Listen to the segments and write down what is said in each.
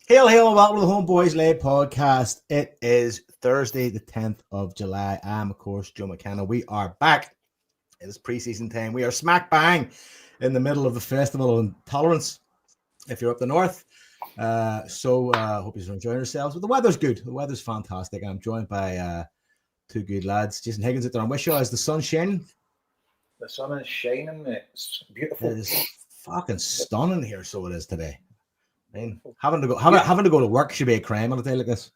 Hail, hail, and welcome to the HomeBhoys Late Podcast. It is Thursday, the 10th of July. I'm, of course, Joe McKenna. We are back. It is preseason time. We are smack bang in the middle of the Festival of Intolerance if you're up the north. Hope you're enjoying yourselves. But the weather's good. The weather's fantastic. I'm joined by two good lads. Jason Higgins out there on Wishaw. Is the sun shining? The sun is shining, mate. It's beautiful. It is fucking stunning here, so it is today. I mean, having to go to work should be a crime on a day like this.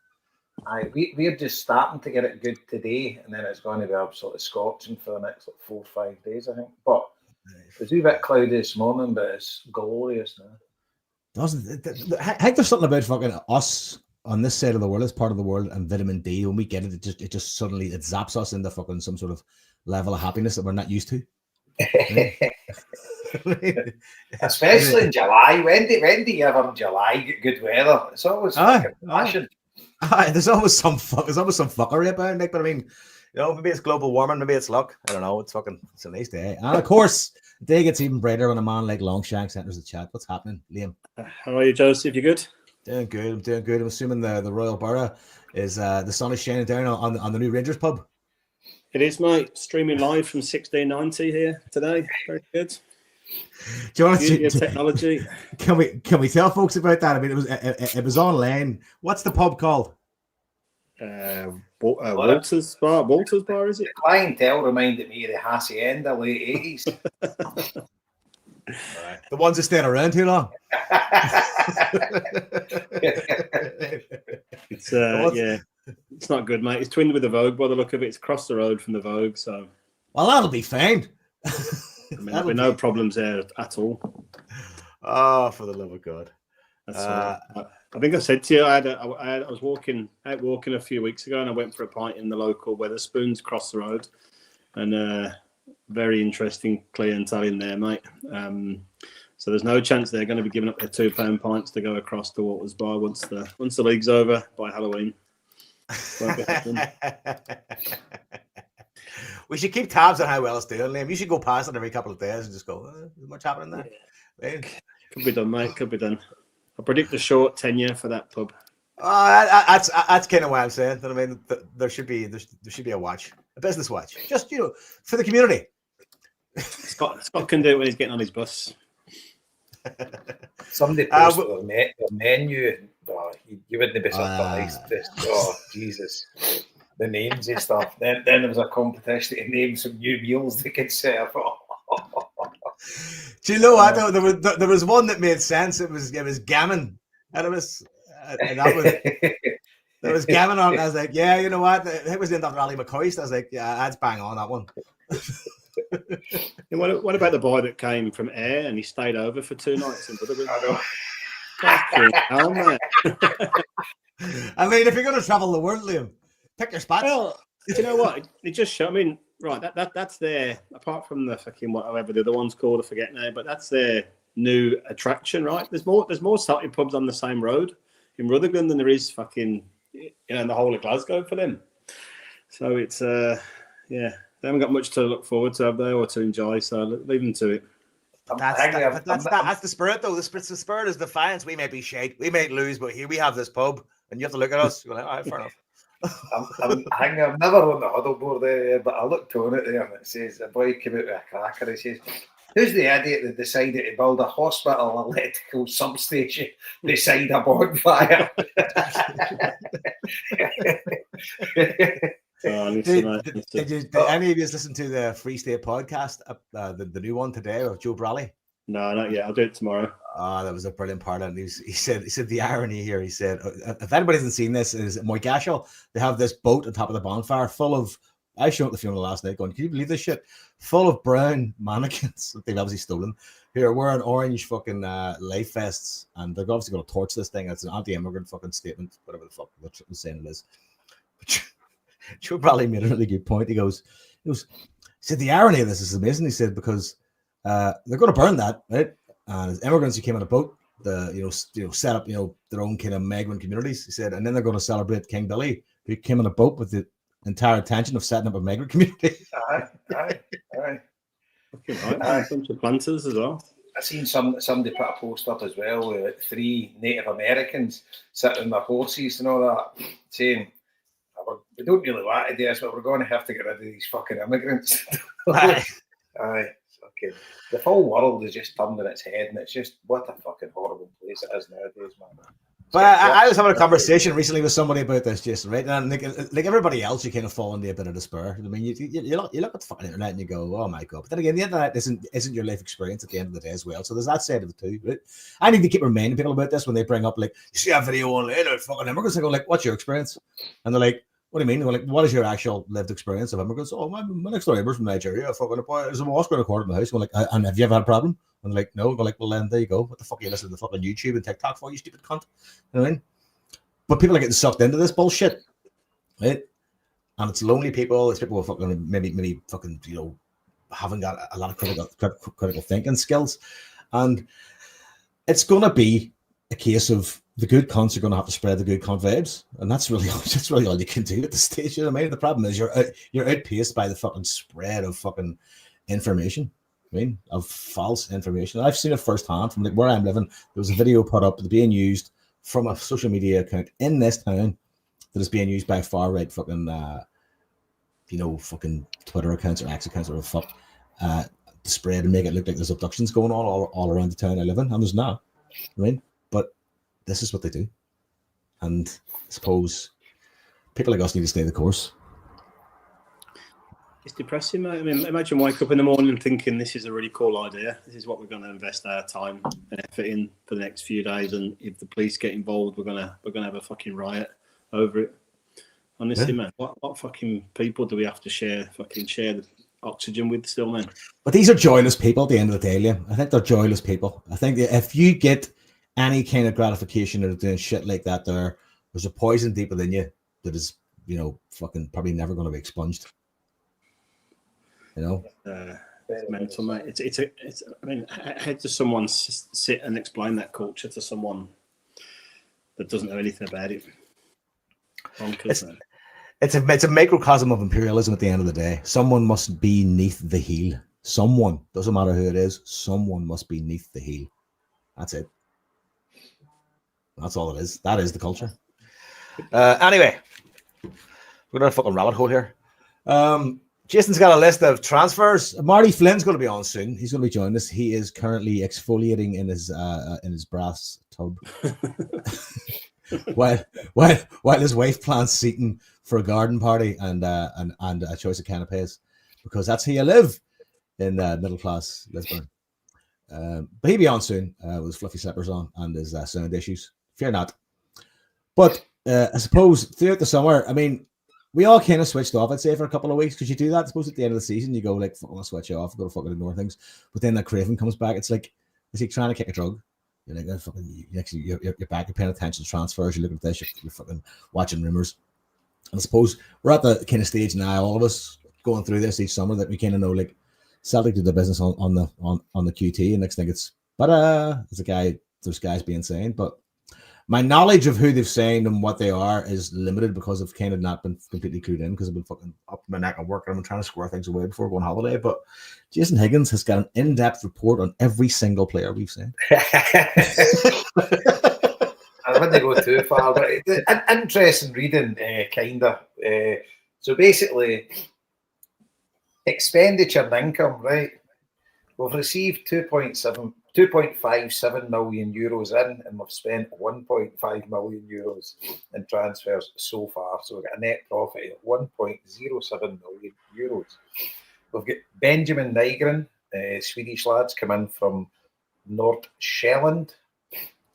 We're just starting to get it good today, and then it's going to be absolutely scorching for the next 4 or 5 days, I think. But it was a wee bit cloudy this morning, but it's glorious now. I think there's something about fucking us on this side of the world, this part of the world, and vitamin D. When we get it, it just suddenly zaps us into fucking some sort of level of happiness that we're not used to. Especially in July. When do you ever in July get good weather? It's always passion. There's always some fuckery about it, Nick. But I mean, maybe it's global warming, maybe it's luck. I don't know. It's a nice day, and of course, the day gets even brighter when a man like Longshanks enters the chat. What's happening, Liam? How are you, Joseph? You good? Doing good. I'm doing good. I'm assuming the Royal Borough is the sun is shining down on the new Rangers pub. It is, mate. Streaming live from 1690 here today. Very good. Do you want to technology? Can we tell folks about that? I mean, it was online. What's the pub called? Walter's Bar. Walter's Bar, is it? The clientele reminded me of the Hacienda late 80s. Right. The ones that stayed around too long. It's not good, mate. It's twinned with the Vogue by the look of it. It's across the road from the Vogue, so. Well, that'll be fine. I mean, there'll be no problems there at all. Oh, for the love of God! I think I said to you, I was walking a few weeks ago, and I went for a pint in the local Wetherspoons across the road, and very interesting clientele in there, mate. So there's no chance they're going to be giving up their £2 pints to go across the Walters Bar once the league's over by Halloween. Won't be happening. We should keep tabs on how well it's doing, Liam. You should go past it every couple of days and just go, is much happening there? Yeah. Could be done, mate. Could be done. I predict a short tenure for that pub. That's kind of what I'm saying. I mean, there should be a watch, a business watch, just for the community. Scott can do it when he's getting on his bus. Somebody posted their menu. Oh, you wouldn't be surprised. Oh, Jesus. The names and stuff. Then there was a competition to name some new meals they could serve. Do you know what? There was one that made sense. It was gammon, and there was gammon on. I was like, yeah, you know what? It was named after Ali McCoist. I was like, yeah, that's bang on that one. And what about the boy that came from Ayr and he stayed over for 2 nights in Budapest? I mean, if you're going to travel the world, Liam, pick your spots. Well, do you know what? It just showed. I mean, right, that's their, apart from the fucking whatever the other one's called, I forget now, but that's their new attraction, right? There's more starting pubs on the same road in Rutherglen than there is fucking in the whole of Glasgow for them. So it's they haven't got much to look forward to, have they, or to enjoy? So leave them to it. That's the spirit, though. The spirit is defiance. We may be shite, we may lose, but here we have this pub, and you have to look at us. You're like, all right, fair enough. I've never on the huddle board there, but I looked on it there, and it says a boy came out with a cracker. He says, "Who's the idiot that decided to build a hospital electrical substation beside a bonfire?" Did any of you listen to the Free State podcast, the new one today of Joe Brolly? No, not yet. I'll do it tomorrow. That was a brilliant part. And he said the irony here. He said, if anybody hasn't seen this, is Moygashel. They have this boat on top of the bonfire full of. I showed up the funeral last night going, can you believe this shit? Full of brown mannequins that they've obviously stolen, who are wearing orange fucking life vests, and they're obviously going to torch this thing. It's an anti-immigrant fucking statement, whatever the fuck they're saying it is. But Joe Bradley made a really good point. He said the irony of this is amazing. He said because they're going to burn that, right? And as immigrants who came on a boat, set up their own kind of migrant communities. He said, and then they're going to celebrate King Billy, who came on a boat with the entire intention of setting up a migrant community. Aye. A bunch of planters as well. I seen somebody put a post up as well with like 3 Native Americans sitting on their horses and all that, saying, we don't really want to do this, but we're going to have to get rid of these fucking immigrants. Aye. Okay. The whole world is just turned on its head, and it's just what a fucking horrible place it is nowadays, man. But I was having a conversation recently with somebody about this, Jason, right? And like everybody else, you kind of fall into a bit of despair. I mean, you look at the fucking internet and you go, oh my God. But then again, the internet isn't your life experience at the end of the day as well. So there's that side of it too, right? I need to keep reminding people about this when they bring up, like, you see a video online of fucking immigrants. I go, like, what's your experience? And they're like, what do you mean? They're like, what is your actual lived experience of immigrants? Oh, my next door neighbor's from Nigeria. Fucking, there's a mosque going to court in the house. I'm like, and have you ever had a problem? And they're like, no. They're like, well, then there you go. What the fuck are you listening to the fucking YouTube and TikTok for, you stupid cunt? You know what I mean? But people are getting sucked into this bullshit, right? And it's lonely people. It's people who fucking maybe fucking, you know, haven't got a lot of critical thinking skills. And it's going to be a case of the good cunts are going to have to spread the good cunt vibes. And that's really all you can do at this stage. You know what I mean? The problem is you're outpaced by the fucking spread of fucking information. I mean, of false information. I've seen it firsthand from like where I'm living. There was a video put up being used from a social media account in this town that is being used by far right fucking fucking Twitter accounts or X accounts or whatever the fuck to spread and make it look like there's abductions going on all around the town I live in, and there's not. I mean, but this is what they do, and I suppose people like us need to stay the course. It's depressing, mate. I mean, imagine wake up in the morning thinking this is a really cool idea. This is what we're going to invest our time and effort in for the next few days. And if the police get involved, we're gonna have a fucking riot over it. Honestly, man, what fucking people do we have to share the oxygen with still, man? But these are joyless people at the end of the day, Liam. I think they're joyless people. I think that if you get any kind of gratification out of doing shit like that, there's a poison deep within you that is, fucking probably never going to be expunged. It's mental, mate. It's. I mean, how does someone sit and explain that culture to someone that doesn't know anything about it? It's a microcosm of imperialism at the end of the day. Someone must be beneath the heel. Someone, doesn't matter who it is, someone must be beneath the heel. That's it. That's all it is. That is the culture. Anyway, we're going to fucking rabbit hole here. Jason's got a list of transfers. Marty Flynn's going to be on soon. He's going to be joining us. He is currently exfoliating in his brass tub while his wife plans seating for a garden party and a choice of canapes, because that's how you live in middle class Lisbon. But he'll be on soon with his fluffy slippers on and his sound issues. Fear not. But I suppose throughout the summer, I mean, we all kind of switched off, I'd say, for a couple of weeks, because you do that. I suppose at the end of the season, you go like, "I'm gonna switch off, go to fucking ignore things." But then that craving comes back. It's like trying to kick a drug. You're like, oh, fucking, you're back. You're paying attention to transfers. You're looking at this. You're fucking watching rumors. And I suppose we're at the kind of stage now, all of us going through this each summer, that we kind of know, like, Celtic did the business on the QT, and next thing it's there's guys being signed, but my knowledge of who they've signed and what they are is limited because I've kind of not been completely clued in, because I've been fucking up my neck at work and I'm trying to square things away before going holiday. But Jason Higgins has got an in-depth report on every single player we've signed. I wouldn't go too far, but an interesting reading, kind of. So basically, expenditure and income, right? We've received 2.57 million euros in, and we've spent 1.5 million euros in transfers so far. So we've got a net profit of 1.07 million euros. We've got Benjamin Nygren, Swedish lads, come in from North Shelland,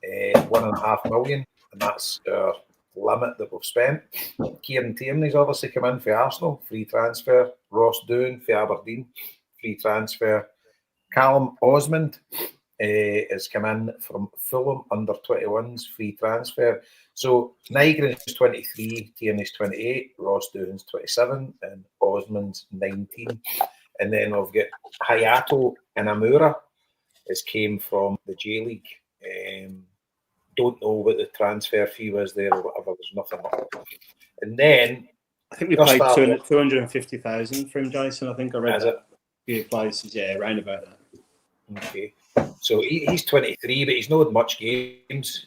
1.5 million, and that's our limit that we've spent. Kieran Tierney's obviously come in for Arsenal, free transfer. Ross Doon for Aberdeen, free transfer. Callum Osmond has come in from Fulham, under 21s, free transfer. So Nygren is 23, Tierney's 28, Ross Doon's 27, and Osmond's 19. And then we've got Hayato Inamura, has came from the J League. Don't know what the transfer fee was there or whatever. There's nothing up. And then I think we paid 250,000 for him, Jason. I think I read that. Few places, yeah, around about that. Okay. So he's 23, but he's not had much games,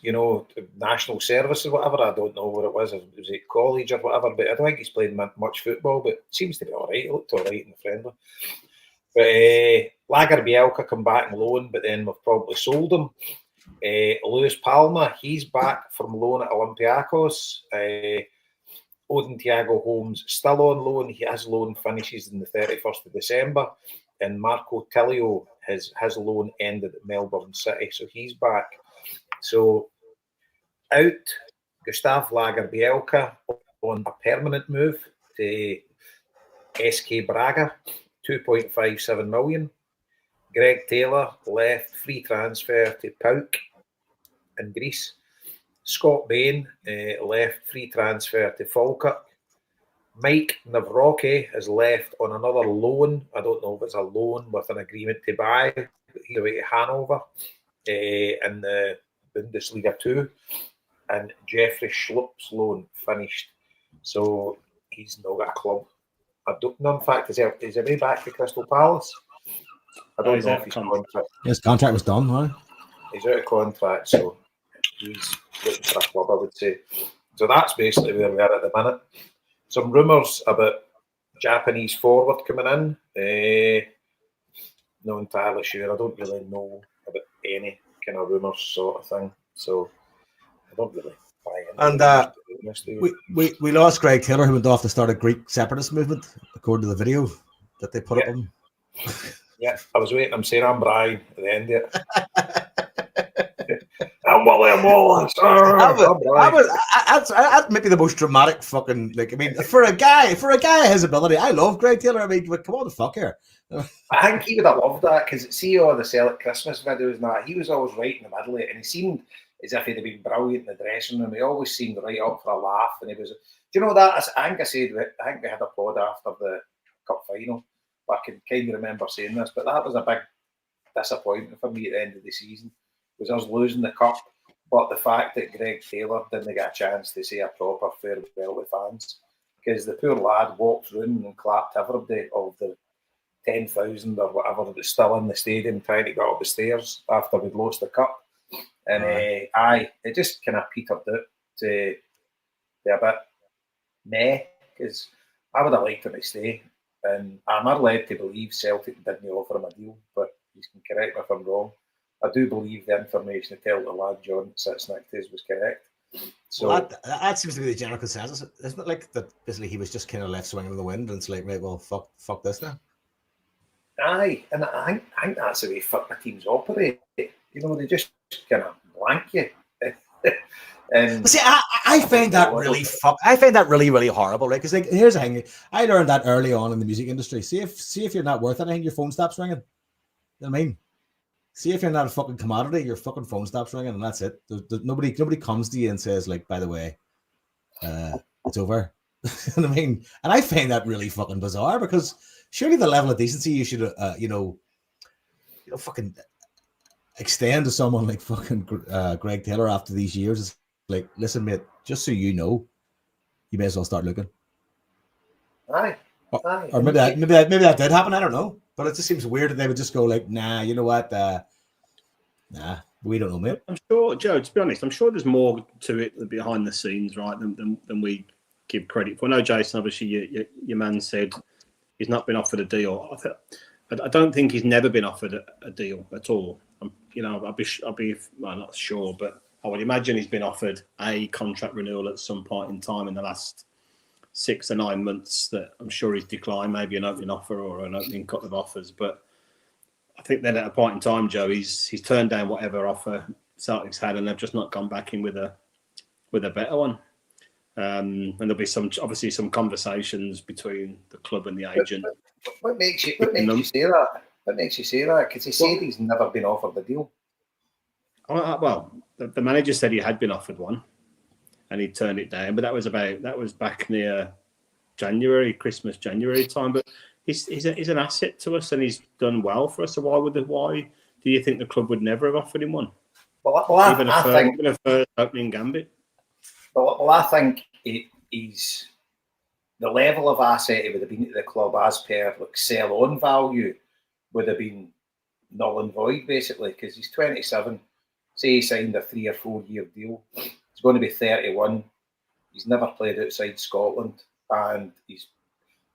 national service or whatever. I don't know what it was. Was it college or whatever? But I don't think he's played much football, but seems to be all right. He looked all right in the friendly. But Lager Bielka come back on loan, but then we've probably sold him. Luis Palma, he's back from loan at Olympiacos. Odin Thiago Holmes still on loan. His loan finishes on the 31st of December. And Marco Tilio, his loan ended at Melbourne City, so he's back. So out, Gustav Lager Bielka on a permanent move to SK Braga, 2.57 million. Greg Taylor left, free transfer to PAOK in Greece. Scott Bain left, free transfer to Falkirk. Mike Navroke has left on another loan. I don't know if it's a loan with an agreement to buy, but he's away to Hanover in the Bundesliga 2. And Jeffrey Schlupp's loan finished. So he's not got a club. I don't know, in fact, is he way back to Crystal Palace? I don't know if his contract. His contract was done, huh? He's out of contract, so he's looking for a club, I would say. So that's basically where we are at the minute. Some rumours about Japanese forward coming in. Not entirely sure. I don't really know about any kind of rumours sort of thing. So I don't really buy into it. And we lost Greg Taylor, who went off to start a Greek separatist movement, according to the video that they put up on. Yeah, I was waiting. I'm saying I'm Brian at the end of it. I'm William Wallace. That's maybe the most dramatic fucking, for a guy of his ability, I love Greg Taylor. I mean, come on the fuck here. I think he would have loved that, because see all the Celtic Christmas videos and that, he was always right in the middle of it, and he seemed as if he'd have been brilliant in the dressing room. He always seemed right up for a laugh, and he was. Do you know that? I think we had a pod after the cup final. I can kind of remember saying this, but that was a big disappointment for me at the end of the season, was us losing the cup. But the fact that Greg Taylor didn't get a chance to say a proper farewell with fans, because the poor lad walked through and clapped everybody of the 10,000 or whatever that was still in the stadium trying to get up the stairs after we'd lost the cup. And it just kind of petered out to a bit meh, because I would have liked him to stay. And I'm led to believe Celtic didn't offer him a deal, but you can correct me if I'm wrong. I do believe the information to tell the lad John sits next to us was correct. So that seems to be the general consensus. Isn't it like that? Basically, he was just kind of left swinging in the wind, and it's like, right, well, fuck this now. Aye, and I think that's the way football teams operate. They just kind of blank you. See, I find that really, really horrible, right? Because here's the thing: I learned that early on in the music industry. See if you're not worth anything, your phone stops ringing. You know what I mean? See if you're not a fucking commodity, your fucking phone stops ringing, and that's it. Nobody comes to you and says, like, by the way, it's over. You know what I mean? And I find that really fucking bizarre, because surely the level of decency you should, fucking extend to someone like fucking Greg Taylor after these years. Is like, listen, mate, just so you know, you may as well start looking. Aye. Or maybe that did happen. I don't know, but it just seems weird that they would just go like, nah, you know what? Nah, we don't know, mate. I'm sure, Joe. To be honest, I'm sure there's more to it behind the scenes, right, than we give credit for. I know, Jason, obviously, your man said he's not been offered a deal. I don't think he's never been offered a deal at all. I'll be well, not sure, but I would imagine he's been offered a contract renewal at some point in time in the last 6 or 9 months that I'm sure he's declined, maybe an opening offer or an opening couple of offers. But I think then at a point in time, Joe, he's turned down whatever offer Celtic's had, and they've just not gone back in with a better one. And there'll be some conversations between the club and the agent. What makes you say that? What makes you say that? Because he said he's never been offered a deal. Well, the manager said he had been offered one, and he turned it down. But that was back near Christmas, January time. But he's an asset to us, and he's done well for us. So why do you think the club would never have offered him one? Well, even a first opening gambit. Well, I think he's the level of asset he would have been to the club as per sell-on value would have been null and void, basically, because he's 27. Say he signed a 3 or 4 year deal. He's going to be 31. He's never played outside Scotland, and he's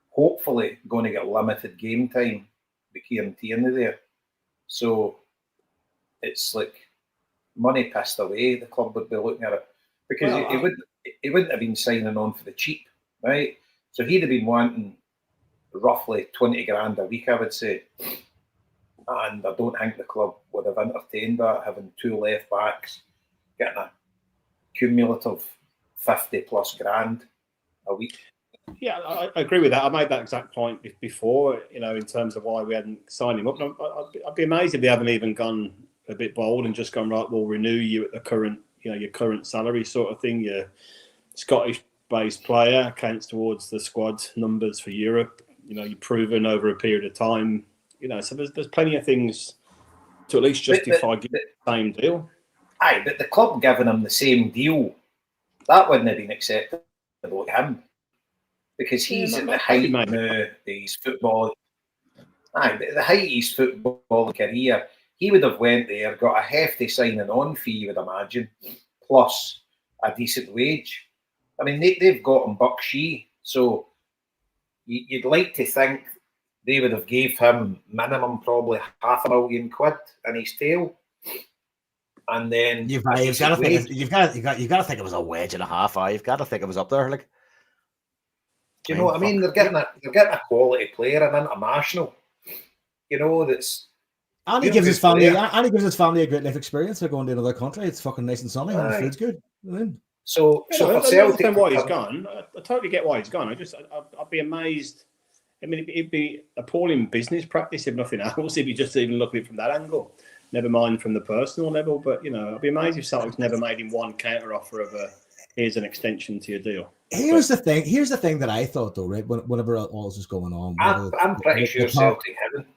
hopefully going to get limited game time with Kieran Tierney there. So it's like money pissed away. The club would be looking at it because he wouldn't have been signing on for the cheap, right? So he'd have been wanting roughly 20 grand a week, I would say. And I don't think the club would have entertained that, having 2 left backs, getting a cumulative 50 plus grand a week. Yeah, I agree with that. I made that exact point before, in terms of why we hadn't signed him up. I'd be amazed if they haven't even gone a bit bold and just gone, right, we'll renew you at the current, your current salary sort of thing. You're Scottish-based player, counts towards the squad numbers for Europe. You've proven over a period of time. So there's plenty of things to at least justify giving the same deal. Aye, but the club giving him the same deal, that wouldn't have been acceptable to him. Because he's at the height now of his football. Aye, but at the height of his football career, he would have went there, got a hefty signing on fee, you would imagine, plus a decent wage. I mean, they've got him buck shee, so you'd like to think they would have gave him minimum probably £500,000 in his tail. And then you've got to think it was a wedge and a half. You've got to think it was up there, like. Do you know what I mean? They're getting a quality player, an international. That's. And he gives his family a great life experience. They're going to another country. It's fucking nice and sunny, and the food's good. So I understand why he's gone. I totally get why he's gone. I'd be amazed. I mean, it'd be appalling business practice if nothing else. If you just even look at it from that angle, never mind from the personal level. But I'd be amazed if Celtic's never made him one counter offer of here's an extension to your deal. Here's the thing that I thought though, right? Whenever all this was going on, I'm pretty sure Celtic haven't.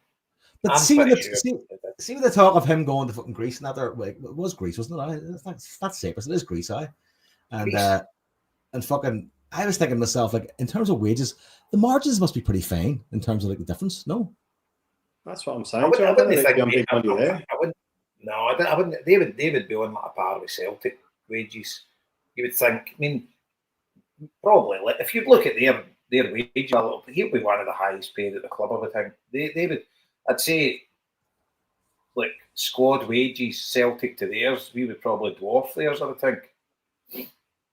But see the talk of him going to fucking Greece and that there, like, it was Greece, wasn't it? That's Cyprus. It is Greece, and fucking. I was thinking to myself, like, in terms of wages, the margins must be pretty fine in terms of like the difference. No, that's what I'm saying. I wouldn't They would be on like a par with Celtic wages. You would think. I mean, probably if you look at their wage, he'll be one of the highest paid at the club. I would think they would. I'd say, like, squad wages, Celtic to theirs, we would probably dwarf theirs, I would think.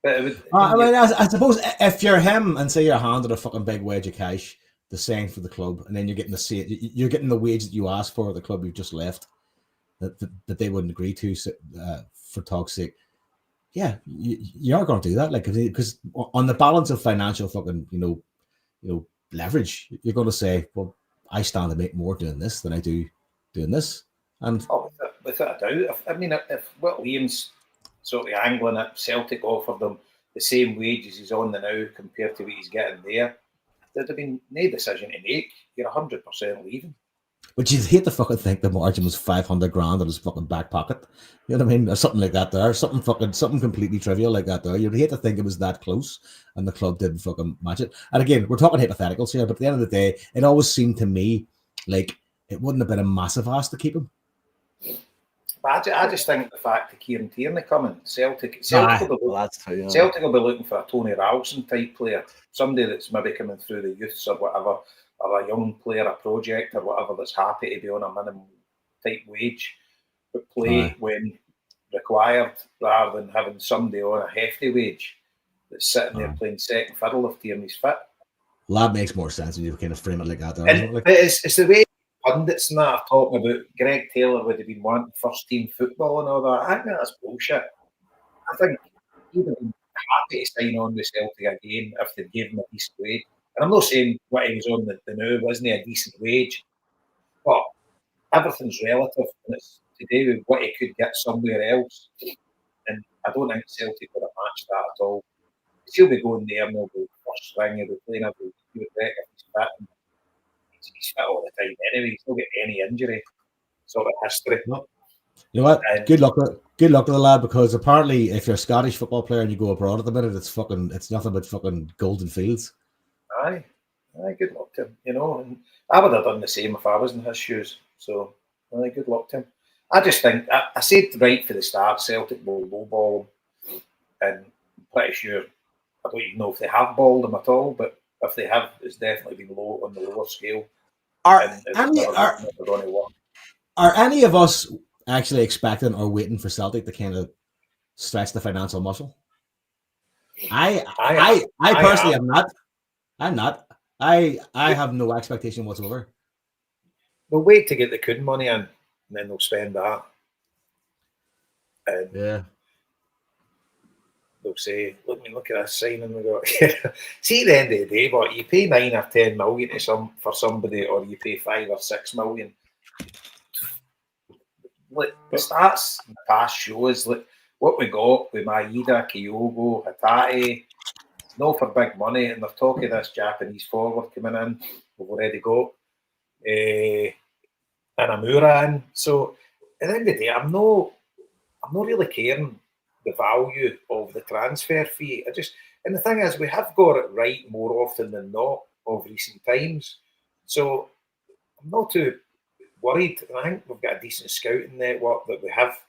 But it would, I suppose if you're him and say you're handed a fucking big wage of cash, the same for the club, and then you're getting the wage that you asked for at the club you've just left, that they wouldn't agree to for talk's sake. Yeah, you are going to do that, like, because on the balance of financial fucking leverage, you're going to say, well, I stand to make more doing this than I do doing this. And without a doubt, if Liam's sort of angling at Celtic offered them the same wages he's on now compared to what he's getting there, there'd have been no decision to make. You're 100% leaving. But you'd hate to fucking think the margin was 500 grand in his fucking back pocket. You know what I mean? Or something like that there. Something completely trivial like that there. You'd hate to think it was that close and the club didn't fucking match it. And again, we're talking hypotheticals here, but at the end of the day, it always seemed to me like it wouldn't have been a massive ask to keep him. But I just think the fact that Kieran Tierney coming, Celtic will be looking for a Tony Ralston type player, somebody that's maybe coming through the youths or whatever, or a young player, a project or whatever, that's happy to be on a minimum type wage, but play when required, rather than having somebody on a hefty wage that's sitting there playing second fiddle if Tierney's fit. Well, that makes more sense when you kind of frame it like that. It's the way pundits and that are talking about Greg Taylor would have been wanting first team football and all that. I think that's bullshit. I think he'd have been happy to sign on with Celtic again if they gave him a decent wage. And I'm not saying what he was on the now wasn't a decent wage, but everything's relative, and it's to do with what he could get somewhere else. And I don't think Celtic would have matched that at all. He'll be going there and he'll be first string, he'll be playing every week, he would reckon if he's fit. He's fit all the time anyway. He's not got any injury sort of history. No. You know what? Good luck to the lad, because apparently if you're a Scottish football player and you go abroad at the minute, it's nothing but fucking golden fields. Aye, good luck to him, And I would have done the same if I was in his shoes. So Really good luck to him. I just think, I said right for the start, Celtic will lowball him. And I'm pretty sure, I don't even know if they have balled him at all, but if they have, it's definitely been low on the lower scale. Are And it's any never going to work. are any of us actually expecting or waiting for Celtic to kind of stretch the financial muscle? I personally am not. I'm not. I have no expectation whatsoever. They'll wait to get the Kuhn money in, and then they'll spend that. And Yeah. they'll say, look at this signing we got. See, at the end of the day, but you pay 9 or 10 million for somebody, or you pay 5 or 6 million. Like, the stats in the past shows like what we got with Maeda, Kyogo, Hatate, no for big money, and they're talking this Japanese forward coming in. We've already got Anamura in. So at the end of the day, I'm not really caring the value of the transfer fee. And the thing is, we have got it right more often than not of recent times. So I'm not too worried. And I think we've got a decent scouting network that we have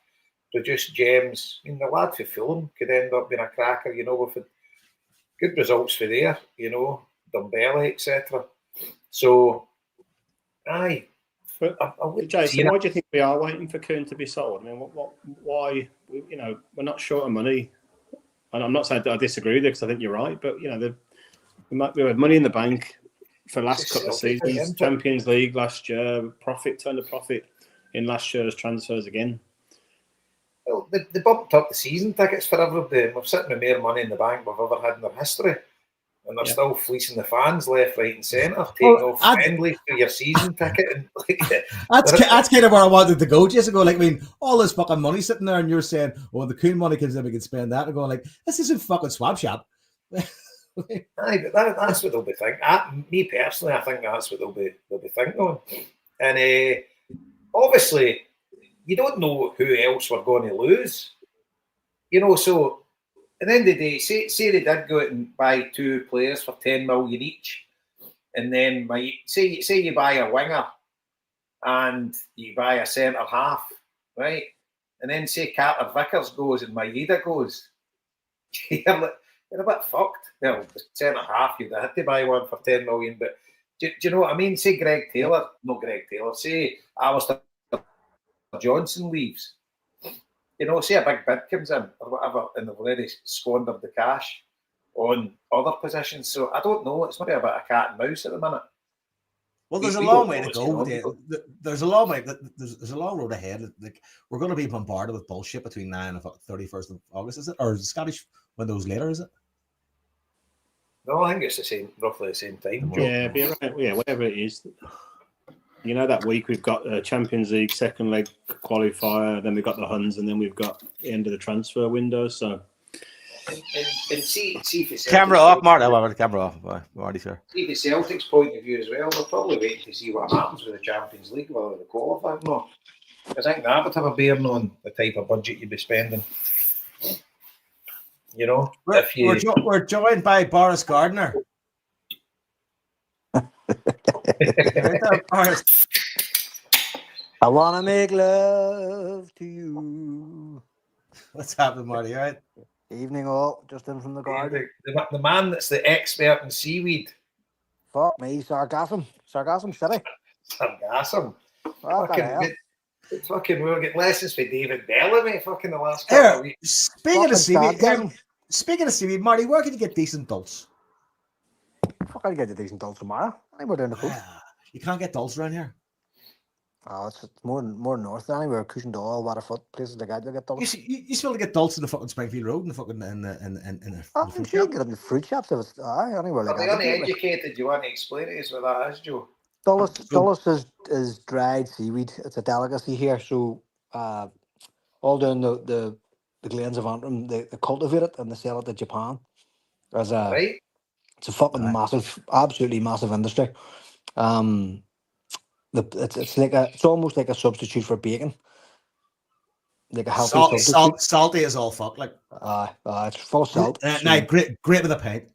produced gems. I mean, the lad for Fulham could end up being a cracker, you know, we've had good results for there, you know, Dumbelli, etc. So, aye. But Jason, why do you think we are waiting for Kuhn to be sold? I mean, why? You know, we're not short of money, and I'm not saying that I disagree with you because I think you're right. But you know, we had money in the bank for the last couple of seasons, Champions League last year, turned a profit in last year's transfers again. Well, they bumped up the season tickets for everybody. We're sitting with more money in the bank we've ever had in our history. And they're still fleecing the fans left, right, and centre, taking off friendly for your season ticket. And that's kind of where I wanted to go, just to go, like, I mean, all this fucking money sitting there, and you're saying, oh, the Kuhn money comes in, we can spend that. And going, like, this isn't fucking swap shop. Aye, but that's what they'll be thinking. Me personally, I think that's what they'll be thinking on. And obviously, you don't know who else we're going to lose. You know, so at the end of the day, say they did go out and buy 2 players for 10 million each, and then say you buy a winger and you buy a centre half, right? And then say Carter Vickers goes and Maeda goes, you're a bit fucked. Well, the centre half, you'd have to buy one for 10 million, but do you know what I mean? Say say Alistair Johnson leaves. You know, say a big bid comes in or whatever, and they've already squandered the cash on other positions. So I don't know. It's maybe a bit of cat and mouse at the minute. Well, there's a long way to go. There's a long way. There's a long road ahead. Like, we're going to be bombarded with bullshit between now and 31st of August, is it? Or is the Scottish windows later, is it? No, I think it's roughly the same time. Yeah, be right. Yeah, whatever it is. You know, that week we've got Champions League second leg qualifier, then we've got the Huns, and then we've got the end of the transfer window. So, and see if it's camera off, Marty. The camera off, Marty, sir. See the Celtics' point of view as well. They're probably waiting to see what happens with the Champions League, whether they qualify or not. Because I think that would have a bearing on the type of budget you'd be spending. You know, we're joined by Boris Gardner. I want to make love to you. What's happening, Marty? All right. Evening all, just in from the garden. The man that's the expert in seaweed. Fuck me, sargassum city. Sargassum. Fucking we'll get lessons for David Bellamy fucking the last couple of weeks. Speaking of seaweed, Marty, where can you get decent dulce? Fuck, I'll get a decent dulce tomorrow. Anywhere down the coast. You can't get dulce around here. Oh, it's more north anywhere. Cushendall, Waterfoot, places like that. You get dulce. You still get dulce in the fucking Springfield Road and the fucking in the fruit shop. Get in the fruit shops if it's anywhere like that. Are they uneducated? Do you want to explain it as what that is, Joe? Dulce is dried seaweed. It's a delicacy here. So all down the glens of Antrim, they cultivate it and they sell it to Japan. It's a fucking massive, absolutely massive industry. It's almost like a substitute for bacon. Like a healthy substitute. Salty as all fuck. Like it's full of salt. Great with a pint.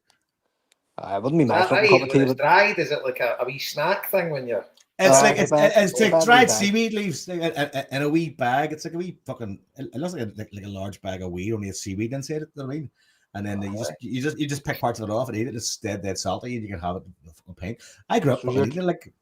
It wouldn't be my fucking cup of tea. When it's dried, is it like a wee snack thing when you're It's like they bad- it's they like bad wee dried bag. seaweed leaves in a wee bag. It's like a wee fucking. It looks like a large bag of weed, only it's seaweed inside it. You know what I mean? And then you just pick parts of it off and eat it. It's dead salty, and you can have it in paint. I grew up So fucking you're eating it like.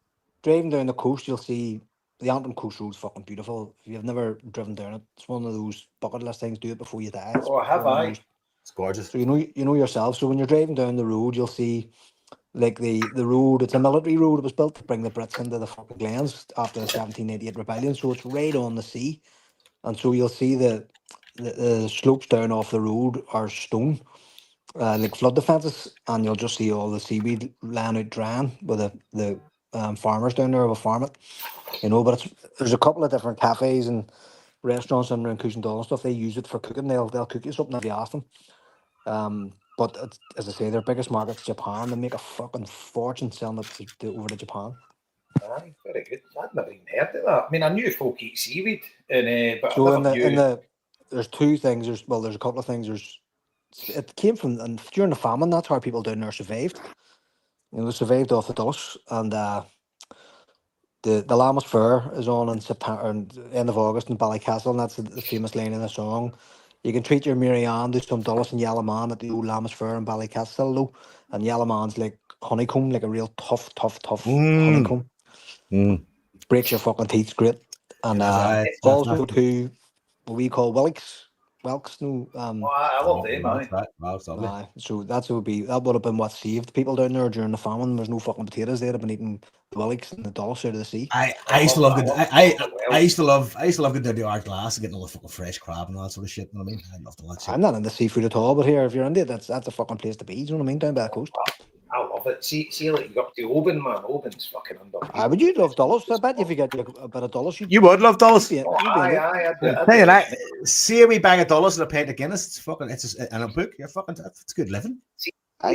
driving down the coast, you'll see the Antrim Coast Road's fucking beautiful. If you've never driven down it, it's one of those bucket list things. Do it before you die. It's Oh, have one of I? those- It's gorgeous. So you know yourself. So when you're driving down the road, you'll see like the road. It's a military road. It was built to bring the Brits into the fucking Glens after the 1788 rebellion. So it's right on the sea, and so you'll see the slopes down off the road are stone, like flood defences, and you'll just see all the seaweed lying out drying with the farmers down there will farm it. You know, but there's a couple of different cafes and restaurants in around Cushendall and stuff. They use it for cooking. They'll cook you something if you ask them. But as I say, their biggest market's Japan. They make a fucking fortune selling it over to Japan. Aye, very good. I'd never even heard of that. I mean, I knew folk eat seaweed, but So I never knew. there's two things. There's a couple of things. It came from, and during the famine, that's how people down there survived. You know, they survived off the dulse, and the Lammas Fair is on in September, and end of August in Ballycastle, and that's the famous line in the song. You can treat your Mary Ann to some Dulles and Yellow Man at the old Lammas Fair in Ballycastle, though. And Yellow Man's like honeycomb, like a real tough honeycomb. Breaks your fucking teeth, great. And also to what we call Whelks, no, Oh, I love them, aye. so that would have been what saved people down there during the famine. There's no fucking potatoes. They'd have been eating the Willicks and the Dulles out of the sea. I used to love I used to love getting down to our glass and getting all the fucking fresh crab and all that sort of shit. You know what I mean? I loved all that shit. I'm not into seafood at all, but here, if you're into it, that's a fucking place to be. You know what I mean? Down by the coast. I love it. See, like you go up to Oban, man. Oban's fucking unbelievable. Would you love Dulles? I bet if you get a bit of Dulles, You would love Dulles. Aye. See a wee bag of Dulles and a pint of Guinness. It's fucking. It's just, and a book. You're fucking. It's good living. I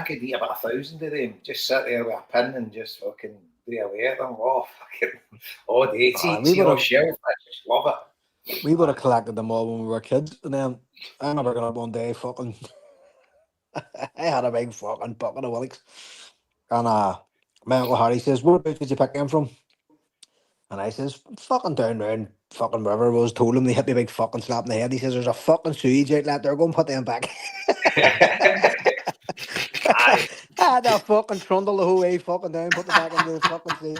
could eat about 1,000 of them. Just sit there with a pin and just fucking do away at them. Oh, fucking all day. See on shelf. I just love it. We would have collected them all when we were kids, and then I remember going up one day, fucking. I had a big fucking bucket of Willicks, and my Uncle Harry says, "Whereabouts did you pick them from?" And I says, "Fucking down round fucking wherever it was." Told him, they hit me a big fucking slap in the head. He says, "There's a fucking sewage outlet there. Go and put them back." I had that fucking trundle the whole way fucking down, put them back into the fucking sea.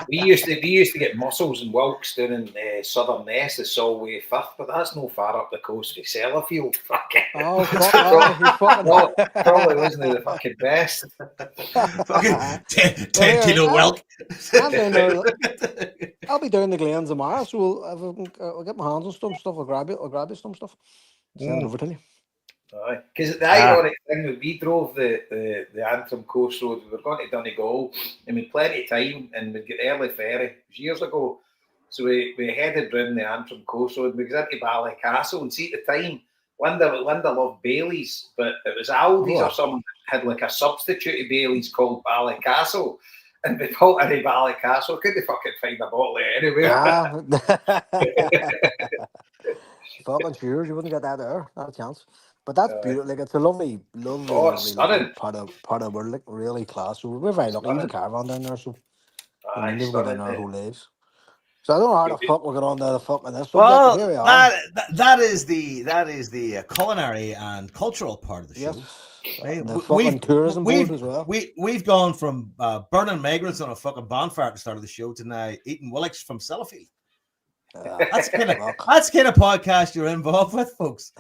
we used to get mussels and whelks down in Southern Ness, the Solway Firth, but that's no far up the coast for Sellafield. Fucking. Oh, fuck! No, probably wasn't the fucking best. Fucking 10 kilo whelk. I'll be down the Glens tomorrow, so I'll get my hands on some stuff. I'll grab you some stuff. Send it over to you. Because the ironic thing was we drove the Antrim Coast Road. We were going to Donegal and we had plenty of time and we'd get the early ferry. It was years ago. So we headed round the Antrim Coast Road. We got into Ballycastle and see at the time, Linda loved Bailey's, but it was Aldi's or something that had like a substitute of Bailey's called Ballycastle. And we pulled into Ballycastle. Couldn't fucking find a bottle anywhere. Fucking sure, you wouldn't get that there. Not a chance. But that's beautiful. Like, it's a lovely part of the world. Like, really class. So we're very lucky. We have a caravan down there, so we've been down there our whole lives. So I don't know how the fuck we got on to the fucking this subject. Well, here we are. that is the culinary and cultural part of the show. Yes. Right? The fucking tourism board as well. We've gone from burning migrants on a fucking bonfire at the start of the show to now eating Willicks from Sellafield. That's kind of podcast you're involved with, folks.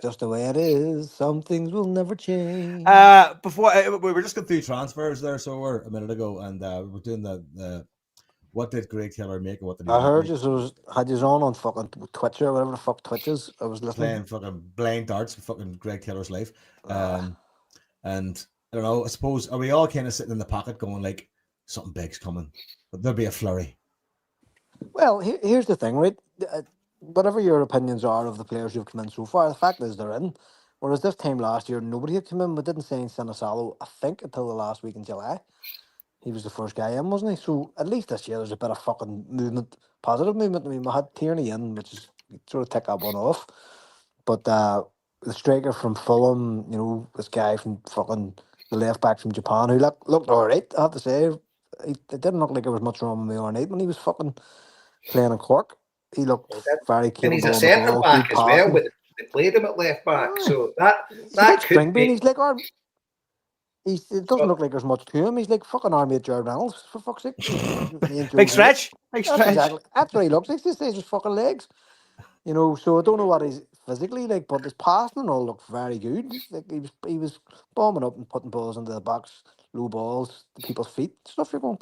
Just the way it is. Some things will never change. Before we were just going through transfers there, so we're a minute ago, and we were doing the what did Greg Taylor make and what did he? I heard you had you on fucking Twitch or whatever the fuck Twitch is. I was listening. Playing fucking blind darts with fucking Greg Taylor's life, and I don't know. I suppose are we all kind of sitting in the pocket going like something big's coming, but there'll be a flurry. Well, here's the thing, right? Whatever your opinions are of the players who've come in so far, the fact is they're in. Whereas this time last year, nobody had come in. We didn't sign Sinisalo, I think, until the last week in July. He was the first guy in, wasn't he? So at least this year there's a bit of fucking movement, positive movement. I mean, we had Tierney in, which is sort of tick that one off. But the striker from Fulham, you know, this guy from fucking the left back from Japan, who looked all right, I have to say. It didn't look like there was much wrong with me all night when he was fucking playing in Cork. He looked very And he's a capable on the centre ball, back good as well, passing. but they played him at left back. Aye. So He's a that bit could spring be. He's like it doesn't So, look like there's much to him. He's like fucking our mate Jared Reynolds, for fuck's sake. Me and Joe Big hate. stretch. Big That's stretch. exactly. That's what he looks like. These days, his fucking legs. You know, so I don't know what he's physically like, but his passing and all looked very good. Like he was bombing up and putting balls into the box, low balls, the people's feet, stuff. You're going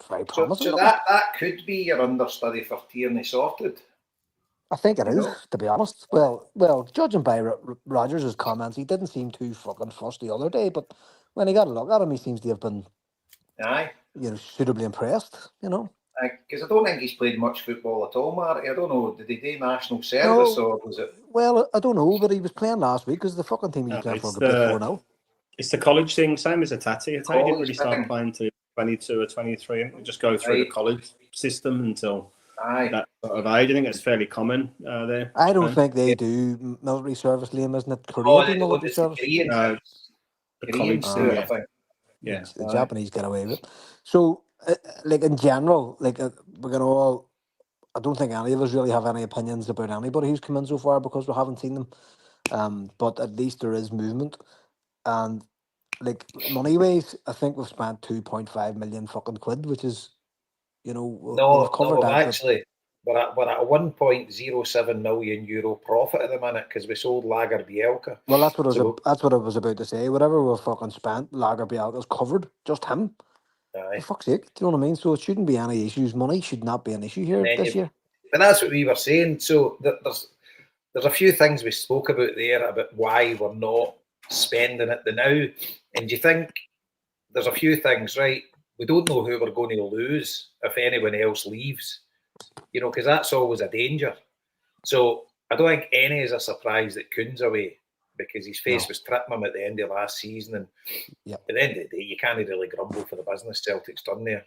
very promising. so that could be your understudy for Tierney sorted. I think it You is, know? to be honest. Well, judging by Rogers' comments, he didn't seem too fucking fussed the other day, but when he got a look at him, he seems to have been, Aye. Suitably impressed. Because I don't think he's played much football at all, Marty. I don't know. Did he do national service or was it? Well, I don't know, but he was playing last week because the fucking team he was playing for got beat 4-0. It's the college thing, same as a Tati. He didn't really start thing. playing to 22 or 23. We just go through the college system until that sort of age. I think it's fairly common there. I don't think they do military service, Liam, isn't it? Korea do military service? The college thing, I think. Yeah. The Japanese get away with it. So, like in general, like we're going to all, I don't think any of us really have any opinions about anybody who's come in so far because we haven't seen them. But at least there is movement. And like money ways, I think we've spent 2.5 million fucking quid, which is, we've covered that. Actually, we're at €1.07 million profit at the minute because we sold Lager Bielka. Well, that's what I was about to say. Whatever we've fucking spent, Lager Bielka's covered, just him. Aye. For fuck's sake, do you know what I mean? So it shouldn't be any issues. Money should not be an issue here this year. But that's what we were saying. So there's a few things we spoke about there about why we're not spending it now. And do you think there's a few things, right? We don't know who we're going to lose if anyone else leaves, because that's always a danger. So I don't think any is a surprise that Kuhn's away because his face was tripping him at the end of last season. And at the end of the day, you can't really grumble for the business Celtic's done there.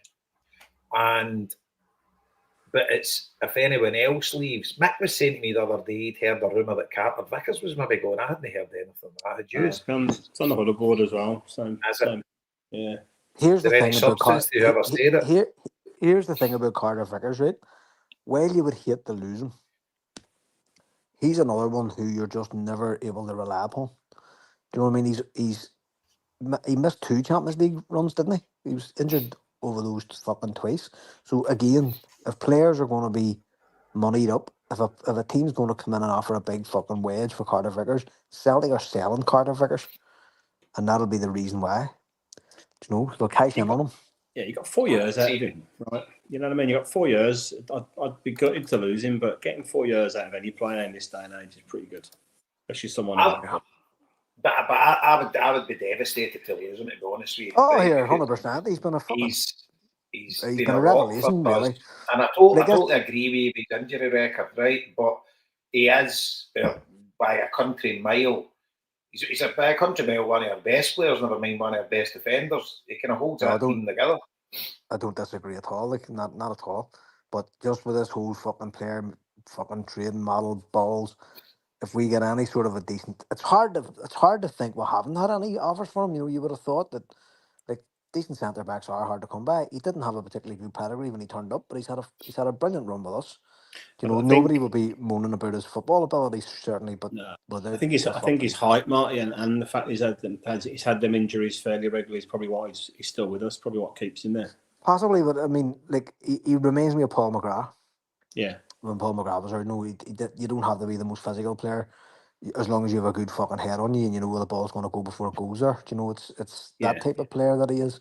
But it's if anyone else leaves. Mick was saying to me the other day he'd heard a rumour that Carter Vickers was maybe going. I hadn't heard anything. I had used. It's on the huddle board as well. So, yeah. Here's the thing about Carter. Here's the thing about Carter Vickers, right? While you would hate to lose him, he's another one who you're just never able to rely upon. Do you know what I mean? He missed 2 Champions League runs, didn't he? He was injured over those fucking twice. So again, if players are going to be moneyed up, if a team's going to come in and offer a big fucking wage for Carter Vickers, Celtic are selling Carter Vickers, and that'll be the reason why. Do you know, they'll cash in on him. Yeah, you got 4 years out of him, right? You know what I mean? You got 4 years. I'd be gutted to lose him, but getting 4 years out of any player in this day and age is pretty good, especially someone. But I would be devastated to lose him, to be honest with you. Oh, here, 100%. He's been a fucking. He's been a revelation, really. And I totally agree with his injury record, right? But he is by a country mile. He's by a country mile one of our best players. Never mind one of our best defenders. He kind of holds that team together. I don't disagree at all. Like not at all. But just with this whole fucking player, fucking trading model balls. If we get any sort of a decent, it's hard to think we haven't had any offers for him. You would have thought that like decent centre backs are hard to come by. He didn't have a particularly good pedigree when he turned up, but he's had a brilliant run with us. Nobody will be moaning about his football abilities certainly, but I think his height, Marty, and the fact he's had them injuries fairly regularly is probably why he's still with us. Probably what keeps him there. Possibly, but I mean, like he reminds me of Paul McGrath. Yeah. When Paul McGrath was there, you don't have to be the most physical player as long as you have a good fucking head on you and you know where the ball's going to go before it goes there. It's that type of player that he is.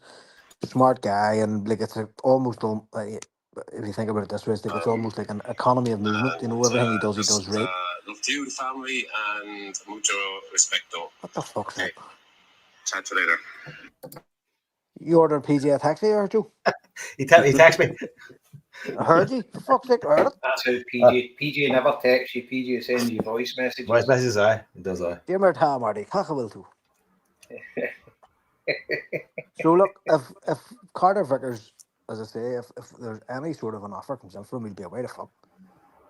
Smart guy, and like it's almost like, if you think about it this way, it's almost like an economy of movement. Everything he does right. Love to you, the family, and mucho respecto. What the fuck's that? Chat to you later. You ordered PJ a taxi, or Joe? He texted me. I heard you. For fuck's sake, I heard it. That's how PJ never texts you. PJ sends you voice messages. Voice messages, aye. It does, aye. Dear Marty, Marty, will too. So look, if Carter Vickers, as I say, if there's any sort of an offer comes in for him, he'll be away to fuck.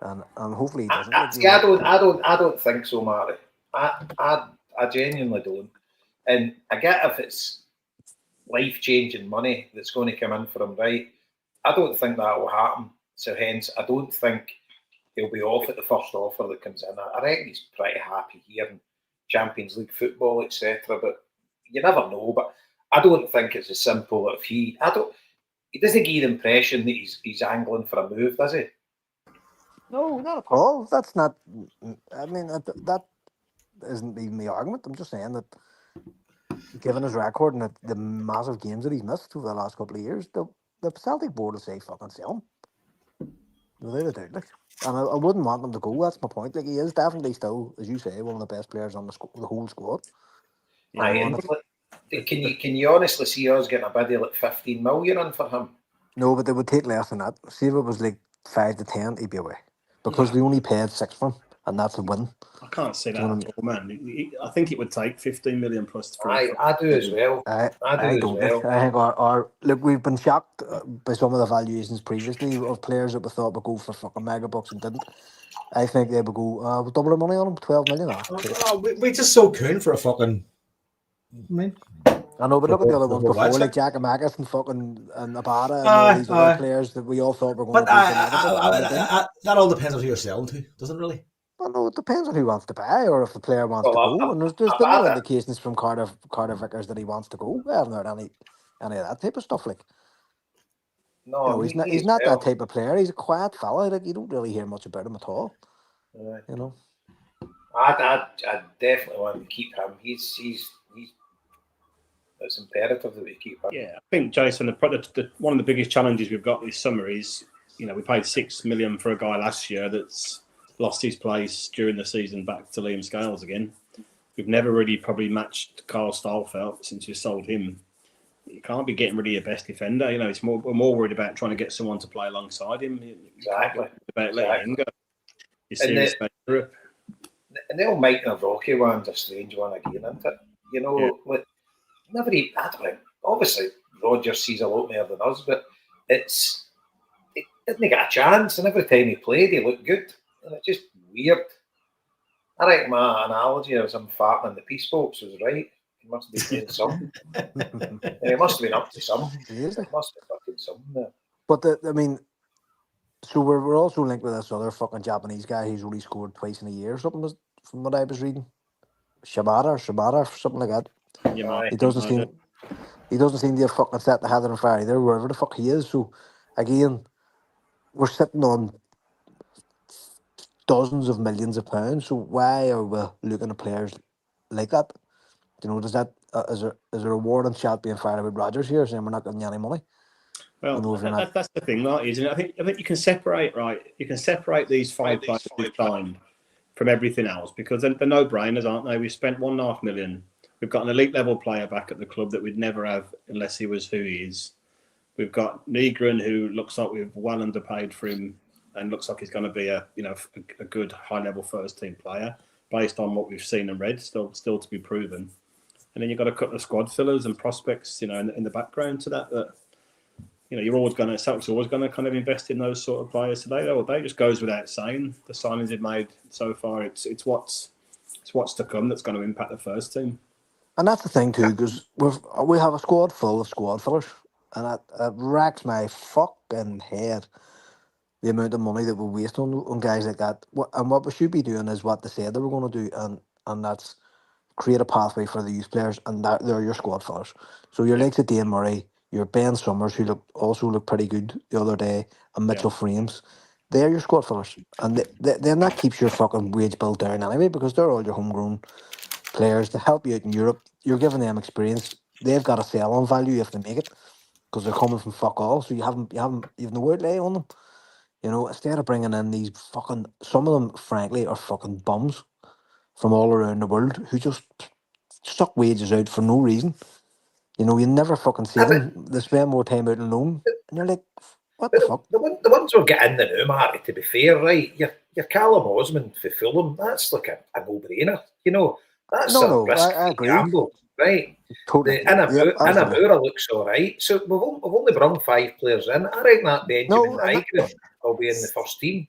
And hopefully he doesn't. I don't think so, Marty. I genuinely don't. And I get if it's life-changing money that's going to come in for him, right? I don't think that will happen. So hence, I don't think he'll be off at the first offer that comes in. I reckon he's pretty happy here in Champions League football, etc. But you never know. But I don't think it's as simple if he doesn't give the impression that he's angling for a move, does he? No, not at all. That's not. I mean, that isn't even the argument. I'm just saying that, given his record and the massive games that he's missed over the last couple of years, the Celtic board will say fucking sell him. Without a doubt, like. And I wouldn't want him to go. That's my point. Like, he is definitely still, as you say, one of the best players on the whole squad. Can you honestly see us getting a bid of like 15 million in for him? No, but they would take less than that. See if it was like 5 to 10, he'd be away. Because they only paid 6 for him, and that's a win. I can't see that at all, man. I think it would take 15 million plus. I do as well. I don't think. I think look, we've been shocked by some of the valuations previously of players that we thought would go for fucking mega bucks and didn't. I think they would go double the money on them, 12 million. We just so keen for a fucking. I know, but look at the other ones before, like Giacomakis and fucking Abada and all these other players that we all thought were going to go. That all depends on who you're selling to, doesn't it really? Well, no, it depends on who wants to buy or if the player wants to go. And there's been no indications from Carter Vickers that he wants to go. I haven't heard any of that type of stuff. Like, no, he's not that type of player. He's a quiet fella. Like, you don't really hear much about him at all. Right. You know, I definitely want to keep him. He's it's imperative that we keep him. Yeah, I think, Jason, one of the biggest challenges we've got this summer is, we paid $6 million for a guy last year that's lost his place during the season back to Liam Scales again. We've never really probably matched Carl Stahlfeld since we sold him. You can't be getting rid of your best defender. We're more worried about trying to get someone to play alongside him. Exactly. About letting him go. You're serious about Europe. And the old Mike Nawrocki one's a strange one again, isn't it? Obviously, Rodgers sees a lot more than us, but it didn't get a chance, and every time he played, he looked good. And it's just weird. I think my analogy of him farting in the peace box was right. He must be doing something. He must have been up to something. He must have fucking something there. But so we're also linked with this other fucking Japanese guy who's only scored twice in a year or something, from what I was reading. Shibata, something like that. He doesn't seem to have fucking set the head on fire either, wherever the fuck he is. So again, we're sitting on dozens of millions of pounds. So why are we looking at players like that? Does that is there a warning shot being fired about Rodgers here, saying we're not getting any money? Well, that's the thing, isn't it? I think you can separate, right? You can separate these 5 players we've signed from everything else because they're no-brainers, aren't they? We've spent $1.5 million. We've got an elite level player back at the club that we'd never have unless he was who he is. We've got Negron, who looks like we've well underpaid for him and looks like he's going to be a good high level first team player based on what we've seen and read, still to be proven. And then you've got a couple of squad fillers and prospects, in the background to that Celtic's always going to kind of invest in those sort of players today. That just goes without saying. The signings they've made so far, it's what's to come that's going to impact the first team. And that's the thing too, because we have a squad full of squad fillers, and it racks my fucking head the amount of money that we waste on guys like that. And what we should be doing is what they said they were going to do, and that's create a pathway for the youth players, and they're your squad fillers. So your likes of Dane Murray, your Ben Summers, who also looked pretty good the other day, and Mitchell Frames, they're your squad fillers, and then that keeps your fucking wage bill down anyway, because they're all your homegrown players to help you out in Europe. You're giving them experience. They've got a sell-on value if they make it, because they're coming from fuck all. So you haven't the word lay on them. Instead of bringing in these fucking, some of them frankly are fucking bums from all around the world who just suck wages out for no reason. You never fucking see them. They spend more time out alone, and you're like, what the fuck? The ones who get in the new Marty, to be fair, right? Your Callum Osmond for Fulham, that's like a no-brainer. That's a risk gamble, right? Totally. Inamura looks all right. So we've only brought 5 players in. I reckon that Benjamin Nigel will be in the first team.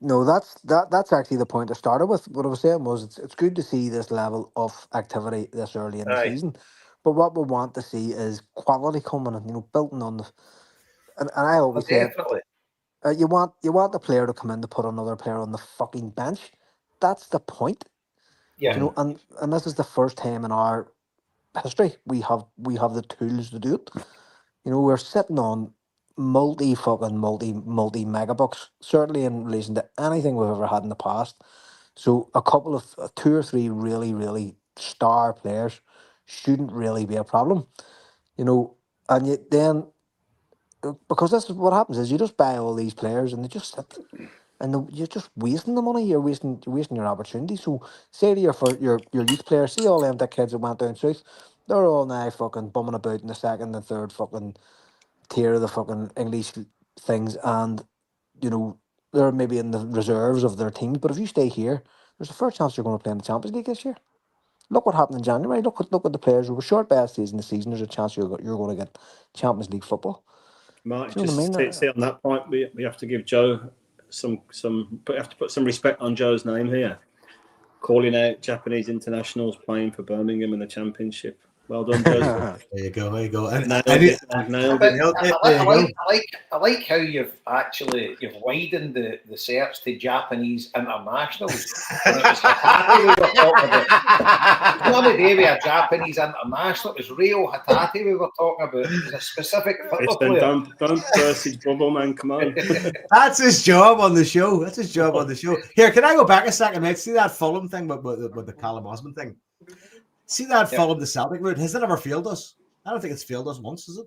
No, that's actually the point I started with. What I was saying was it's good to see this level of activity this early in the Aye. season, but what we want to see is quality coming and building on the. And I always say Definitely. you want the player to come in to put another player on the fucking bench. That's the point, Yeah. and this is the first time in our history we have the tools to do it. We're sitting on multi megabucks, certainly in relation to anything we've ever had in the past. So a couple of two or three really, really star players shouldn't really be a problem, and yet then because this is what happens is you just buy all these players and they just sit and you're just wasting the money. You're wasting your opportunity. So say to your youth players, see all them kids that went down south, they're all now fucking bumming about in the second and third fucking tier of the fucking English things, and you know they're maybe in the reserves of their teams. But if you stay here, there's a fair chance you're going to play in the Champions League this year. Look what happened in January. Look at the players who were short by a season. The season, there's a chance you're going to get Champions League football. Mark, Do you know what I just mean? say on that point, we have to give Joe we have to put some respect on Joe's name here. Calling out Japanese internationals playing for Birmingham in the Championship. Well done, Joe. There you go. And Nailed I it. But Nailed it. I like how you've widened the search to Japanese internationals. And it was Hatate we were talking about. It was not a day with a Japanese international. It was Rio Hatate we were talking about. It was a specific football Listen, player. don't burst his bubble, man. Come on. That's his job on the show. Here, can I go back a second, mate? See that Fulham thing with the Callum Osman thing? See that Fulham the Celtic route? Has it ever failed us? I don't think it's failed us once, is it?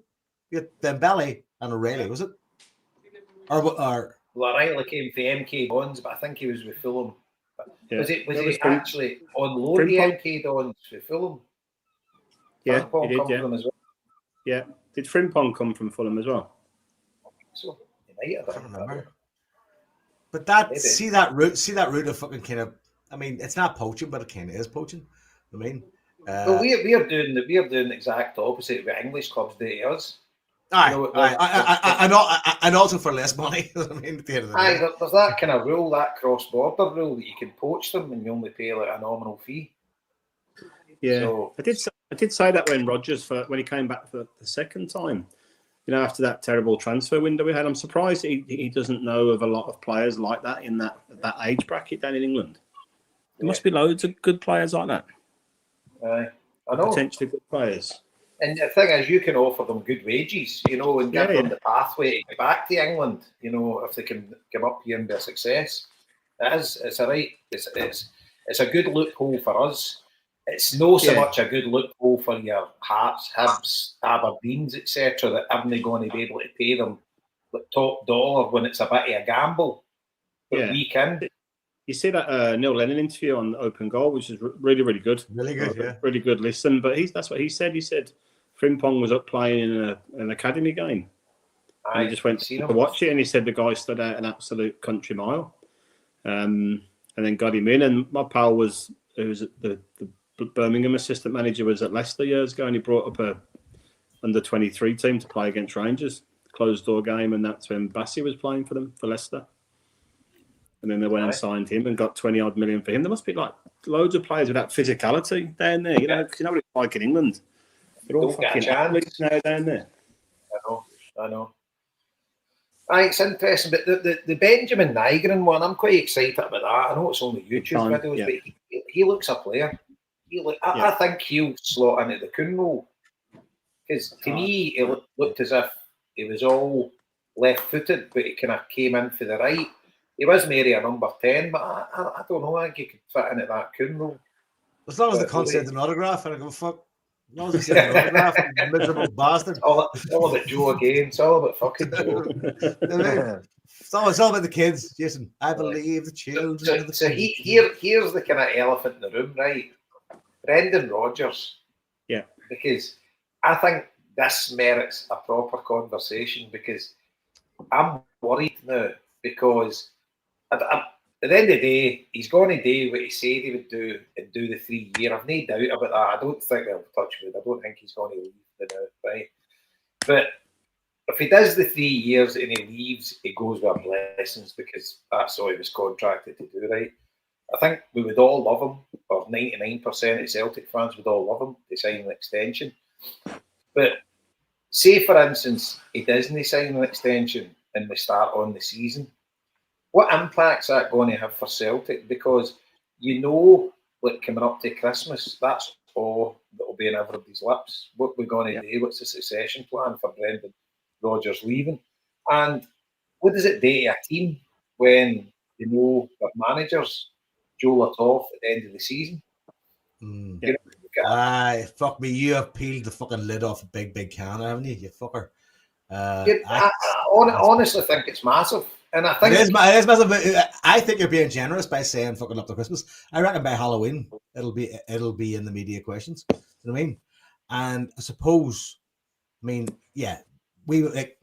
We had Dembele and O'Reilly, was it? Or Well, O'Reilly came for MK Dons, but I think he was with Fulham. Yeah. Was he actually on loan the MK Dons with Fulham? Yeah, Frimpong he did, come yeah. from as well. Yeah. Did Frimpong come from Fulham as well? So he might have I done. don't remember. But Maybe. see that route of fucking kind of. I mean, it's not poaching, but it kind of is poaching. I mean, Well, we're doing the exact opposite of what English clubs do to us. And also for less money. I mean, at the end of the day. There's that kind of rule, that cross-border rule, that you can poach them and you only pay like a nominal fee. Yeah, So, I did say that when Rodgers when he came back for the second time. After that terrible transfer window we had, I'm surprised he doesn't know of a lot of players like that in that age bracket down in England. There must be loads of good players like that. I know. Potentially good players. And the thing is, you can offer them good wages, and give them the pathway to get back to England, if they can come up here and be a success. It's a good loophole for us. It's not so much a good loophole for your Hearts, Hibs, Aberdeens, etc. that aren't going to be able to pay them top dollar when it's a bit of a gamble. But we can. You see that Neil Lennon interview on Open Goal, which is really, really good. Really good, yeah. Really good listen. But that's what he said. He said Frimpong was up playing in an academy game. And he just went to watch it, and he said the guy stood out an absolute country mile. And then got him in. And my pal who was the Birmingham assistant manager, was at Leicester years ago, and he brought up a under-23 team to play against Rangers, closed door game, and that's when Bassi was playing for them, for Leicester. And then they went and signed him and got 20-odd million for him. There must be like loads of players with that physicality down there, because you know what it's like in England. They're all fucking athletes now down there. I know. It's interesting, but the Benjamin Nygren one, I'm quite excited about that. I know it's only YouTube videos, but he looks a player. I think he'll slot into the Kuhn role. Because to me, it looked as if he was all left-footed, but he kind of came in for the right. He was maybe a number 10, but I don't know. I think he could fit into that Kuhn role. As long as the cunt sends an autograph, I don't give a fuck. As long as he sends an autograph, miserable bastard. It's all about Joe again. It's all about fucking Joe. It's all about the kids, Jason. I believe the children. So here's the kind of elephant in the room, right? Brendan Rodgers. Yeah. Because I think this merits a proper conversation, because I'm worried now, because at the end of the day, he's going to do what he said he would do and do the 3 year. I've no doubt about that. I don't think they'll touch wood. I don't think he's going to leave the now, right? But if he does the 3 years and he leaves, he goes with blessings because that's all he was contracted to do, right? I think we would all love him, or 99% of Celtic fans would all love him to sign an extension. But say, for instance, he doesn't sign an extension and we start on the season, what impact's that going to have for Celtic? Because like coming up to Christmas, that's all that will be in everybody's lips. What we're going to do, what's the succession plan for Brendan Rodgers leaving? And what does it do to a team when their managers Joe it off at the end of the season? Fuck me, you have peeled the fucking lid off a big can, haven't you? You fucker. I honestly think it's massive. And I think it is massive. I think you're being generous by saying fucking up to Christmas. I reckon by Halloween it'll be in the media questions. You know what I mean? And I suppose, we like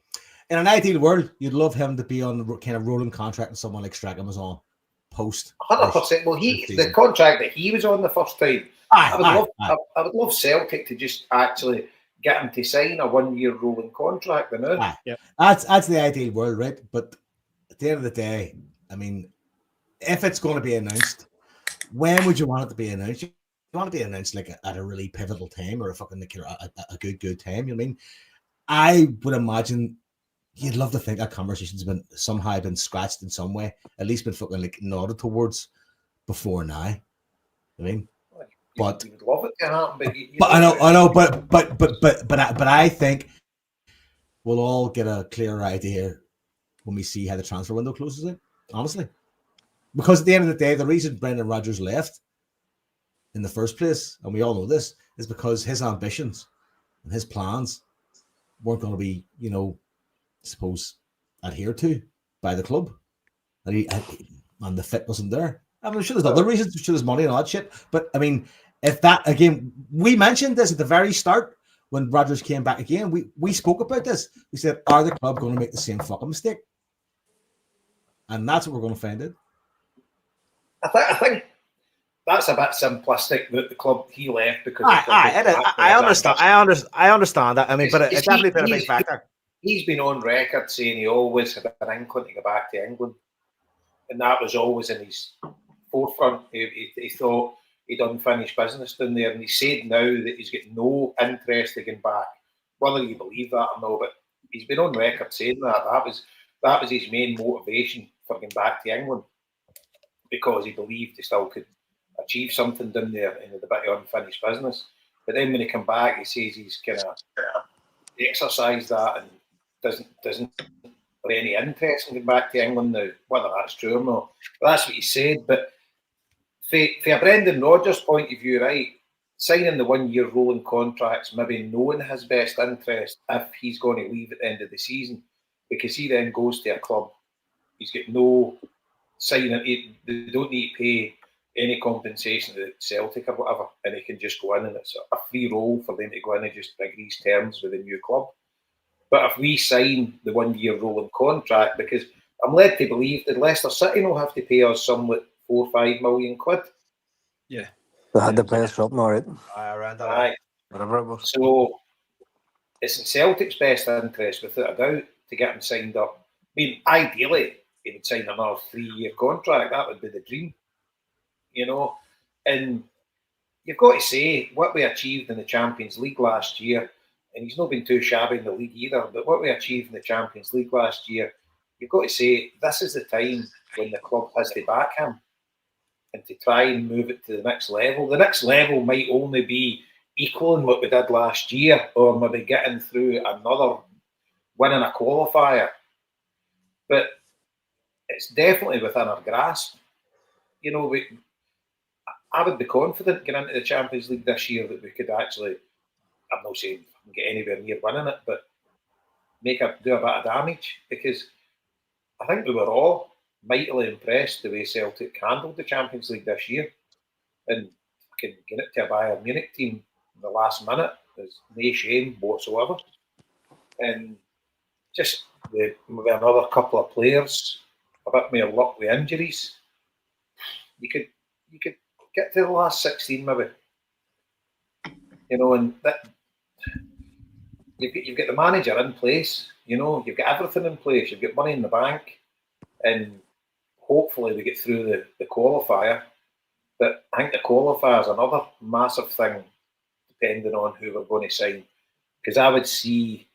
in an ideal world, you'd love him to be on the kind of rolling contract and someone like Strachan was on post. 100%. Well, the contract that he was on the first time. I would love Celtic to just actually get him to sign a 1-year rolling contract. That's the ideal world, right? But at the end of the day, I mean, if it's going to be announced, when would you want it to be announced? You want it to be announced like at a really pivotal time or a fucking a good time. You know what I mean? I would imagine you'd love to think that conversation's somehow been scratched in some way, at least been fucking like nodded towards before now. I mean, but you would love it to happen, but I know, but I think we'll all get a clearer idea when we see how the transfer window closes out, honestly. Because at the end of the day, the reason Brendan Rodgers left in the first place, and we all know this, is because his ambitions and his plans weren't going to be, I suppose, adhered to by the club. And the fit wasn't there. I mean, I'm sure there's other reasons, I'm sure there's money and all that shit. But I mean, if that, again, we mentioned this at the very start when Rodgers came back again. We spoke about this. We said, are the club going to make the same fucking mistake? And that's what we're going to find out. I think that's a bit simplistic that the club he left because I understand that. I mean, but it's definitely been a big factor. He's been on record saying he always had an inkling to go back to England, and that was always in his forefront. He thought he'd unfinished business down there, and he said now that he's got no interest in going back. Whether you believe that or not, but he's been on record saying that was his main motivation for going back to England, because he believed he still could achieve something down there in the bit of unfinished business. But then when he come back, he says he's kind of exercised that and doesn't have any interest in going back to England now. Whether that's true or not, but that's what he said. But for a Brendan Rodgers point of view, right, signing the 1-year rolling contracts, maybe knowing his best interest if he's going to leave at the end of the season, because he then goes to a club, he's got no signing, they don't need to pay any compensation to Celtic or whatever, and he can just go in, and it's a free roll for them to go in and just agree terms with a new club. But if we sign the 1-year rolling contract, because I'm led to believe that Leicester City will have to pay us somewhat 4 or 5 million quid. Yeah. They had the players for up now, right? Around that. Aye. Whatever it was. So it's in Celtic's best interest, without a doubt, to get him signed up. I mean, ideally, he would sign another 3-year contract. That would be the dream, And you've got to say, what we achieved in the Champions League last year, and he's not been too shabby in the league either, but what we achieved in the Champions League last year, you've got to say, this is the time when the club has to back him and to try and move it to the next level. The next level might only be equaling what we did last year, or maybe getting through another, winning a qualifier. But it's definitely within our grasp. I would be confident getting into the Champions League this year that we could actually, I'm not saying get anywhere near winning it, but do a bit of damage, because I think we were all mightily impressed the way Celtic handled the Champions League this year. And get it to a Bayern Munich team in the last minute is no shame whatsoever. And just maybe another couple of players, a bit more luck with injuries, you could get to the last 16 maybe. And that you've got the manager in place. You know, you've got everything in place. You've got money in the bank, and hopefully we get through the qualifier. But I think the qualifier is another massive thing, depending on who we're going to sign. Because I would see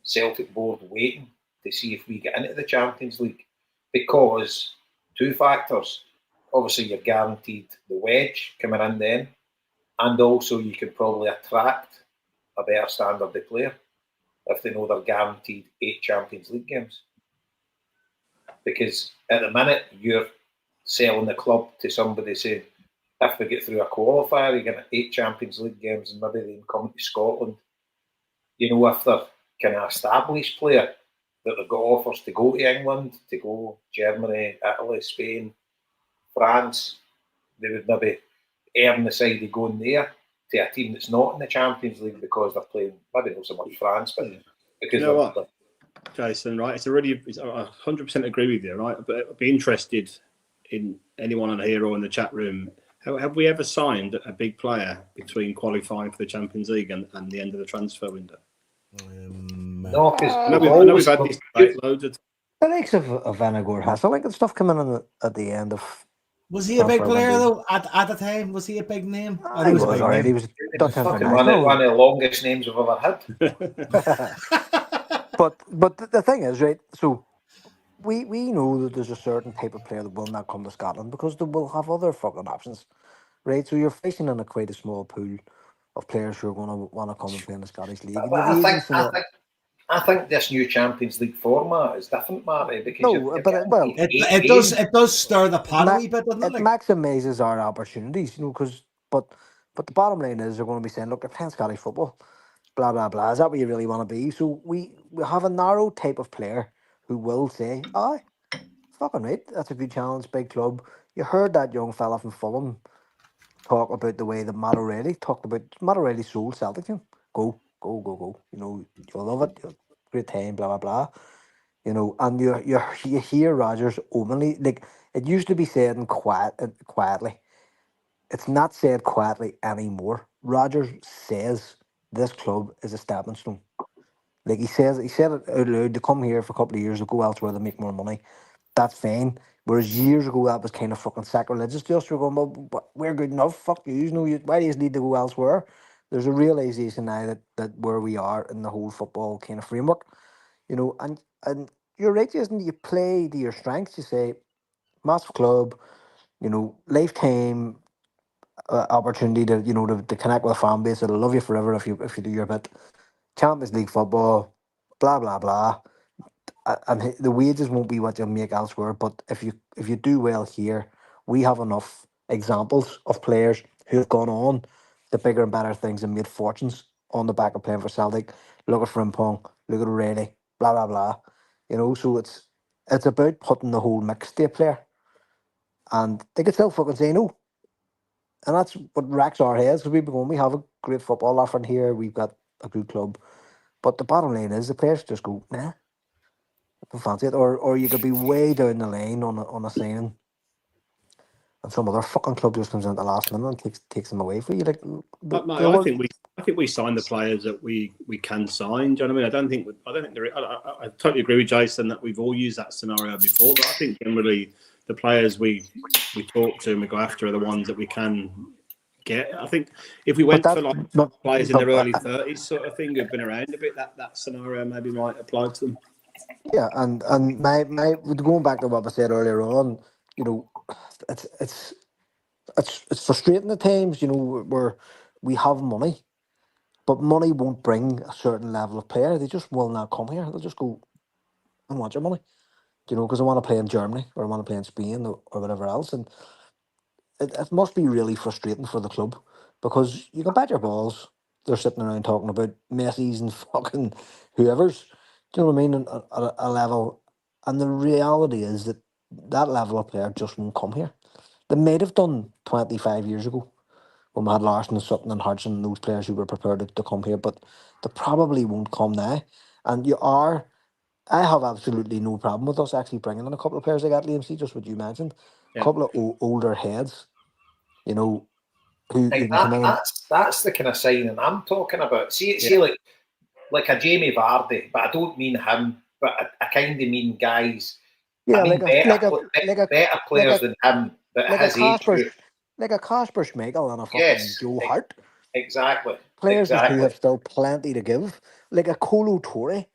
Celtic board waiting to see if we get into the Champions League. Because two factors. Obviously, you're guaranteed the wedge coming in then, and also you can probably attract a better standard of player if they know they're guaranteed 8 Champions League games. Because at the minute, you're selling the club to somebody saying, if we get through a qualifier, you get 8 Champions League games and maybe they come to Scotland. You know, if they're kind of established player, that they've got offers to go to England, to go Germany, Italy, Spain, France, they would maybe err on the side of going there to a team that's not in the Champions League because they're playing, maybe not so much France, but because you know what, Jason, right? It's I 100% agree with you, right? But I'd be interested in anyone on here or in the chat room. Have we ever signed a big player between qualifying for the Champions League and the end of the transfer window? No, because I know we've had this debate loads of times. The likes of Vanagor has I like the stuff coming in at the end of. Was he a big player though at the time? Was he a big name? He was alright. He was Dutch international. One of the longest names we've ever had. But the thing is, right? So we know that there's a certain type of player that will not come to Scotland because they will have other fucking options, right? So you're facing in quite a small pool of players who are going to want to come and play in the Scottish League. I think this new Champions League format is different, Marty. Because it does stir the pot a wee bit, doesn't it? It maximises our opportunities, you know. But the bottom line is they're going to be saying, look, they're playing Scottish football, blah blah blah. Is that what you really want to be? So we have a narrow type of player who will say, "Aye, fucking right, that's a good challenge, big club." You heard that young fella from Fulham talk about the way that Matt O'Reilly talked about. Matt O'Reilly sold Celtic to him. Go. You know, you'll love it. Great time, blah blah blah. You know, and you hear Rodgers openly, like it used to be said quietly. It's not said quietly anymore. Rodgers says this club is a stepping stone. Like he said it out loud. To come here for a couple of years, to go elsewhere to make more money. That's fine. Whereas years ago that was kind of fucking sacrilegious to us. We're going, well, we're good enough. Fuck you. Why do you need to go elsewhere? There's a realization now that where we are in the whole football kind of framework, you know, and you're right, Jason. You play to your strengths. You say, massive club, you know, lifetime opportunity to to connect with a fan base that'll love you forever if you do your bit. Champions League football, blah blah blah. And the wages won't be what you make elsewhere. But if you do well here, we have enough examples of players who have gone on to bigger and better things and made fortunes on the back of playing for Celtic. Look at Frimpong, look at O'Reilly, blah blah blah. You know, so it's about putting the whole mix to a player, and they could still fucking say no. And that's what racks our heads because we have a great football offering here. We've got a good club, but the bottom line is the players just go, nah, I don't fancy it. Or you could be way down the line on a signing, and some other fucking club just comes in at the last minute and takes them away for you. Like, I think we sign the players that we can sign. Do you know what I mean? I totally agree with Jason that we've all used that scenario before, but I think generally the players we talk to and we go after are the ones that we can get. I think if we went for players in their early 30s sort of thing who've been around a bit, that scenario maybe might apply to them. Yeah, and my going back to what I said earlier on, you know, it's frustrating at times, you know, where we have money, but money won't bring a certain level of player. They just will not come here. They'll just go, I want your money, you know, because I want to play in Germany or I want to play in Spain or whatever else. And it must be really frustrating for the club because you can bet your balls they're sitting around talking about Messi's and fucking whoever's. Do you know what I mean? At a level, and the reality is that level of player just won't come here. They might have done 25 years ago when we had Larson and Sutton and Hodgson and those players who were prepared to come here, but they probably won't come now. And I have absolutely no problem with us actually bringing in a couple of players like that, Liam. See, just what you mentioned, a couple of older heads, you know, who can come in. That's the kind of signing I'm talking about. See, like like a Jamie Vardy, but I don't mean him. But I kind of mean guys. Yeah, I mean better players than him, but like his age group. like a Kasper Schmeichel and a fucking Yes, Joe Hart. exactly. Players who have still plenty to give. Like a Kolo Toure.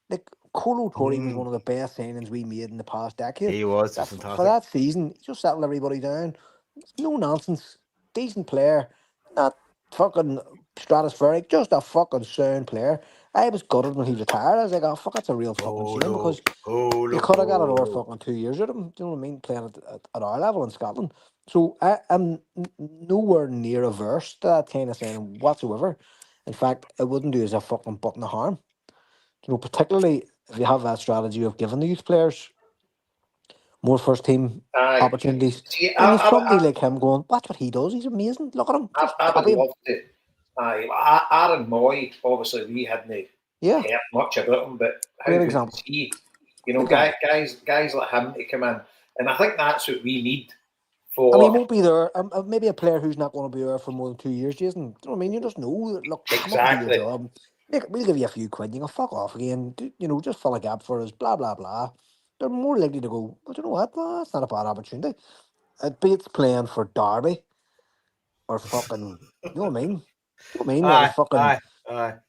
Like Kolo Toure was one of the best signings we made in the past decade. He was For fantastic. that season, he just settled everybody down. No nonsense. Decent player. Not fucking stratospheric. Just a fucking sound player. I was gutted when he retired. I was like, oh fuck, that's a real fucking shame because you could have got another fucking 2 years out of him. Do you know what I mean? Playing at our level in Scotland. So I'm nowhere near averse to that kind of signing whatsoever. In fact, it wouldn't do us a fucking button of harm. You know, particularly if you have that strategy of giving the youth players more first team opportunities. See, And you've somebody like him going, watch what he does. He's amazing. Look at him. Just I would copy him. love to. Aaron Moy, obviously, we hadn't heard much about him, but how Great good example. is he? You know, guys like him to come in, and I think that's what we need. And he won't be there. Maybe a player who's not going to be there for more than 2 years, Jason. Do you know what I mean? You just know. Look, come up and do your job. We'll give you a few quid. You go fuck off again. You know, just fill a gap for us. Blah blah blah. They're more likely to go. But you know what? Well, that's not a bad opportunity. It beats playing for Derby or fucking. You know what I mean? You know what I mean? Or fucking.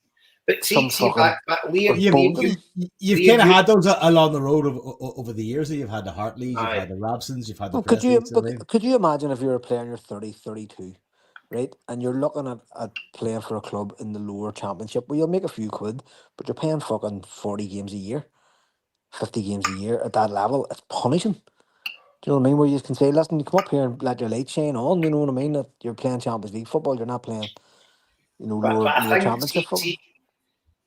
But see, but Liam, you've kind of had those along the road over the years. You've had the Hartleys, you've had the Robsons, you've had the Presleys. Could you imagine if you're a player and you're 30, 32, right? And you're looking at playing for a club in the lower championship where you'll make a few quid, but you're paying fucking 40 games a year, 50 games a year at that level. It's punishing. Do you know what I mean? Where you can say, listen, you come up here and let your light shine on, you know what I mean? That you're playing Champions League football, you're not playing, you know, lower championship football.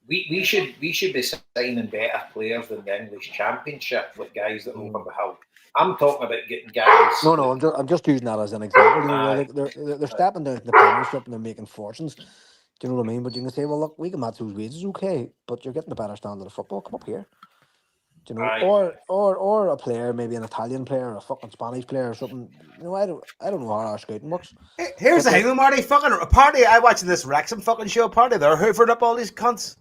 We should be signing better players than the English Championship with guys that are over the hill. I'm talking about getting guys. No, I'm just using that as an example. You know, they're stepping down to the Premiership and they're making fortunes. Do you know what I mean? But you can say, well, look, we can match those wages, okay, but you're getting a better standard of football. Come up here. Do you know, or a player, maybe an Italian player, or a fucking Spanish player, or something. You know, I don't know how our scouting works. Here's the thing, Marty. Fucking party. I watched this Wrexham fucking show party. They're hoovering up all these cunts.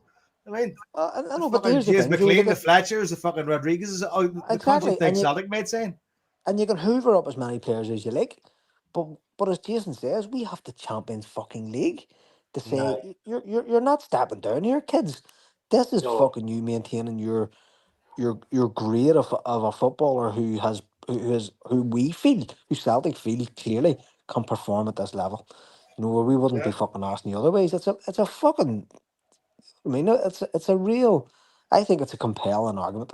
I mean, I know, but here's the thing. McLean, the Fletchers, the fucking Rodriguez's, the constant thing Celtic made saying. And you can hoover up as many players as you like, but as Jason says, we have the Champions fucking League to say you're not stepping down here, kids. This is fucking you maintaining your grade of a footballer who Celtic feel clearly can perform at this level. You know, where we wouldn't be fucking asking the other ways. It's a fucking. I mean, it's a real. I think it's a compelling argument.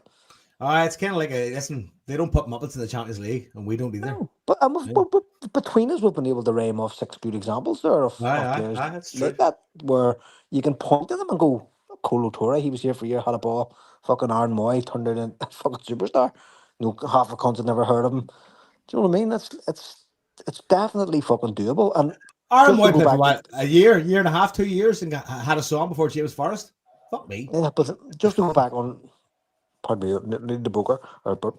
It's kind of like they don't put Muppets in the Champions League, and we don't either. No, but between us, we've been able to rhyme off 6 good examples there of players like that, where you can point to them and go, Kolo Toure, he was here for a year, had a ball. Fucking Aaron Moy turned it into a fucking superstar. You know, half the cunts had never heard of him. Do you know what I mean? It's definitely fucking doable. And Aaron Moy played for what, a year and a half, 2 years, and had a song before James Forrest. Fuck me. Yeah, but just to go back on, pardon me, need the booker, but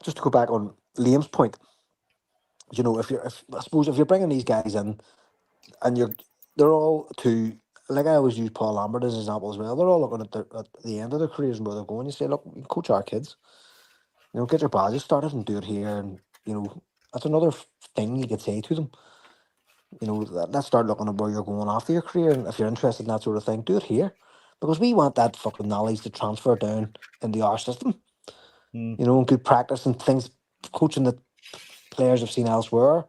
just to go back on Liam's point, you know, I suppose if you're bringing these guys in, and they're all like I always use Paul Lambert as an example as well. They're all looking at the end of their careers and where they're going. You say, look, we can coach our kids. You know, get your badges started and do it here, and you know that's another thing you could say to them. You know, let's start looking at where you're going after your career, and if you're interested in that sort of thing, do it here. Because we want that fucking knowledge to transfer down into our system. You know, and good practice and things, coaching that players have seen elsewhere.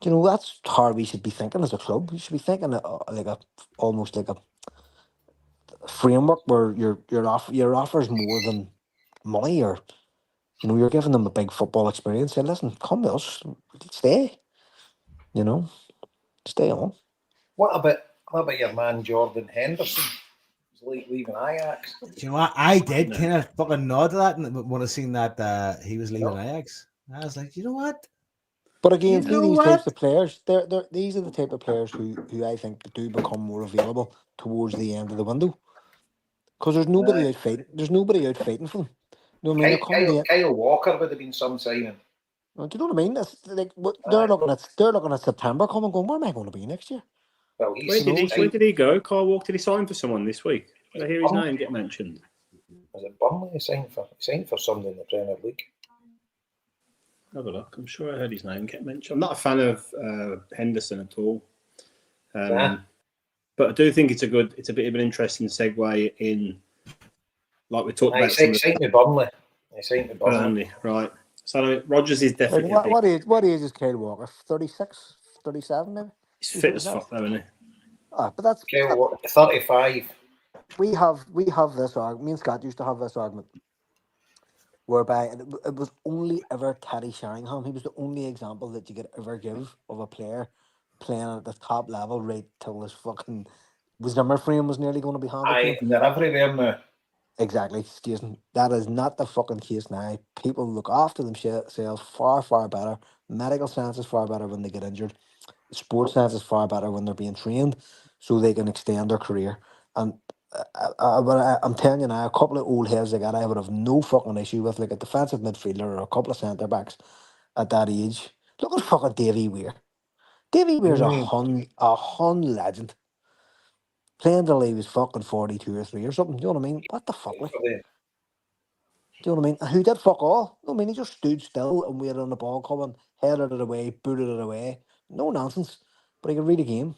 You know, that's how we should be thinking as a club. We should be thinking almost like a framework where your offer is more than money, or you know, you're giving them a big football experience. Say, listen, come to us, stay. You know, stay on. What about your man Jordan Henderson? Leaving Ajax. Do you know what? I did kind of fucking nod to that when I seen that he was leaving Ajax. I was like, you know what? But again, these types of players, these are the type of players who I think do become more available towards the end of the window. Because there's nobody out fighting. There's nobody out fighting for them. You know what I mean? Kyle Walker would have been some signing. Do you know what I mean? It's like they're looking at September coming, going, where am I going to be next year? Well, where did he go? Kyle Walker, did he sign for someone this week? Did I hear his name get mentioned? Was it Burnley he signed for somebody in the Premier League? Have a look. I'm sure I heard his name get mentioned. I'm not a fan of Henderson at all. But I do think it's a bit of an interesting segue in, like we talked about. He signed with Burnley. Burnley, right. So Rodgers is definitely what age is Kyle Walker? 36, 37 maybe? He's fit as fuck though, isn't he? But that's Kyle Walker, 35. we have this argument. Me and Scott used to have this argument whereby it was only ever Teddy Sheringham. He was the only example that you could ever give of a player playing at the top level right till his fucking Zimmer frame was nearly going to be handed to him. They're everywhere now. Exactly, Jason. That is not the fucking case now. People look after themselves far, far better. Medical science is far better when they get injured. Sports science is far better when they're being trained so they can extend their career. And I'm telling you now, a couple of old heads like that, I would have no fucking issue with, like a defensive midfielder or a couple of centre backs at that age. Look at fucking Davy Weir. Davy Weir's a Hun legend. Playing till he was fucking 42 or 3 or something. Do you know what I mean? What the fuck? Like? Do you know what I mean? And who did fuck all? No, I mean, he just stood still and waited on the ball coming, headed it away, booted it away. No nonsense. But he could read a game.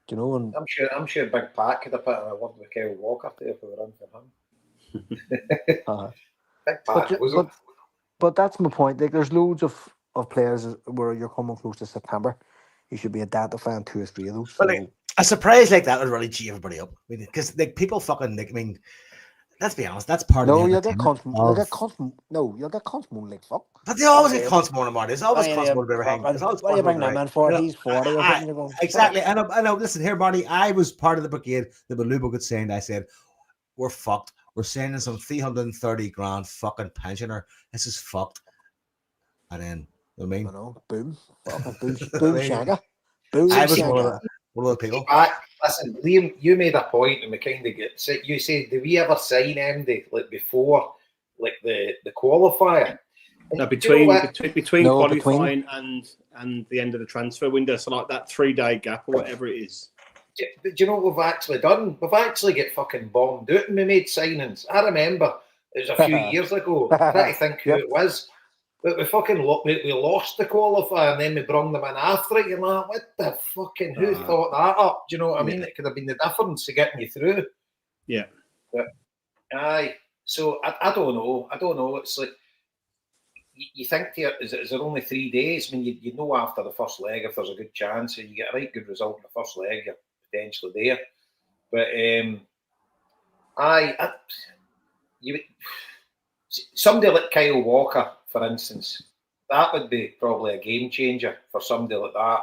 Do you know? And I'm sure Big Pat could have put in a word with Kyle Walker too if we were in for him. Big Pat, but that's my point. Like, there's loads of players where you're coming close to September. You should be identifying 2 or 3 of those. But like, a surprise like that would really cheer everybody up. Because like people fucking, like, I mean, let's be honest, that's part of the you'll get cunts moan like fuck. But they always get cunts moaning about it. There's always cunts moaning about everything. What are you bringing that man for? He's 40 or something. You're going, exactly. I know. Listen here, Marty. I was part of the brigade that when Lubo got signed, I said, we're fucked. We're sending some 330 grand fucking pensioner. This is fucked. And then, you know what I mean? Boom. Boom shagger. Boom I was shagger. One of the people. Listen, Liam, you made a point, and we kind of get. You said, "Do we ever sign MD like before, like the qualifier?" No, between qualifying and the end of the transfer window, so like that 3-day gap or whatever it is. Do you know what we've actually done? We've actually get fucking bombed out, and we made signings. I remember it was a few years ago. I try to think who it was. But we fucking we lost the qualifier and then we brung them in after it. You're like, what the fucking, who thought that up? Do you know what I mean? It could have been the difference to getting you through. Yeah. But, so I don't know. It's like, you think, is there only 3 days? I mean, you know after the first leg, if there's a good chance, and you get a right good result in the first leg, you're potentially there. But, somebody like Kyle Walker, for instance, that would be probably a game changer for somebody like that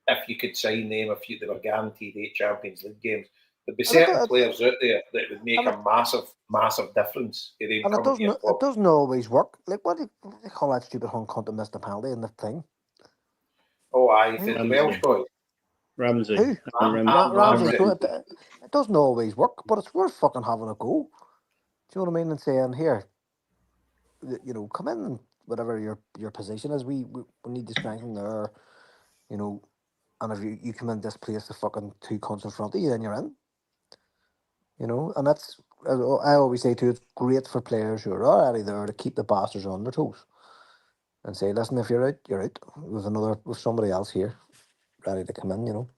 if you could sign them if they were guaranteed 8 Champions League games. There'd be certain players out there that would make a massive difference. And it doesn't always work. Like, what do they call that stupid Hong Kong to miss the penalty in the thing? Oh, aye, the Welsh boy. Ramsey. Who? Ramsey. So it doesn't always work, but it's worth fucking having a go. Do you know what I mean? And saying, here, you know, come in and whatever your position is, we need to strengthen there, you know, and if you come in this place to fucking 2 cunts in front of you, then you're in. You know, and that's, I always say too, it's great for players who are already there to keep the bastards on their toes and say, listen, if you're out, you're out. With somebody else here ready to come in, you know.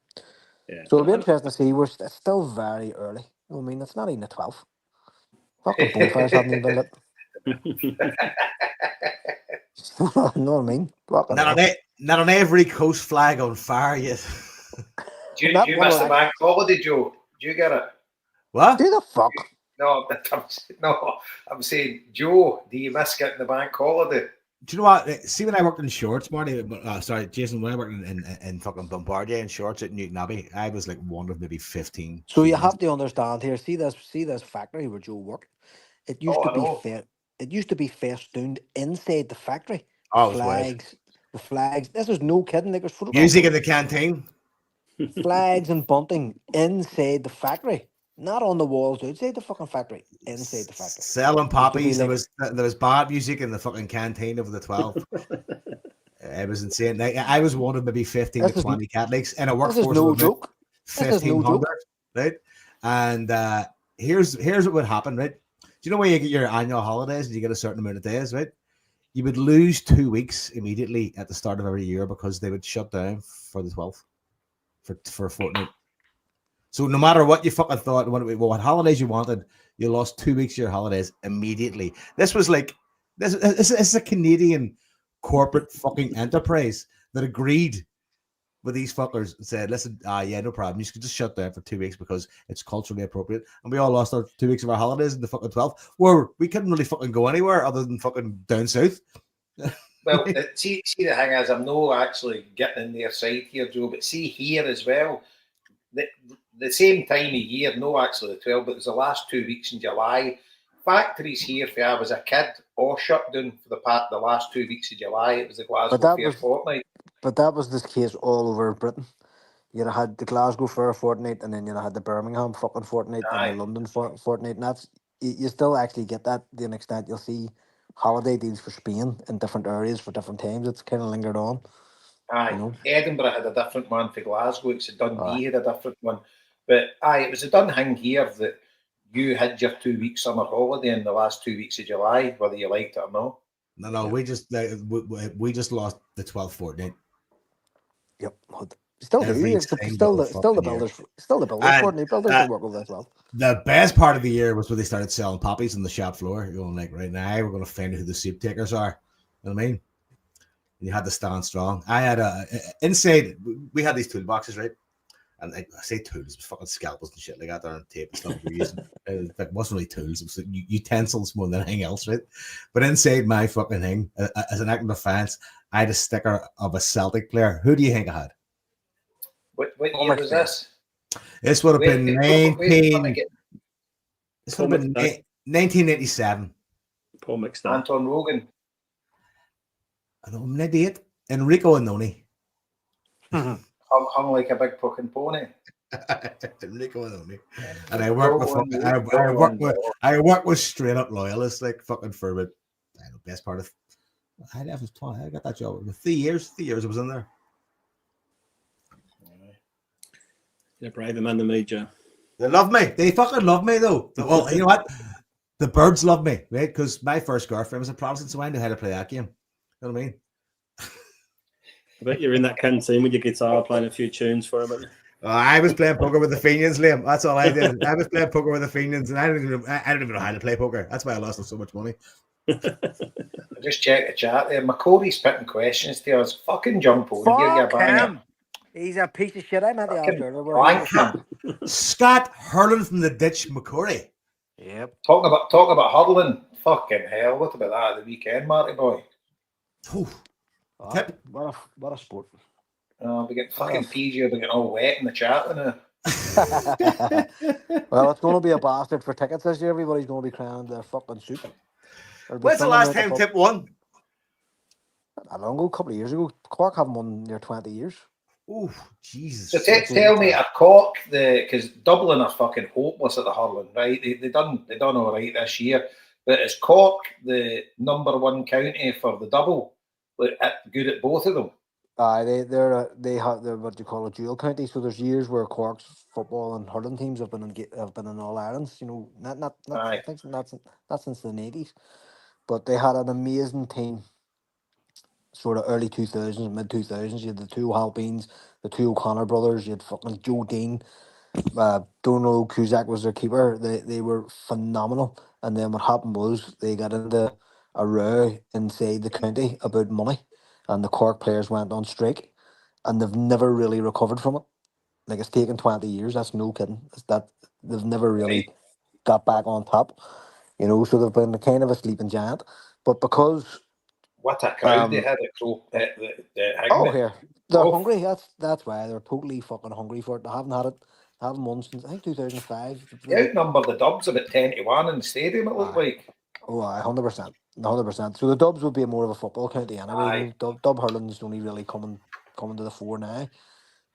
Yeah. So it'll be interesting to see. It's still very early. You know what I mean? It's not even the 12th. Fucking bonfires haven't even been lit. You know what I mean? Not on every coast flag on fire yet. Do you miss the bank holiday, Joe? Do you get it? What? Do the fuck? No, I'm saying, Joe, do you miss getting the bank holiday? Do you know what? See, when I worked in shorts, Marty, Jason, when I worked in fucking Bombardier in shorts at Newton Abbey, I was like one of maybe 15. So you have to understand here. See this factory where Joe worked. It used to be festooned inside the factory. Oh, the flags. This is no kidding. Like, there's music in the canteen. Flags and bunting inside the factory. Not on the walls outside the fucking factory, inside the factory. Selling poppies. There was bad music in the fucking canteen of the 12. It was insane. I was one of maybe 15 to 20 Catholics in a workforce. This is no joke. 1,500, right? And here's what would happen, right? Do you know where you get your annual holidays and you get a certain amount of days, right? You would lose 2 weeks immediately at the start of every year because they would shut down for the 12th for a fortnight. So no matter what you fucking thought, what holidays you wanted, you lost 2 weeks of your holidays immediately. This was like this is a Canadian corporate fucking enterprise that agreed with these fuckers and said, listen, yeah, no problem. You could just shut down for 2 weeks because it's culturally appropriate. And we all lost our 2 weeks of our holidays in the fucking 12th, where we couldn't really fucking go anywhere other than fucking down south. Well, see, the thing is, I'm not actually getting in their side here, Joe, but see here as well, the same time of year, no, actually the 12th, but it was the last 2 weeks in July. Factories here, for I was a kid, all shut down for the last 2 weeks of July. It was the Glasgow Fair fortnight. But that was the case all over Britain. You had the Glasgow Fair fortnight, and then you had the Birmingham fucking fortnight, and the London fortnight. And that's you still actually get that to an extent. You'll see holiday deals for Spain in different areas for different times. It's kind of lingered on. Aye, you know? Edinburgh had a different one for Glasgow. It's a Dundee had a different one. But it was a done thing here that you had your 2 weeks summer holiday in the last 2 weeks of July, whether you liked it or not. No, we just lost the 12th fortnight. Yep. Still the builders fortnight. Builders don't work over that well. The best part of the year was when they started selling poppies on the shop floor. You're going like, right now we're going to find out who the soup takers are. You know what I mean? You had to stand strong. I had inside. We had these toolboxes, right? And I say tools, fucking scalpels and shit like that there, and tape and stuff we're using. It wasn't really tools; it was like utensils more than anything else, right? But inside my fucking thing, as an act of defense, I had a sticker of a Celtic player. Who do you think I had? What year was this? This would have been 1987. Paul McStay. Anton Rogan. I know, 98. Enrico Annoni. Hung like a big fucking pony. Enrico Annoni. And I work with straight up loyalists, like fucking for about, I don't know, best part of, I got that job with 3 years. 3 years I was in there. You're a braver man than me, Joe. They love me. They fucking love me, though. Well, you know what? The birds love me, right? Because my first girlfriend was a Protestant, so I knew how to play that game. You know what I mean? I bet you're in that canteen with your guitar playing a few tunes for him. I was playing poker with the Fenians, Liam. That's all I did. I was playing poker with the Fenians, and I don't even know how to play poker. That's why I lost so much money. I just checked the chat there. McCory's putting questions to us. Fucking jump over here, you banger. He's a piece of shit. I meant the Scott hurling from the ditch, McCory. Yep. Talk about hurling. Fucking hell! What about that at the weekend, Marty boy? What a sport. We get fucking PG. We get all wet in the chat now. Well, it's going to be a bastard for tickets this year. Everybody's going to be crying their fucking soup. When's the last time Tip won? A long ago, a couple of years ago. Cork haven't won near 20 years. Oh, Jesus. So tell me, a Cork, because Dublin are fucking hopeless at the hurling, right? They done all right this year. But is Cork the number one county for the double? Good at both of them? They have what you call a dual county. So there's years where Cork's football and hurling teams have been in All Irelands. You know, not I think not since the 80s, but they had an amazing team. Sort of early 2000s, mid 2000s. You had the two Halpines, the two O'Connor brothers. You had fucking Joe Dean. Donald Cusack was their keeper. They were phenomenal. And then what happened was they got into a row inside the county about money, and the Cork players went on strike, and they've never really recovered from it. Like, it's taken 20 years. That's no kidding. They've never really got back on top. You know, so they've been kind of a sleeping giant. But because what a crowd they had here. They're hungry. That's why they're totally fucking hungry for it. They haven't won since I think 2005. They outnumber the Dubs about 10-1 in the stadium, it looked like. Oh, 100%. 100%. So the Dubs would be more of a football county anyway. Dub hurling's only really coming to the fore now.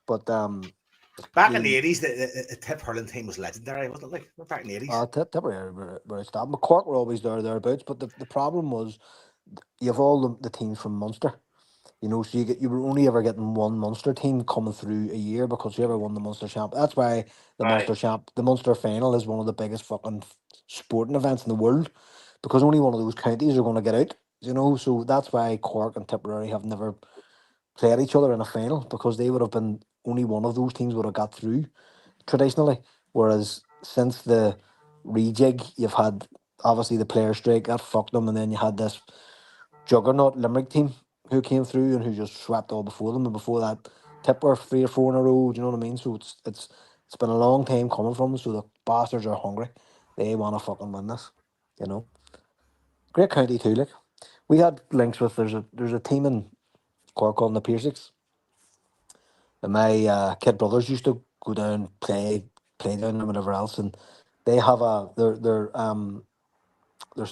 But back in the 80s, the Tip hurling team was legendary, wasn't it? Like, back in the 80s. Tip were outstanding. But Cork were always thereabouts. But the problem was, you have all the teams from Munster, You know, so you were only ever getting one Munster team coming through a year because whoever won the Munster champ. That's why Aye. the Munster final is one of the biggest fucking sporting events in the world, because only one of those counties are going to get out. You know, so that's why Cork and Tipperary have never played each other in a final, because they would have been only one of those teams would have got through traditionally. Whereas since the rejig, you've had obviously the player strike that fucked them, and then you had this juggernaut Limerick team who came through and who just swept all before them, and before that, Tipper 3 or 4 in a row. Do you know what I mean? So it's been a long time coming from them. So the bastards are hungry. They want to fucking win this. You know, great county too. Like we had links with there's a team in Cork called the Piercings, and my kid brothers used to go down play down and whatever else, and they have their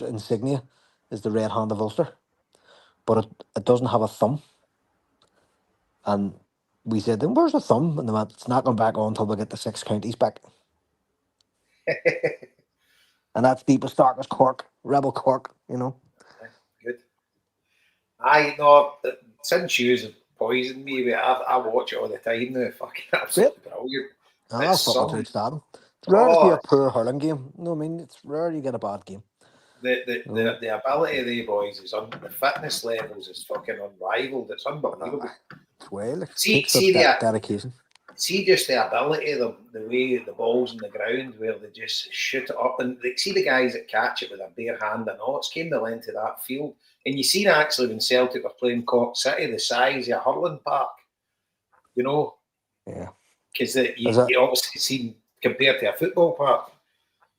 insignia is the red hand of Ulster, but it doesn't have a thumb. And we said, then where's the thumb? And they went, it's not going back on until we get the 6 counties back. And that's deepest, darkest Cork, rebel Cork, you know. Good. I know since you poisoned me, but I watch it all the time now. Fucking absolutely brilliant. Oh, that's It's fucking some, outstanding. It's rare to see a oh, poor hurling game. No, I mean, it's rare you get a bad game. the ability of the boys is on the fitness levels is fucking unrivaled. It's unbelievable. It's well, it See, takes see that the dedication. see just the ability of them, the way the ball's in the ground where they just shoot it up, and they see the guys that catch it with a bare hand and all. It's came the length of that field, and you seen actually when Celtic were playing Cork City, the size of a hurling park, you know, Yeah. because you obviously seen compared to a football park.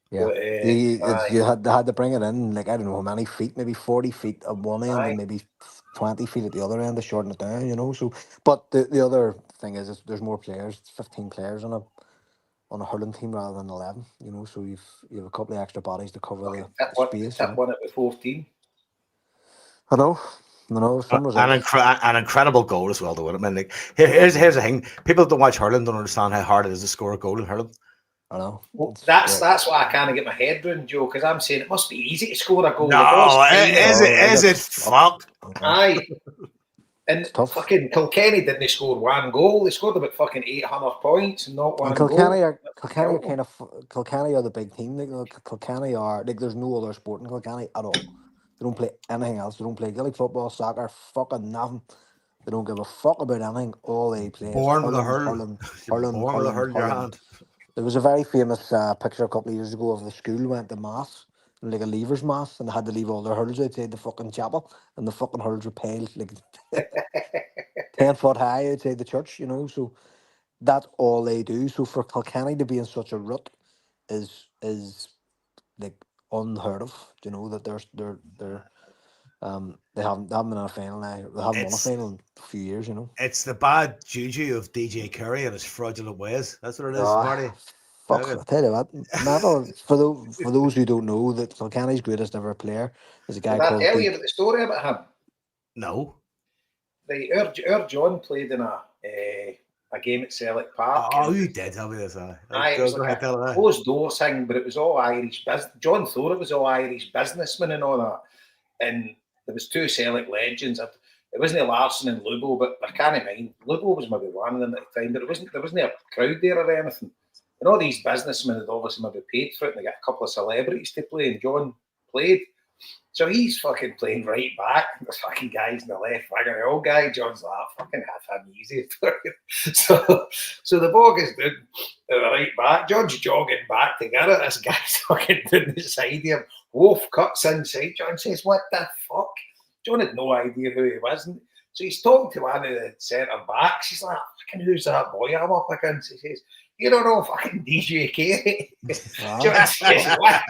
Yeah. But, they had to bring it in, like, I don't know how many feet, maybe 40 feet at one end aye. and maybe 20 feet at the other end to shorten it down, you know. So, but the other thing is there's more players. It's 15 players on a hurling team rather than 11, you know. So you have a couple of extra bodies to cover the space, you Tip know. one at the 14. I know. Some results. An incredible goal as well, though. I mean, like, here's the thing: people that don't watch hurling don't understand how hard it is to score a goal in hurling. I know. Well, that's why I can't get my head around, Joe, because I'm saying it must be easy to score a goal. No, is it fucked? Aye. And It's tough. fucking Kilkenny didn't score one goal. They scored about fucking 800 points and not one And goal. Kilkenny are the big team. Like, Kilkenny are like, there's no other sport in Kilkenny at all. They don't play anything else. They don't play Gaelic football, soccer, fucking nothing. They don't give a fuck about anything. All they play is Born with a hurling. Born with a hurl in your hand. There was a very famous picture a couple of years ago of the school went to mass, like a leavers mass, and they had to leave all their hurls outside the fucking chapel, and the fucking hurls were piled like 10 foot high outside the church, you know. So that's all they do. So for Kilkenny to be in such a rut is like unheard of. You know, that they haven't been in a final now. They haven't won a final in a few years. You know. It's the bad juju of DJ Curry and his fraudulent ways. That's what it is, Marty. Fuck! I tell you what, mental. For those who don't know, that Kilkenny's greatest ever player is a guy Did I called. tell you about the story about him? No. Right, our John played in a game at Celtic Park. Oh, you did tell me this. It was like a closed door thing, but it was all Irish business. John thought it was all Irish businessmen and all that. And there was 2 Celtic legends. It wasn't Larson and Lubo, but I can't mind. Lubo was maybe one of them at the time, but there wasn't a crowd there or anything. And all these businessmen had obviously maybe paid for it, and they got a couple of celebrities to play, and John played. So he's fucking playing right back. There's fucking guys in the left wing and the old guy. John's like, fucking have him easy. so the ball gets down the right back. John's jogging back to get it. This guy's fucking down the side of him. Wolf cuts inside. John says, what the fuck? John had no idea who he was. And so he's talking to one of the centre backs. He's like, fucking who's that boy I'm up against? He says, you don't know fucking DJ Carey. John says, what?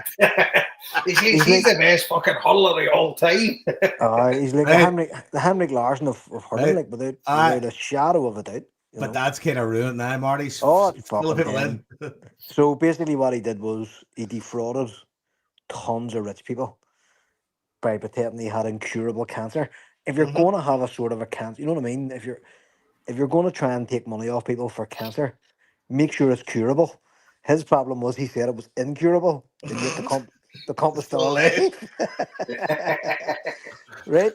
He says, he's the best fucking hurler of all time. He's like the Henrik Larsson of hurling, like without a shadow of a doubt. But that's kind of ruined now, Marty. Fucking people in. So basically what he did was he defrauded tons of rich people by pretending he had incurable cancer. If you're going to have a sort of a cancer, you know what I mean? If you're going to try and take money off people for cancer, make sure it's curable. His problem was he said it was incurable, and yet The comp is still Still alive. Right?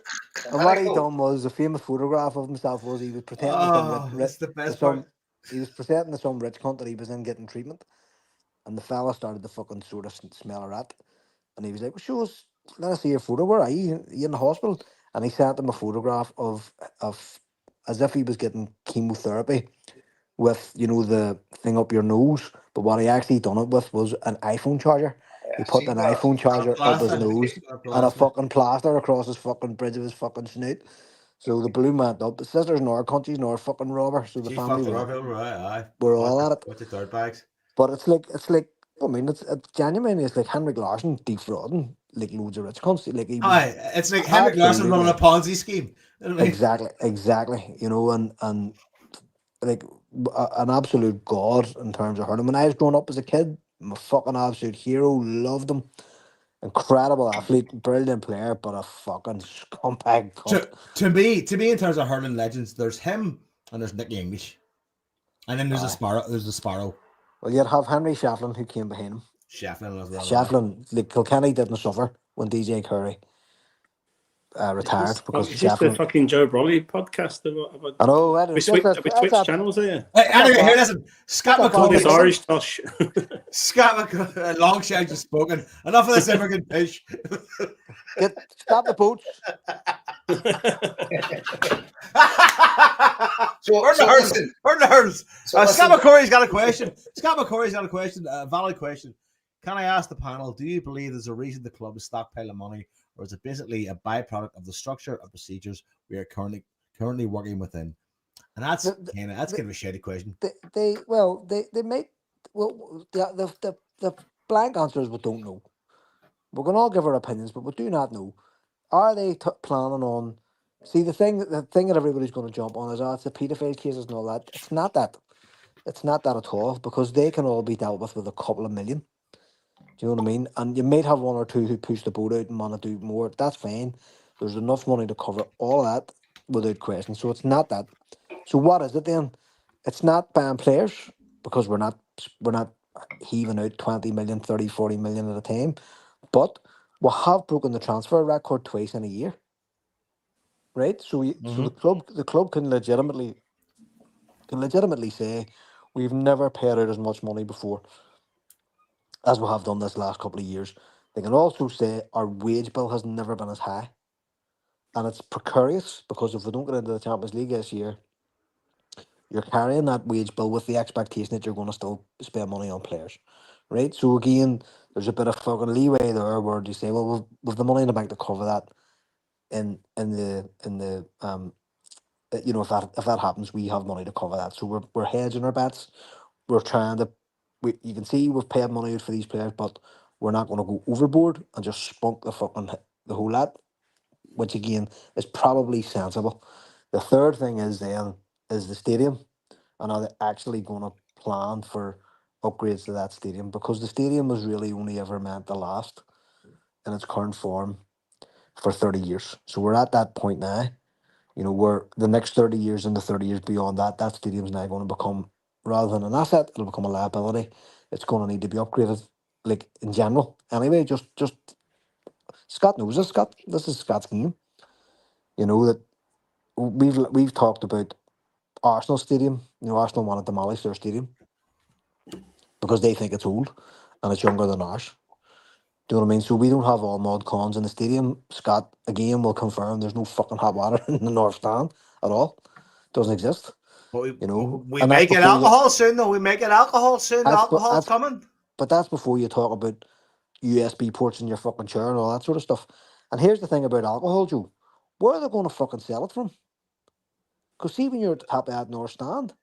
And what he Miracle. done was, a famous photograph of himself was, he was pretending Oh, that's the to best some part. he was presenting to some rich cunt that he was in getting treatment, and the fella started to fucking sort of smell a rat, and he was like, well, show us, let us see your photo. Where are you? Are you in the hospital? And he sent him a photograph of as if he was getting chemotherapy with, you know, the thing up your nose. But what he actually done it with was an iPhone charger. He I put seen an that. iPhone charger up his Plaster. nose and a Plaster. fucking plaster across his fucking bridge of his fucking snoot. So the blue man up. The sisters nor countries nor fucking robber. So the She family fucked the rock over, right? Aye. were all at it. What's the third bags? But it's like, I mean, it's genuinely, it's like Henrik Larsson defrauding like loads of rich cunts. Like he was Aye, it's like Henrik Larsson running a absolutely, Ponzi scheme. You know what I mean? exactly. You know, and like an absolute god in terms of hurling. When I was growing up as a kid, I'm a fucking absolute hero. Loved him. Incredible athlete, brilliant player, but a fucking scumbag cunt. To me, in terms of hurling legends, there's him and there's Nicky English, and then there's a Aye. Sparrow. There's a Sparrow. Well, you'd have Henry Shefflin who came behind him. Shefflin as well. Shefflin, like Kilkenny didn't suffer when DJ Curry retired because Is this the Shefflin. fucking Joe Brolly podcast? I know. We switched channels here. Hey, anyway, here, listen. Scott All McCauley. this Irish tosh. Scott McCauley. Long has spoken. Enough of this immigrant fish. Stop the boats. We're nerds. Scott McCory's got a question. A valid question. Can I ask the panel, do you believe there's a reason the club is stockpiling money, or is it basically a byproduct of the structure and procedures we are currently working within? And that's kind of a shady question. They might. Well, the blank answer is we don't know. We can all give our opinions, but we do not know. Are they planning on? See, the thing that everybody's going to jump on is, it's the paedophile cases and all that. It's not that. It's not that at all, because they can all be dealt with a couple of million. Do you know what I mean? And you might have one or two who push the boat out and want to do more. That's fine. There's enough money to cover all that without question. So it's not that. So what is it then? It's not buying players, because we're not heaving out 20 million, 30, 40 million at a time. But we have broken the transfer record twice in a year. Right? So so the club can legitimately say we've never paid out as much money before as we have done this last couple of years. They can also say our wage bill has never been as high. And it's precarious, because if we don't get into the Champions League this year, you're carrying that wage bill with the expectation that you're going to still spend money on players. Right? So again, there's a bit of fucking leeway there where you say, well, we've the money in the bank to cover that in the you know, if that happens, we have money to cover that. So we're hedging our bets. We're trying to. You can see we've paid money out for these players, but we're not going to go overboard and just spunk the whole lot, which again is probably sensible. The third thing is the stadium, and are they actually going to plan for upgrades to that stadium, because the stadium was really only ever meant to last in its current form for 30 years. So we're at that point now. You know, where the next 30 years and the 30 years beyond that stadium's now going to become, rather than an asset, it'll become a liability. It's going to need to be upgraded, like in general. Anyway, just Scott knows this. This is Scott's game. You know that we've talked about Arsenal Stadium. You know, Arsenal want to demolish their stadium because they think it's old and it's younger than ours. Do you know what I mean? So we don't have all mod cons in the stadium. Scott, again, will confirm there's no fucking hot water in the North Stand at all. Doesn't exist. But You know, we may get alcohol soon, though. We may get alcohol soon. The alcohol's coming. But that's before you talk about USB ports in your fucking chair and all that sort of stuff. And here's the thing about alcohol, Joe. Where are they going to fucking sell it from? Because see, when you're at the top of that North Stand,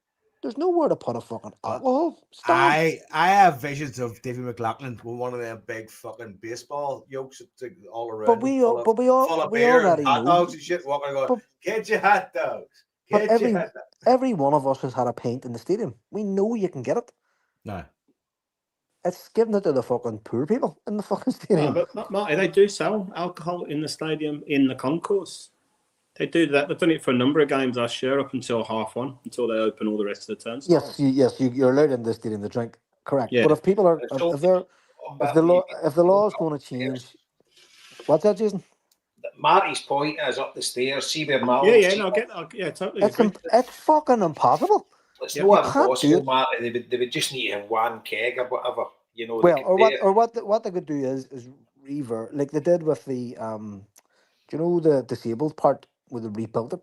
there's nowhere to put a fucking alcohol stand. I have visions of Davy McLaughlin with one of them big fucking baseball yokes all around. But we already hot know. Dogs and shit. Walking going, get your hot dogs. But every one of us has had a pint in the stadium. We know you can get it. No. It's giving it to the fucking poor people in the fucking stadium. No, but Marty, they do sell alcohol in the stadium, in the concourse. They do that. They've done it for a number of games last year, up until half one, until they open all the rest of the turnstiles. Yes, you're allowed in the stadium to drink. Correct. Yeah. But if people are, if they're if the law is going to change, what's that, Jason? Marty's point is up the stairs. See where Yeah, Marlon. yeah, no, I get that. Yeah, totally agree. It's fucking impossible. It's You not can't do impossible, it. Marty. They would just need to have one keg or whatever. You know, Well, they could do it. what they could do is revert like they did with the do you know the disabled part where they rebuilt it?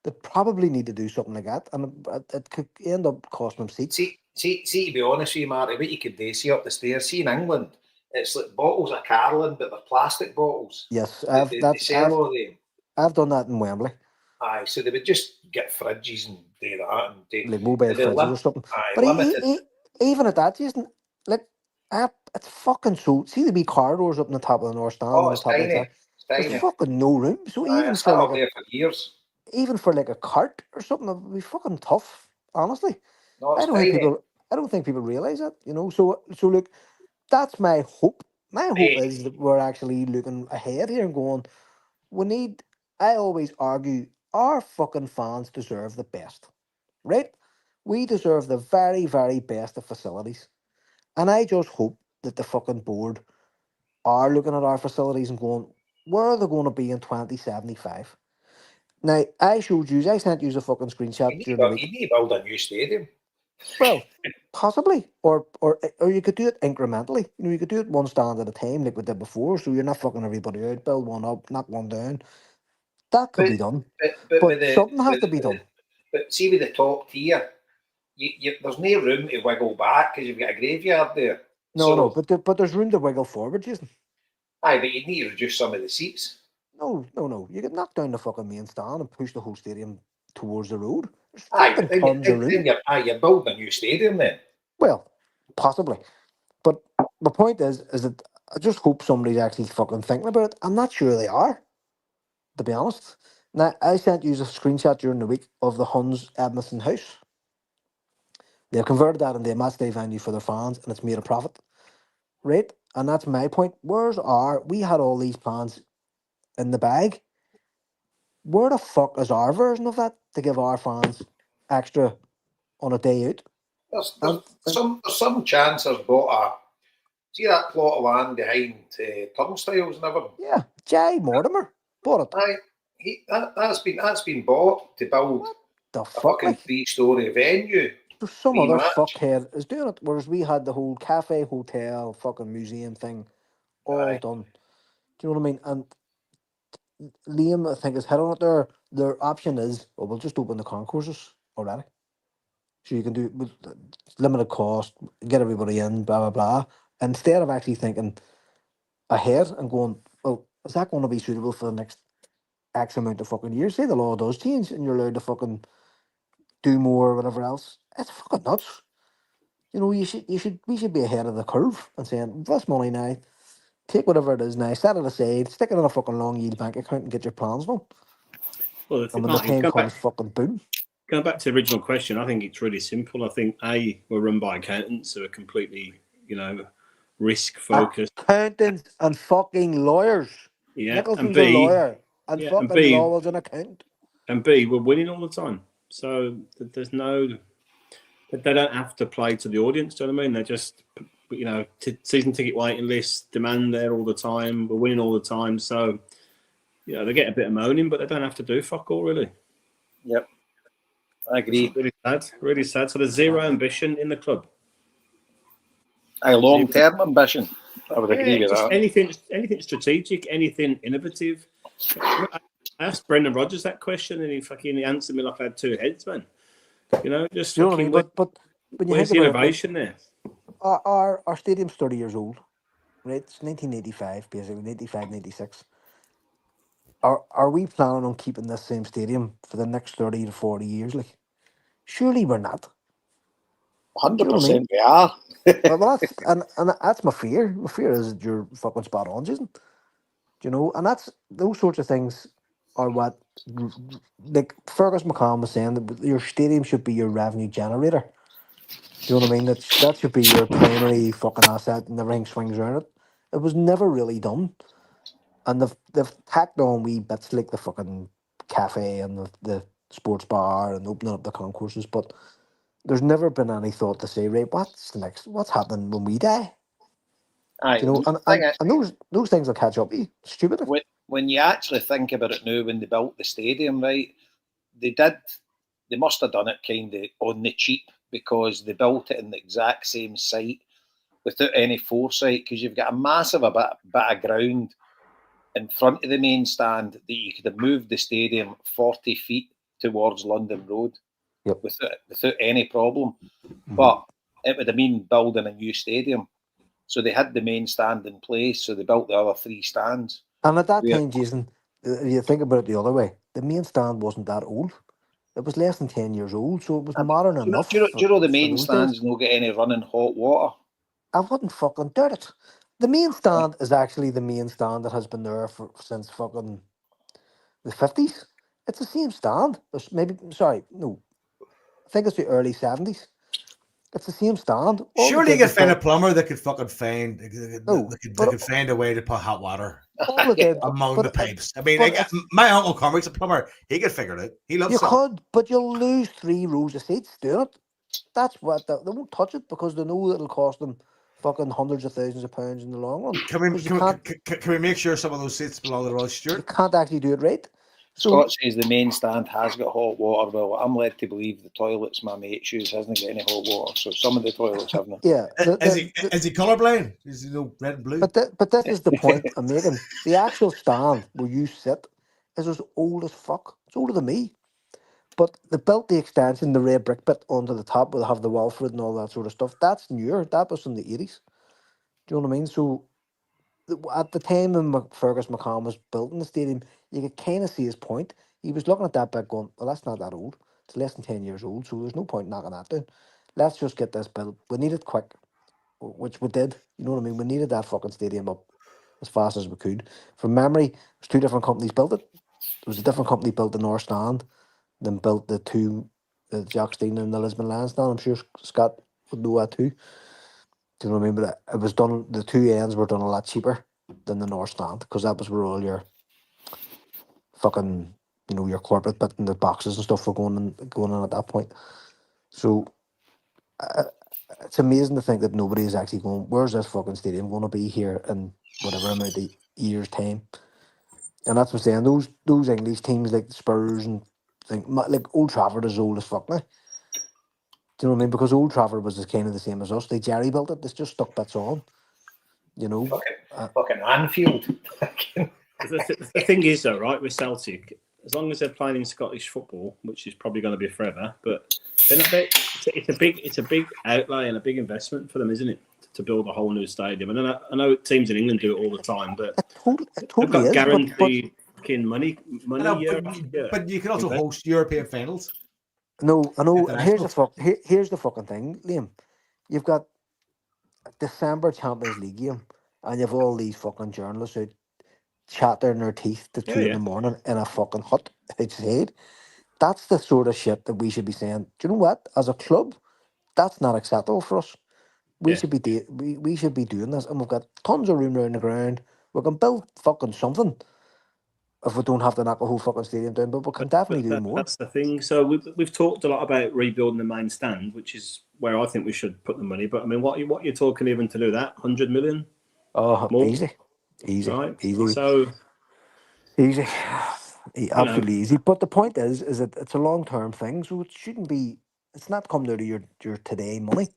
They probably need to do something like that, and it could end up costing them seats. See, to be honest with you, Marty, what you could do, see up the stairs, see in England, it's like bottles of Carling, but they're plastic bottles. Yes, They sell all them. I've done that in Wembley, Aye, so they would just get fridges and do that and do. like mobile They'd fridges or something. Aye, But limited. even at that, Jason, like it's fucking so. See the wee corridors up on the top of the north stand Oh, on the it's top of the tiny. track. It's There's tiny. fucking no room. So Aye, even it's for sat like up there for years. a cart or something, it would be fucking tough. Honestly, No, I it's don't think tiny. people realize that. You know, so look, that's my hope. My hope Hey, is that we're actually looking ahead here and going. We need. I always argue our fucking fans deserve the best, right? We deserve the very, very best of facilities, and I just hope that the fucking board are looking at our facilities and going, where are they going to be in 2075? Now, I sent you a fucking screenshot during the week. you need to build a new stadium. Well, possibly, or you could do it incrementally. You know, you could do it one stand at a time, like we did before. So you're not fucking everybody out. Build one up, knock one down. That could But be done, but but something has to be done. but see with the top tier, there's no room to wiggle back because you've got a graveyard there. No, So but there's room to wiggle forward, Jason. aye, but you need to reduce some of the seats. No. You could knock down the fucking main stand and push the whole stadium towards the road. There's Aye, fucking but then, tons of room. you're building a new stadium then. Well, possibly. But the point is that I just hope somebody's actually fucking thinking about it. I'm not sure they are, to be honest. Now, I sent you a screenshot during the week of the Huns Edmondson House. They've converted that into a match day venue for their fans and it's made a profit, right? And that's my point. We had all these plans in the bag. Where the fuck is our version of that to give our fans extra on a day out? There's some chance there's bought a see that plot of land behind turnstiles and everything. Yeah, Jay Mortimer bought it. Aye, that's been bought to build What the a fuck? fucking 3-story venue. So some other Rematch. fuckhead is doing it, whereas we had the whole cafe, hotel, fucking museum thing all Aye. done. Do you know what I mean? And Liam, I think, is hit on it there. Their option is, well, we'll just open the concourses already. So you can do with limited cost, get everybody in, blah, blah, blah. Instead of actually thinking ahead and going, well, is that going to be suitable for the next X amount of fucking years? Say the law does change and you're allowed to fucking do more or whatever else. It's fucking nuts. You know, we should be ahead of the curve and saying, invest money now, take whatever it is now, set it aside, stick it in a fucking long yield bank account and get your plans done. Well, And when the time comes, fucking boom. Going back to the original question, I think it's really simple. I think we're run by accountants who are completely, risk focused. Accountants and fucking lawyers. Yeah, Nicholson's and a lawyer, and and fucking B, Lowell's an accountant. And B, we're winning all the time. So there's no, they don't have to play to the audience. Do you know what I mean? They're just, season ticket waiting lists, demand there all the time. We're winning all the time. So, they get a bit of moaning, but they don't have to do fuck all, really. Yep. I agree. Really sad. Really sad. So there's zero ambition in the club. A long-term ambition. I would agree with that. Anything strategic, anything innovative. I asked Brendan Rodgers that question, and he answered me like I had two heads, man. Just you know what I mean? But when you where's think the about innovation there? Our stadium's 30 years old, right? It's 1985, basically 95, 96. Are we planning on keeping this same stadium for the next 30 to 40 years? Like, surely we're not. 100% we are. Well, that's my fear. My fear is that you're fucking spot on, Jason. And that's those sorts of things are what, like Fergus McCann was saying, that your stadium should be your revenue generator. Do you know what I mean? That should be your primary fucking asset, and everything swings around it. It was never really done, and they've tacked on wee bits like the fucking cafe and the sports bar and opening up the concourses, but there's never been any thought to say, right, what's happening when we die? Aye, You know, the thing is, and those things will catch up with you. Stupid. when you actually think about it now, when they built the stadium, right, they must have done it kind of on the cheap because they built it in the exact same site without any foresight, because you've got a massive bit of ground in front of the main stand that you could have moved the stadium 40 feet towards London Road Yep. without any problem. But it would have mean building a new stadium. So they had the main stand in place, so they built the other 3 stands. And at that time, Jason, you think about it the other way. The main stand wasn't that old. It was less than 10 years old, so it was modern enough. Do you know the for main those stands days. don't get any running hot water? I wouldn't fucking doubt it. The main stand is actually the main stand that has been there since fucking the 50s. It's the same stand. I think it's the early 70s. It's the same stand. Surely you could find a plumber that could fucking find but could find a way to put hot water all they did, among the pipes. I mean, but my uncle Cormac's a plumber. He could figure it out. He loves you it. could, but you'll lose 3 rows of seats doing it. That's what they won't touch it because they know it'll cost them fucking hundreds of thousands of pounds in the long run. Can we make sure some of those seats belong to Rod Stewart? You can't actually do it right. Scott says the main stand has got hot water. Well, I'm led to believe the toilets my mate used hasn't got any hot water. So some of the toilets haven't. Yeah. Is he colourblind? Is he red and blue? But this is the point I'm making. The actual stand where you sit is as old as fuck. It's older than me. But they built the extension, the red brick bit onto the top where they have the Walford and all that sort of stuff. That's newer. That was from the 80s. Do you know what I mean? So at the time when Fergus McCann was building the stadium, you could kind of see his point. He was looking at that bit going, well, that's not that old. It's less than 10 years old, so there's no point knocking that down. Let's just get this built. We need it quick, which we did. You know what I mean? We needed that fucking stadium up as fast as we could. From memory, there's 2 different companies built it. There was a different company built the North Stand, then built the 2, the Jock Stein and the Lisbon Lions Stand. I'm sure Scott would know that too. Do you know what I mean? But it was done, the 2 ends were done a lot cheaper than the North Stand because that was where all your fucking, your corporate bit and the boxes and stuff were going on at that point. So it's amazing to think that nobody is actually going, where's this fucking stadium going to be here in whatever amount of years' time? And that's what I'm saying. Those English teams like Spurs and like Old Trafford is old as fuck now. Do you know what I mean? Because Old Trafford was kind of the same as us. They jerry built it. They just stuck bits on. Fucking Anfield. The thing is, though, right, with Celtic, as long as they're playing in Scottish football, which is probably going to be forever, but it's a big outlay and a big investment for them, isn't it, to build a whole new stadium? And I know teams in England do it all the time, but it totally they've got is, guaranteed money. But you can also host European finals. No, I know. And here's the fucking thing, Liam. You've got December Champions League game, and you've all these fucking journalists out chattering their teeth to 2 in the morning in a fucking hut outside. That's the sort of shit that we should be saying. Do you know what? As a club, that's not acceptable for us. We should be we should be doing this, and we've got tons of room around the ground. We can build fucking something if we don't have to knock a whole fucking stadium down, but we can definitely do more. That's the thing. So we've talked a lot about rebuilding the main stand, which is where I think we should put the money. But I mean, what you're talking even to do that? 100 million? Oh, more? Easy, right? easy. So easy, absolutely easy. But the point is that it's a long-term thing, so it shouldn't be. It's not coming out of your today money.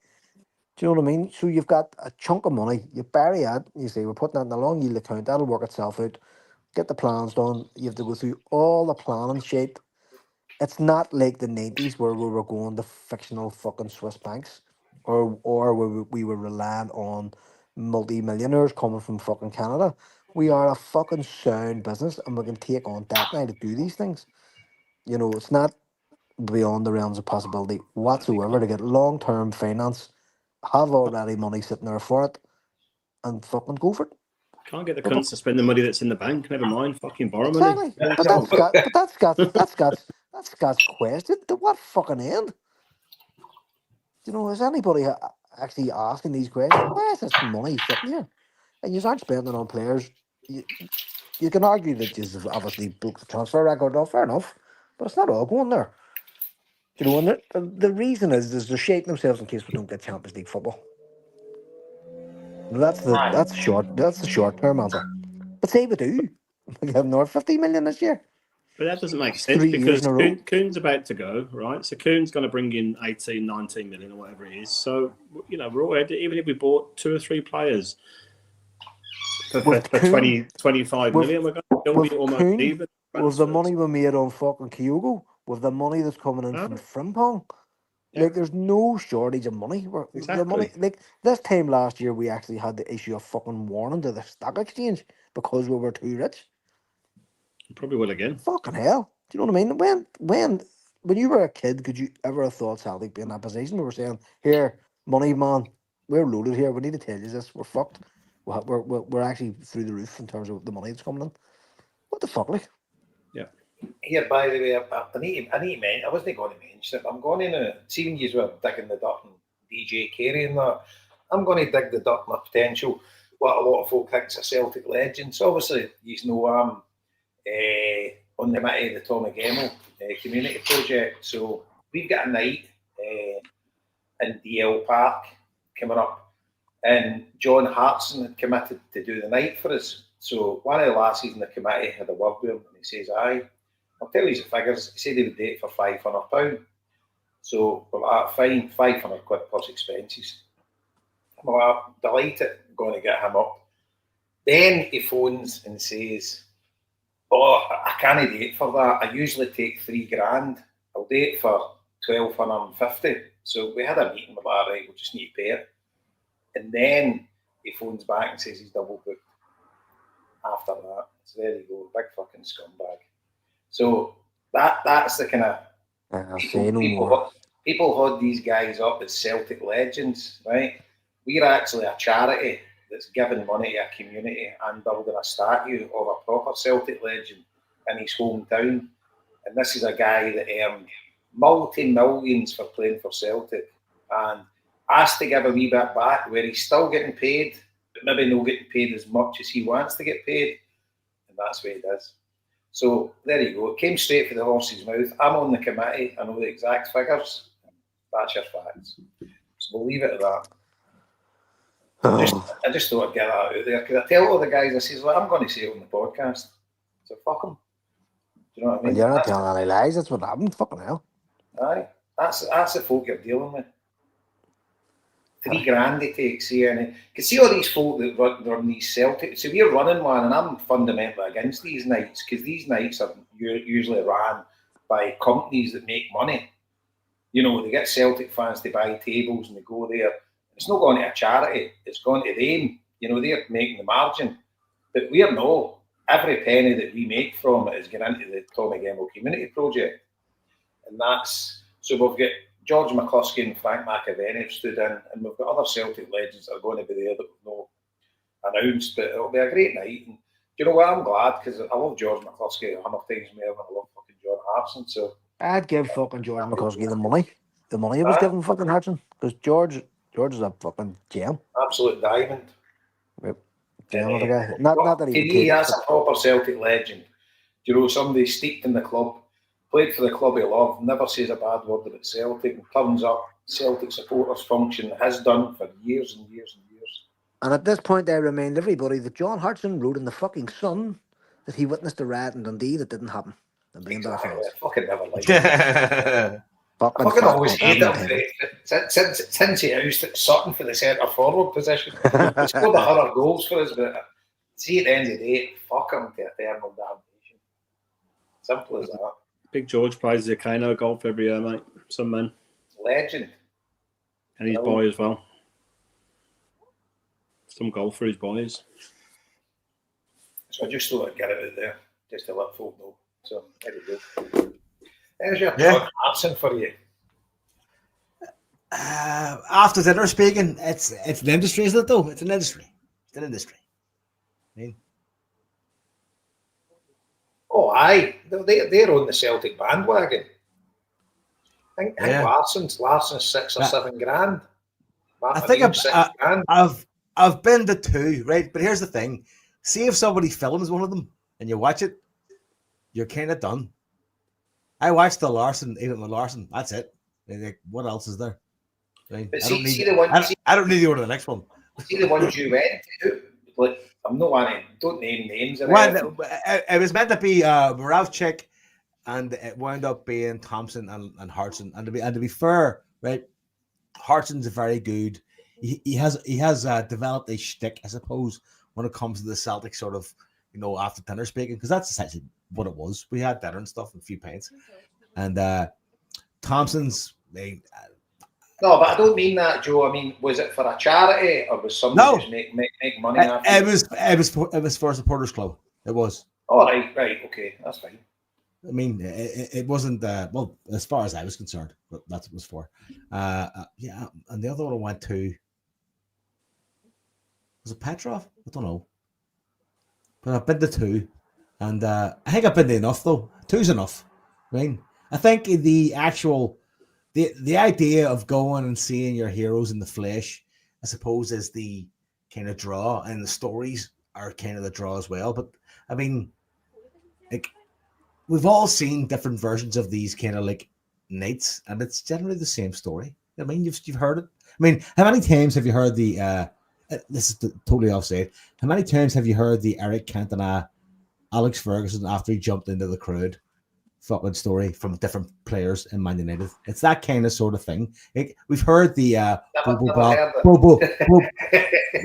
Do you know what I mean? So you've got a chunk of money, you bury it, you say we're putting that in a long yield account. That'll work itself out. Get the plans done. You have to go through all the planning shit. It's not like the 90s where we were going to fictional fucking Swiss banks, or where we were relying on multi-millionaires coming from fucking Canada. We are a fucking sound business, and we can take on debt now to do these things. It's not beyond the realms of possibility whatsoever to get long-term finance, have already money sitting there for it, and fucking go for it. Can't get the cunts to spend the money that's in the bank. Never mind, fucking borrow money. But that's Scott's question. To what fucking end? Is anybody actually asking these questions? Why is this money sitting here? And you aren't spending on players. You can argue that you've obviously booked the transfer record. Oh, fair enough, but it's not all going there. And the reason is they're shaping themselves in case we don't get Champions League football. That's the short term answer. But say we do. We have North 50 million this year. But that doesn't make That's sense 3 years because in a row. Kuhn's about to go, right? So Kuhn's going to bring in 18, 19 million or whatever it is. So, we're already, even if we bought 2 or 3 players for With Kuhn- 20, 25 with- million, we're going to still be with almost Kuhn, even. With the money we made on fucking Kyogo, with the money that's coming in from Frimpong, Yeah. like there's no shortage of money. The Exactly. money, like this time last year, we actually had the issue of fucking warning to the stock exchange because we were too rich. Probably will again. Fucking hell. Do you know what I mean? When you were a kid, could you ever have thought Celtic be in that position? We were saying, here, money man, we're loaded here. We need to tell you this. We're fucked. We're actually through the roof in terms of the money that's coming in. What the fuck, like? Here, by the way, I need to mention, I wasn't going to mention it, but I'm going to, see when you were digging the dirt and DJ Carey and that, I'm going to dig the dirt on the potential, what a lot of folk think is a Celtic legend. So obviously, you know, I'm on the committee of the Tommy Gemmell community project. So we've got a night in DL Park coming up, and John Hartson had committed to do the night for us. So one of the lassies in the committee had a word with him, and he says, aye, I'll tell you the figures. He said he would do it for £500. So we're like, fine, £500 plus expenses. I'm like, delighted, going to get him up. Then he phones and says, oh, I can't do it for that. I usually take £3,000. I'll do it for £1,250. So we had a meeting with that, right, we'll just need to pay it. And then he phones back and says he's double booked after that. So there you go, big fucking scumbag. So that's the kind of people hold these guys up as Celtic legends, right? We're actually a charity that's giving money to a community and building a statue of a proper Celtic legend in his hometown. And this is a guy that earned multi-millions for playing for Celtic and asked to give a wee bit back where he's still getting paid, but maybe not getting paid as much as he wants to get paid. And that's what he does. So there you go. It came straight from the horse's mouth. I'm on the committee. I know the exact figures. That's your facts. So we'll leave it at that. I just thought I'd get that out there because I tell all the guys, I says, well, I'm going to say it on the podcast. So fuck them. Do you know what I mean? Well, you're not telling any lies. That's what happened. Fucking hell. Aye. That's the folk you're dealing with. £3,000 it takes here. And you can see all these folk that run these Celtic. So we're running one, and I'm fundamentally against these nights because these nights are usually run by companies that make money. You know, they get Celtic fans to buy tables and they go there. It's not going to a charity. It's going to them. You know, they're making the margin. But we're no. Every penny that we make from it is going into the Tommy Gemmell Community Project. And that's... So we've got George McCluskey and Frank McAvenny have stood in, and we've got other Celtic legends that are going to be there that we've not announced, but it'll be a great night. And do you know what? I'm glad because I love George McCluskey 100 times more than I love fucking John Hartson. So I'd give fucking George McCluskey the money. The money I was giving fucking Hartson because George is a fucking gem. Absolute diamond. Yep. Gem of a guy. Not that he that's a proper Celtic legend. You know, somebody steeped in the club, played for the club he loved, never says a bad word about Celtic, and turns up Celtic supporters function, has done for years and years and years. And at this point, I remind everybody that John Hartson wrote in the fucking Sun that he witnessed a riot in Dundee that didn't happen. Exactly. I fucking never liked it. Fucking fucking always hate him. Since he ousted Sutton for the centre forward position, he scored 100 goals for us, but see at the end of the day, fuck him to eternal damnation. Simple as that. Big George plays the Kano golf every year, mate. Some man. Legend. And his boy as well. Some golf for his boys. So I just thought I'd get it out there, just to let folk know. So there you go. There's your John Hartson for you. After dinner speaking, it's an industry, isn't it though? It's an industry. It's an industry. I mean, oh, aye. They're on the Celtic bandwagon. I think Larson's 6 or 7 grand. I think I've been to 2, right? But here's the thing. See if somebody films one of them and you watch it, you're kind of done. I watched the Larson, even with Larson. That's it. Like, what else is there? Right? I don't need to go to the next one. See the ones you went to? Like, I'm not wanting, don't name names. Or Well, anything. it was meant to be Ralph Chick, and it wound up being Thompson and Hartson. And to be fair, right, Hartson's a very good. He has developed a shtick, I suppose, when it comes to the Celtic sort of, after dinner speaking, because that's essentially what it was. We had dinner and stuff and a few pints, and Thompson's. No, but I don't mean that, Joe. I mean, was it for a charity or was somebody just make money after it was for a supporters club. It was. Oh, right, okay, that's fine. I mean, it wasn't well, as far as I was concerned, but that's what it was for. Yeah, and the other one I went to was it Petrov? I don't know, but I've been to two, and I think I've been to enough though. Two's enough. I mean, I think the actual the idea of going and seeing your heroes in the flesh, I suppose, is the kind of draw, and the stories are kind of the draw as well. But I mean, like, we've all seen different versions of these kind of like nights, and it's generally the same story. I mean, you've heard it. I mean, how many times have you heard the? This is totally offside. How many times have you heard the Eric Cantona, Alex Ferguson after he jumped into the crowd fucking story from different players in Man United? It's that kind of sort of thing. Like, we've heard the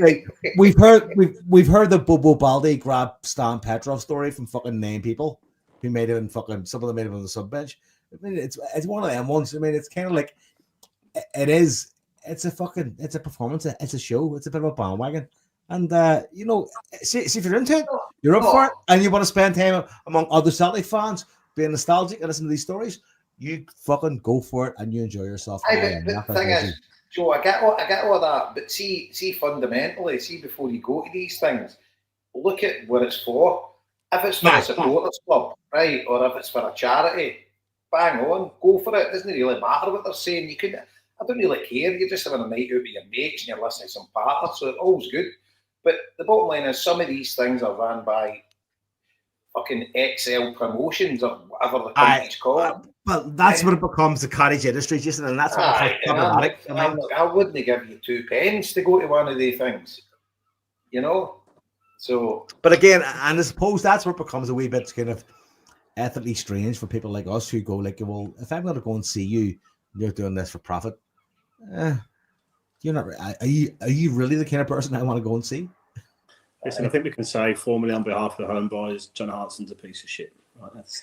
like, we've heard the Bobo Baldi grab Stan Petrov story from fucking 9 people who made it in fucking, some of them made it on the sub bench. I mean, it's one of them ones. I mean, it's kind of like it's a performance, it's a show, it's a bit of a bandwagon. And see if you're into it, you're up for it, and you want to spend time among other Celtic fans being nostalgic and listen to these stories, you fucking go for it and you enjoy yourself. The thing is, Joe, I get all that, but see fundamentally, before you go to these things, look at what it's for. If it's for a supporters club, right, or if it's for a charity, bang on, go for it. It doesn't really matter what they're saying. I don't really care. You're just having a night out with your mates and you're listening to some partner, so it's always good. But the bottom line is, some of these things are run by fucking XL Promotions or whatever the company's called. Well, that's what it becomes, the cottage industry, Jason, and that's what becomes problematic. I wouldn't give you 2 pence to go to one of these things, So, but again, and I suppose that's where it becomes a wee bit kind of ethically strange for people like us who go like, well, if I'm going to go and see you, you're doing this for profit. You're not. Are you really the kind of person I want to go and see? Listen, I think we can say formally on behalf of the HomeBhoys, John Hartson's a piece of shit. Right, that's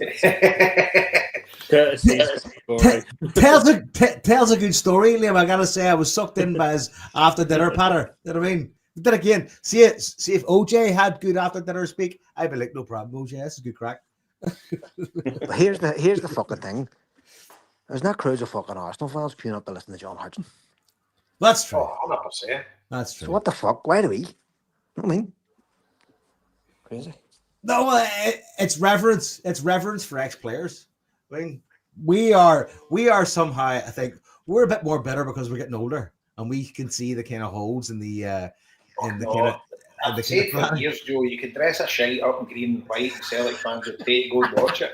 tells a good story, Liam. I gotta say, I was sucked in by his after dinner patter. You know what I mean? But then again, see if OJ had good after dinner speak, I'd be like, no problem, OJ, this is good crack. Here's the fucking thing. There's not crowds of fucking Arsenal fans queuing up to listen to John Hartson. That's true. 100%. That's true. So what the fuck? Why do we? You know what I mean? Crazy. No, it's reverence. It's reverence for ex-players. I mean, we are somehow, I think, we're a bit more bitter because we're getting older, and we can see the kind of holes in the kind of. I've said for years, Joe, you could dress a shite up in green and white, and Celtic fans would pay to go and watch it.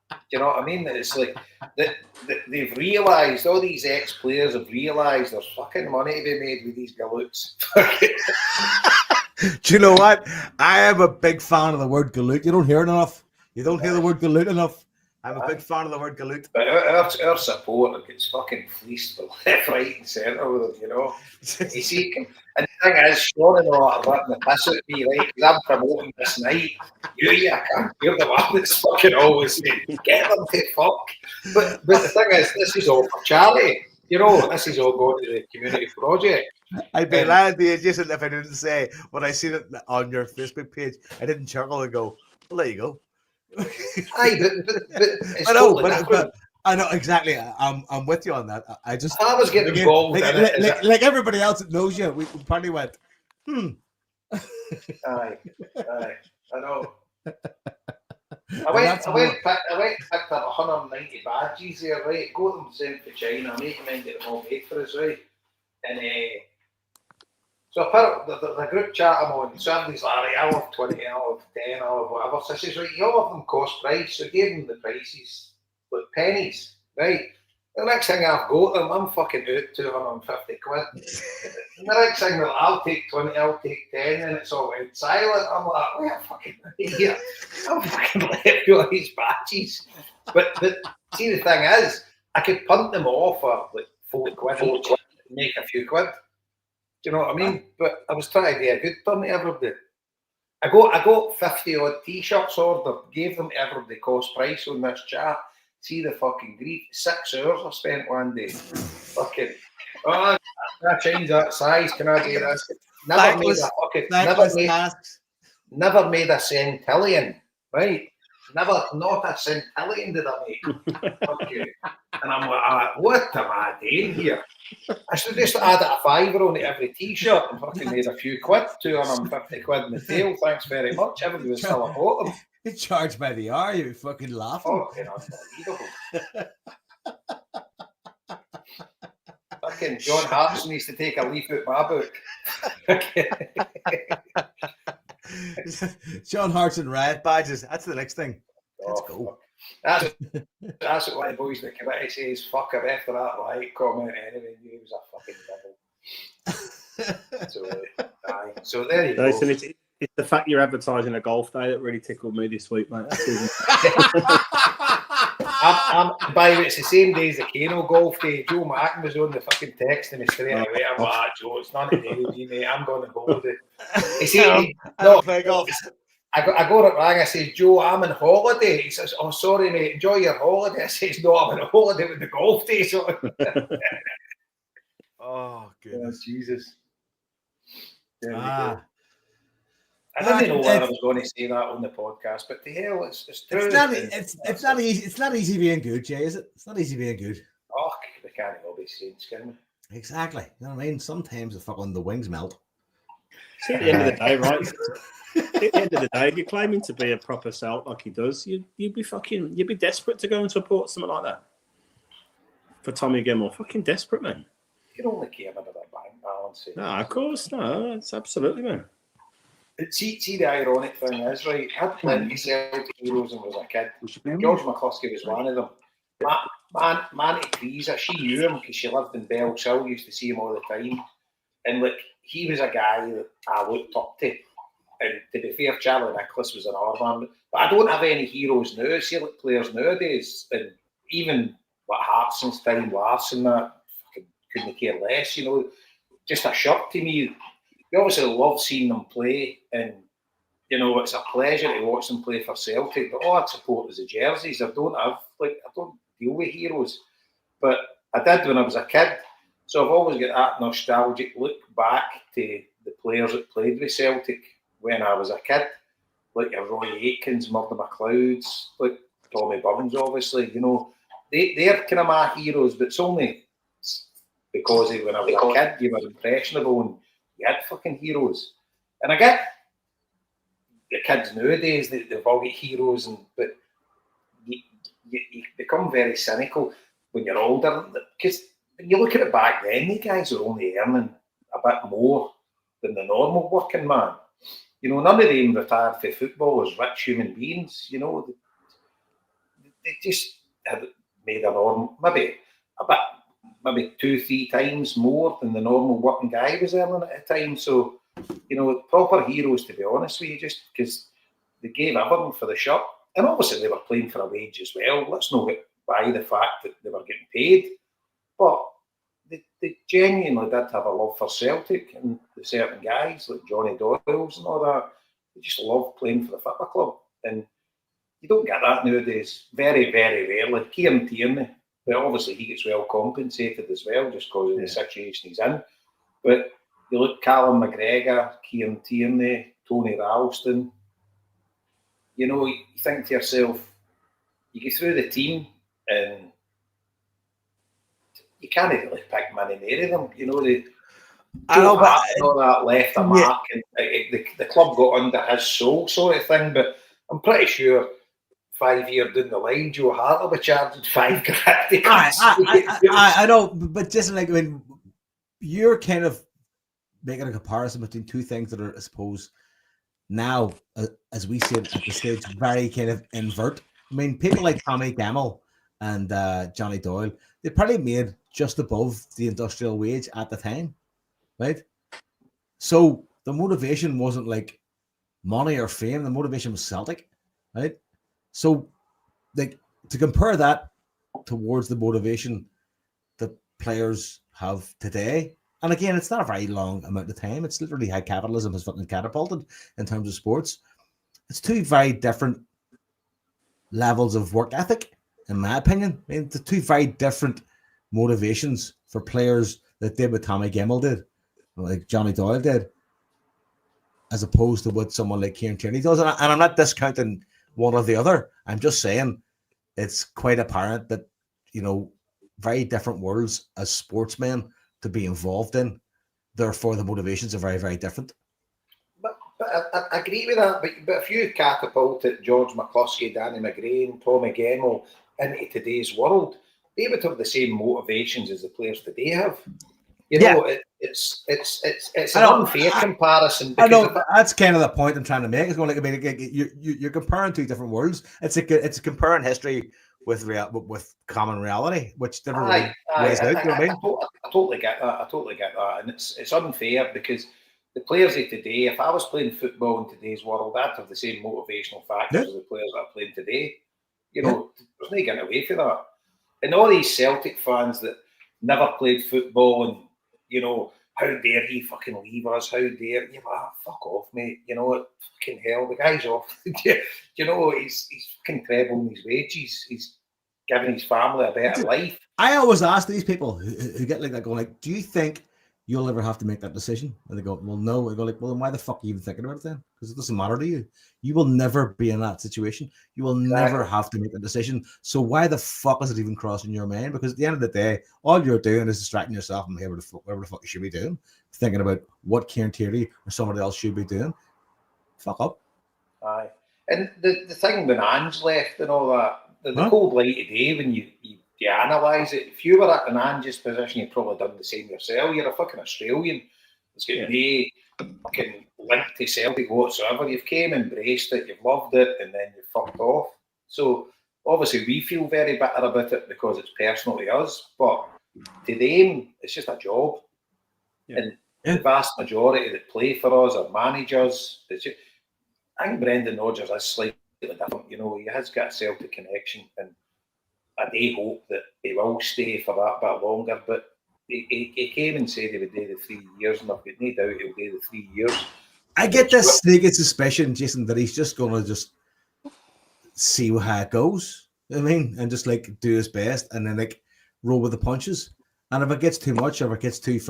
Do you know what I mean? It's like they've realised, all these ex-players have realised there's fucking money to be made with these galoots. Do you know what? I am a big fan of the word galoot. You don't hear it enough. You don't hear the word galoot enough. I'm a big fan of the word galoot. But our supporter gets fucking fleeced for left, right, and centre with them, You see, and the thing is, Sean and all are letting the piss out of me, right? Because I'm promoting this night. You can't hear the one that's fucking always saying, get them to fuck. But the thing is, this is all for charity. This is all going to the community project. I'd be glad to Jason if I didn't say, when I seen it on your Facebook page, I didn't chuckle and go, well, there you go. Aye, but it's I know exactly. I'm with you on that. I was getting involved in it. Like everybody else that knows you, we probably went, Aye, I know. I went picked up 190 badges there, right? Got them sent to China, mate, and then get them all made for us, right? And so I put the group chat I'm on, somebody's like, I'll have 20, I'll have 10, I'll have whatever. So I says, right, you all of them cost price. So I gave them the prices, like pennies, right? The next thing I've got them, I'm fucking out 250 quid. And the next thing, I'll take 20, I'll take 10, and it's all went silent. I'm like, where fucking here? I'm fucking let go of these batches. But see, the thing is, I could punt them off for like 40 quid each, make a few quid. Do you know what I mean? But I was trying to do a good turn to everybody. I got 50 odd t-shirts ordered, gave them to everybody cost price on this chat. See the fucking grief. 6 hours I spent one day. Fucking, can I change that size? Can I do this? Never made a centillion, right? Not a centillion did I make. Okay. And I'm like, what am I doing here? I should just add a £5 on every t-shirt and fucking made a few quid, 250 quid in the tail. Thanks very much. Everybody was still about them. You charge by the hour, you're fucking laughing. Fucking unbelievable. Fucking John Hartson needs to take a leaf out my book. John Hartson riot badges. That's the next thing. Let's go. That's what the boys in the committee says. Fuck him after that riot comment. Anyway, he was a fucking devil. So there you go. Listen, it's the fact you're advertising a golf day that really tickled me this week, mate. By the way, it's the same day as the Kano golf day. Joe Martin was on the fucking texting me straight away. I'm like, Joe, it's not a day with me, mate. I'm going on holiday. He said, no, I got it wrong. I said, Joe, I'm on holiday. He says, oh, sorry, mate. Enjoy your holiday. I says, no, I'm on holiday with the golf day. So. Oh, goodness. Oh, Jesus. I didn't know whether I was going to say that on the podcast, but the hell, it's true. It's not easy being good, Jay, is it? It's not easy being good. Oh, we can't all be saints, can we? Exactly. You know what I mean? Sometimes the wings melt. See, at the end of the day, right? At the end of the day, if you're claiming to be a proper Celt like he does, you'd be desperate to go and support something like that. For Tommy Gilmore, fucking desperate, man. You can only care about that bank balance. No, of course, no. It's absolutely, man. See, the ironic thing is, right, I had plenty of Celtic heroes when I was a kid. George McCluskey was one of them. Manny Teresa, she knew him because she lived in Bellshill, used to see him all the time. And like, he was a guy that I looked up to. And to be fair, Charlie Nicholas was an man. But I don't have any heroes now. See, like players nowadays, and even like Hartson's time, Larson, that fucking couldn't care less, you know. Just a shock to me. We obviously love seeing them play, and you know it's a pleasure to watch them play for Celtic. But all I'd support is the jerseys. I don't deal with heroes, but I did when I was a kid. So I've always got that nostalgic look back to the players that played with Celtic when I was a kid, like your Roy Aikens, Murdo McLeods, like Tommy Burns, obviously. You know, they're kind of my heroes, but it's only because when I was a kid, you were impressionable and you had fucking heroes. And I get the kids nowadays, they've all got heroes, but you become very cynical when you're older. Because when you look at it back then, the guys were only earning a bit more than the normal working man. You know, none of them retired for football as rich human beings. You know, they just had made a normal, maybe 2-3 times more than the normal working guy was earning at a time. So, you know, proper heroes, to be honest with you, just because they gave everything for the shirt. And obviously they were playing for a wage as well. Let's not get by the fact that they were getting paid. But they genuinely did have a love for Celtic, and the certain guys like Johnny Doyle's and all that, they just love playing for the football club. And you don't get that nowadays. Very, very rarely. Kieran Tierney, but obviously he gets well compensated as well just because of the situation he's in. But you look Callum McGregor, Kieran Tierney, Tony Ralston, you know, you think to yourself, you go through the team and you can't really pick many near them. You know, all that left a mark, and the club got under his soul sort of thing. But I'm pretty sure 5 years down the line, Joe Hart will be charging $5,000. I know, but just like, I mean, you're kind of making a comparison between two things that are, I suppose, now, as we see it at the stage, very kind of invert. I mean, people like Tommy Gemmell and Johnny Doyle, they probably made just above the industrial wage at the time, right? So the motivation wasn't like money or fame. The motivation was Celtic, right? So, like, to compare that towards the motivation that players have today, and again, it's not a very long amount of time. It's literally how capitalism has fucking catapulted in terms of sports. It's two very different levels of work ethic, in my opinion. I mean, the two very different motivations for players that did what Tommy Gemmell did, like Johnny Doyle did, as opposed to what someone like Kieran Tierney does. And I'm not discounting one or the other. I'm just saying it's quite apparent that, you know, very different worlds as sportsmen to be involved in. Therefore, the motivations are very, very different. But I agree with that. But if you catapulted George McCluskey, Danny McGrain, Tommy Gemmell into today's world, they would have the same motivations as the players today have. You know, it's an unfair comparison. I know that's kind of the point I'm trying to make. It's going like, I mean, you're comparing two different worlds. It's comparing history with common reality, which never really weighs out. You know what I mean? I totally get that, and it's unfair because the players of today, if I was playing football in today's world, I'd have the same motivational factors as the players that are playing today. You know, there's no getting away from that. And all these Celtic fans that never played football and, you know, how dare he fucking leave us? How dare you? Fuck off, mate. You know, fucking hell, the guy's off. You know, he's fucking trebling his wages. He's giving his family a better life. I always ask these people who get like that, going like, do you think you'll ever have to make that decision? And they go, well, no. I go like, well, then why the fuck are you even thinking about it then? Because it doesn't matter to you. You will never be in that situation. You will never have to make a decision. So why the fuck is it even crossing your mind? Because at the end of the day, all you're doing is distracting yourself from whatever the fuck you should be doing, thinking about what Kieran Tierney or somebody else should be doing. Fuck up. Aye. And the thing when Ange left and all that, the cold light of day, when you analyse it, if you were at an Ange's position, you'd probably done the same yourself. You're a fucking Australian. It's got no fucking link to Celtic whatsoever. You've came, embraced it, you've loved it, and then you've fucked off. So obviously we feel very bitter about it because it's personal to us, but to them, it's just a job. Yeah. And the vast majority that play for us are managers. I think Brendan Rodgers is slightly different. You know, he has got a Celtic connection, and I do hope that he will stay for that bit longer. But he came and said he would do the 3 years, and I've got no doubt he'll do the 3 years. I get this sneaking suspicion, Jason, that he's just going to just see how it goes. You know what I mean? And just like do his best and then like roll with the punches. And if it gets too much, or if it gets too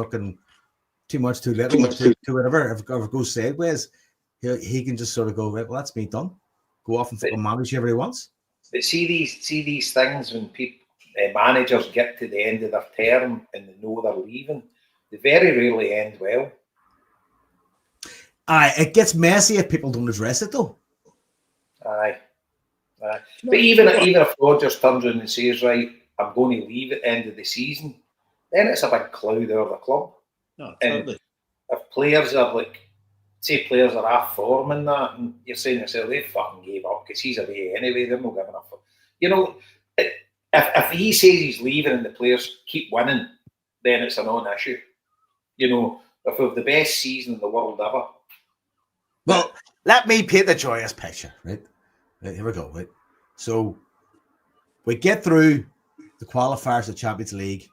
much, too little, too whatever, if it goes sideways, he can just sort of go, right, well, that's me done. Go off and fucking manage whoever he wants. But see these things when people managers get to the end of their term and they know they're leaving, they very rarely end well. It gets messy if people don't address it, though. Aye. But even if Rodgers turns around and says, right, I'm going to leave at the end of the season, then it's a big cloud over the club. No, totally. And if players are like, say players are half form and that, and you're saying to yourself, they fucking gave up because he's away anyway, they're not giving up. You know, if he says he's leaving and the players keep winning, then it's a non-issue. You know, if we have the best season in the world ever. Well, let me paint the joyous picture, right? Here we go, right? So we get through the qualifiers of the Champions League,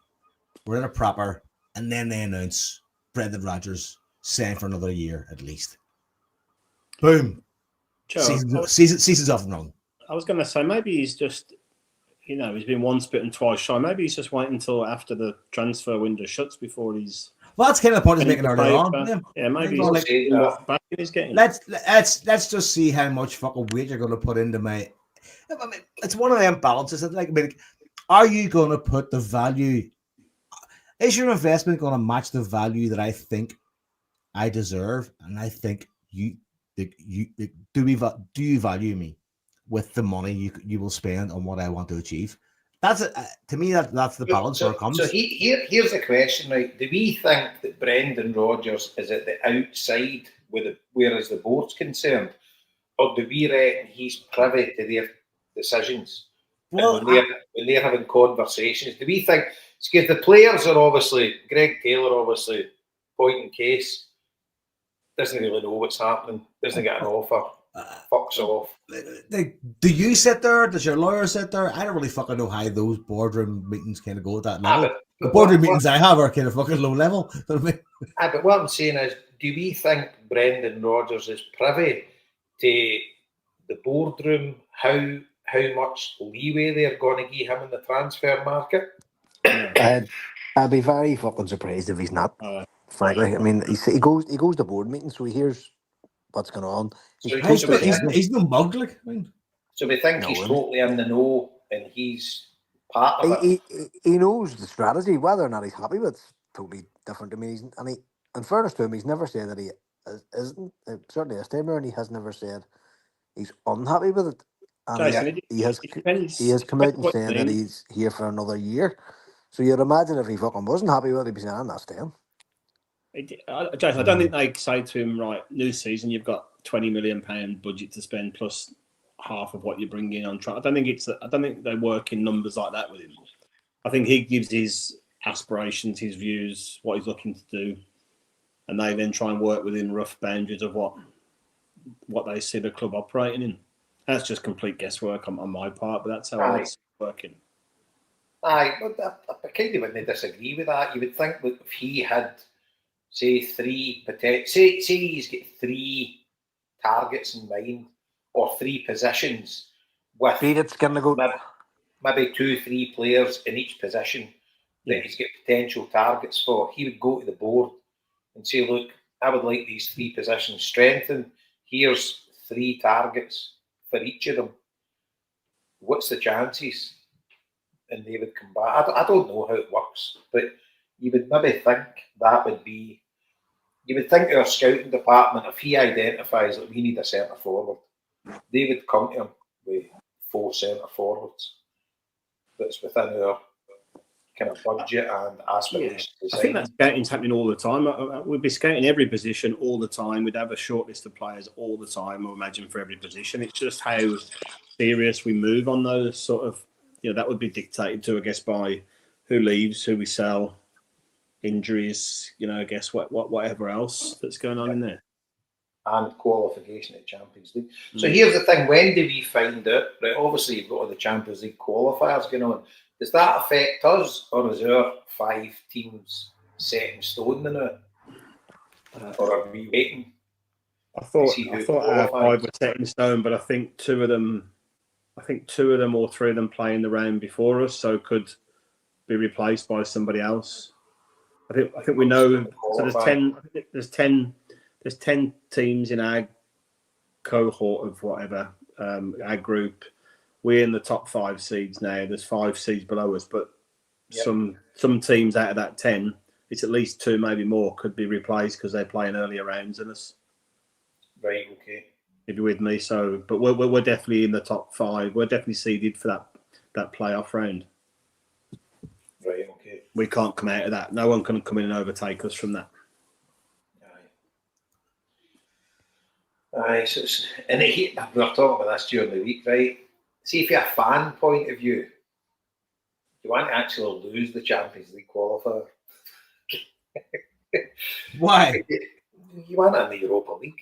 we're in a proper, and then they announce Brendan Rodgers signed for another year at least. Boom. Joe, season's off and running. I was going to say, maybe he's just, you know, he's been once bitten, twice shy. Maybe he's just waiting until after the transfer window shuts before he's... Well, that's kind of the point he's making earlier on. Yeah, maybe he's like, back in his game. Let's just see how much fucking weight you're going to put into my... I mean, it's one of them balances. Like, I mean, are you going to put the value... Is your investment going to match the value that I think I deserve? And I think do you value me with the money you will spend on what I want to achieve? That's to me that's the balance where it comes. So here's the question, right? Do we think that Brendan Rodgers is at the outside whereas the board's concerned, or do we reckon he's privy to their decisions? Well, when they're having conversations, do we think? Because the players are obviously Greg Taylor, obviously point in case. doesn't really know what's happening, doesn't get an offer, fucks off. Do you sit there? Does your lawyer sit there? I don't really fucking know how those boardroom meetings kind of go at that level. The boardroom meetings I have are kind of fucking low level. You know what I mean? But what I'm saying is, do we think Brendan Rodgers is privy to the boardroom, how much leeway they're going to give him in the transfer market? I'd be very fucking surprised if he's not. Frankly, I mean, he goes to board meetings, so he hears what's going on. He's no mug, like. So we think he's totally in the know, and he's part of it. He knows the strategy. Whether or not he's happy with it's totally different to me. In fairness to him, he's never said that he isn't. Certainly, this time around, he has never said he's unhappy with it. And Jason, he has come out and said that he's here for another year. So you'd imagine if he fucking wasn't happy with it, he'd be saying, "I'm not staying." Jason, I don't think they say to him, right, new season, you've got £20 million budget to spend plus half of what you bring in on trial. I don't think they work in numbers like that with him. I think he gives his aspirations, his views, what he's looking to do, and they then try and work within rough boundaries of what they see the club operating in. That's just complete guesswork on my part, but that's how it's working. Aye, but I kind of wouldn't disagree with that. You would think that if he had, say, say he's got 3 targets in mind, or 3 positions with maybe 2-3 players in each position that he's got potential targets for, he would go to the board and say, look, I would like these 3 positions strengthened. Here's 3 targets for each of them. What's the chances? And they would come back. I don't know how it works, but you would maybe think that would be, you would think our scouting department, if he identifies that we need a centre forward, they would come to him with 4 centre forwards that's within our kind of budget and aspirations. I think that scouting's happening all the time. We'd be scouting every position all the time. We'd have a short list of players all the time, I imagine, for every position. It's just how serious we move on those sort of, that would be dictated to, I guess, by who leaves, who we sell, injuries, I guess whatever else that's going on in there. And qualification at Champions League. So here's the thing, when do we find out? Right, obviously you've got all the Champions League qualifiers going on. Does that affect us, or is our 5 teams set in stone now? Or are we waiting? I thought our 5 were set in stone, but I think two of them or 3 of them play in the round before us, so could be replaced by somebody else. I think we know. So there's 10 teams in our cohort of whatever, our group. We're in the top 5 seeds now. There's 5 seeds below us, but some teams out of that 10, it's at least 2, maybe more, could be replaced because they're playing earlier rounds than us. Right, okay. If you're with me, so but we're definitely in the top 5. We're definitely seeded for that playoff round. Right, okay. We can't come out of that. No one can come in and overtake us from that. Aye, so we were talking about this during the week, right? See, if you're a fan point of view, you want to actually lose the Champions League qualifier. Why? You want it in the Europa League.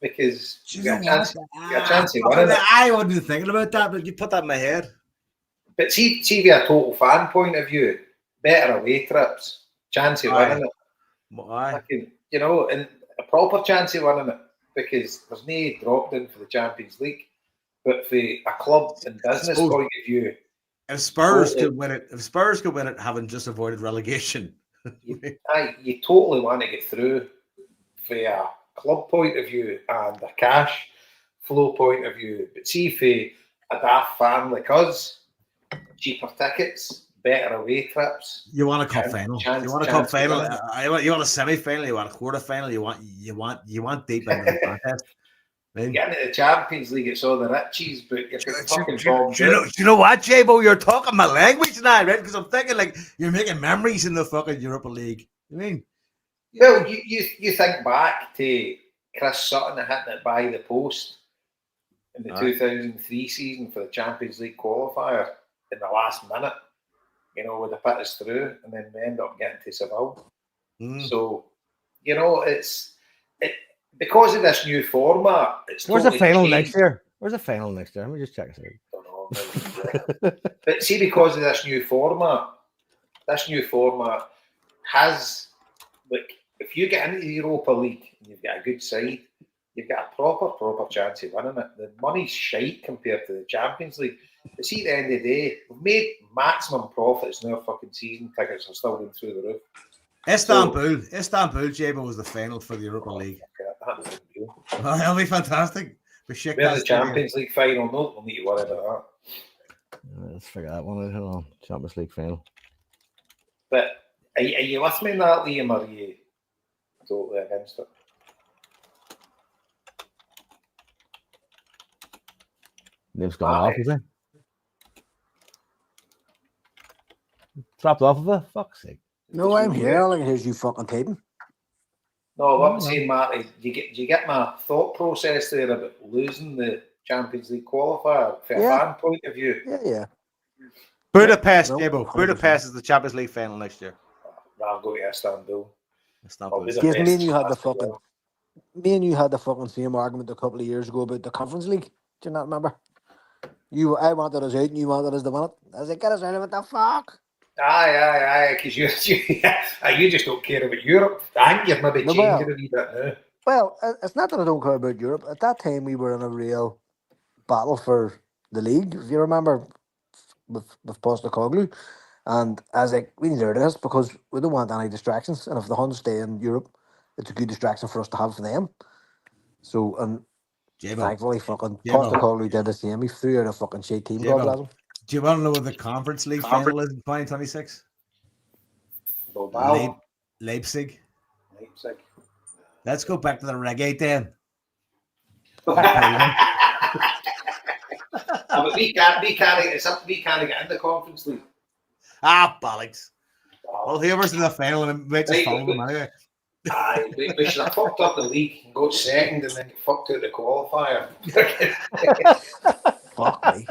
Because you got a chance of winning it. I wasn't even thinking about that, but you put that in my head. But see if you're a total fan point of view, better away trips, chance of winning it. Why? And a proper chance of winning it, because there's no drop down for the Champions League. But for a club and business point of view, if Spurs could win it, having just avoided relegation, you totally want to get through for a club point of view and a cash flow point of view. But see, for a daft fan like us, cheaper tickets, better away trips. You want a cup final. You want a cup final. You want a semi-final. You want a quarter-final. You want deep into the contest. Getting into the Champions League, it's all the riches, but you're fucking bombed. You know what, J-Bo? You're talking my language now, right? Because I'm thinking like you're making memories in the fucking Europa League. I mean, well, you think back to Chris Sutton hitting it by the post in the 2003 season for the Champions League qualifier in the last minute, would have put us through, and then we end up getting to Seville. So, because of this new format, it's Where's totally the final changed. next year? Where's the final next year? Let me just check this out. Don't know, but see, because of this new format has, like, if you get into the Europa League and you've got a good side, you've got a proper chance of winning it. The money's shite compared to the Champions League. But see, at the end of the day, we've made maximum profits now. Fucking season tickets are still going through the roof. Istanbul, Jabo, was the final for the Europa League. That's unreal. Oh, that'll be fantastic. We're the Champions League final. No, we'll need to worry about that. Let's figure that one out. Hold on. Champions League final. But are you with me in that, Liam, or are you totally against it? Liam's gone off, is he? Dropped off of her? Fuck's sake. No, I'm here. All I can hear is you fucking typing. No, what I'm saying, Marty, do you get my thought process there about losing the Champions League qualifier from a fan point of view? Yeah. Budapest, No, Jabo. 100%. Budapest is the Champions League final next year. I'll go to Istanbul. Istanbul. I'll be the Yes, me best and you had the class in the fucking world. same argument a couple of years ago about the Conference League. Do you not remember? I wanted us out and you wanted us to win it. I was like, get us out of it, the fuck. Aye, because you just don't care about Europe. I think you're maybe No, changing a wee bit now. Well, it's not that I don't care about Europe. At that time, we were in a real battle for the league, if you remember, with Postecoglou. And I was like, we need to do this because we don't want any distractions. And if the Huns stay in Europe, it's a good distraction for us to have for them. So, and thankfully, fucking Postecoglou did the same. He threw out a fucking shit team. God bless him. Do you want to know what the Conference League final is in 2026? Bilbao. Leipzig. Leipzig. Let's go back to the reggae then. But we can't get in the Conference League. Ah, bollocks. Well, whoever's in the final and makes us follow them anyway. Aye, we should have fucked up the league and got second and then get fucked out the qualifier. Fuck me.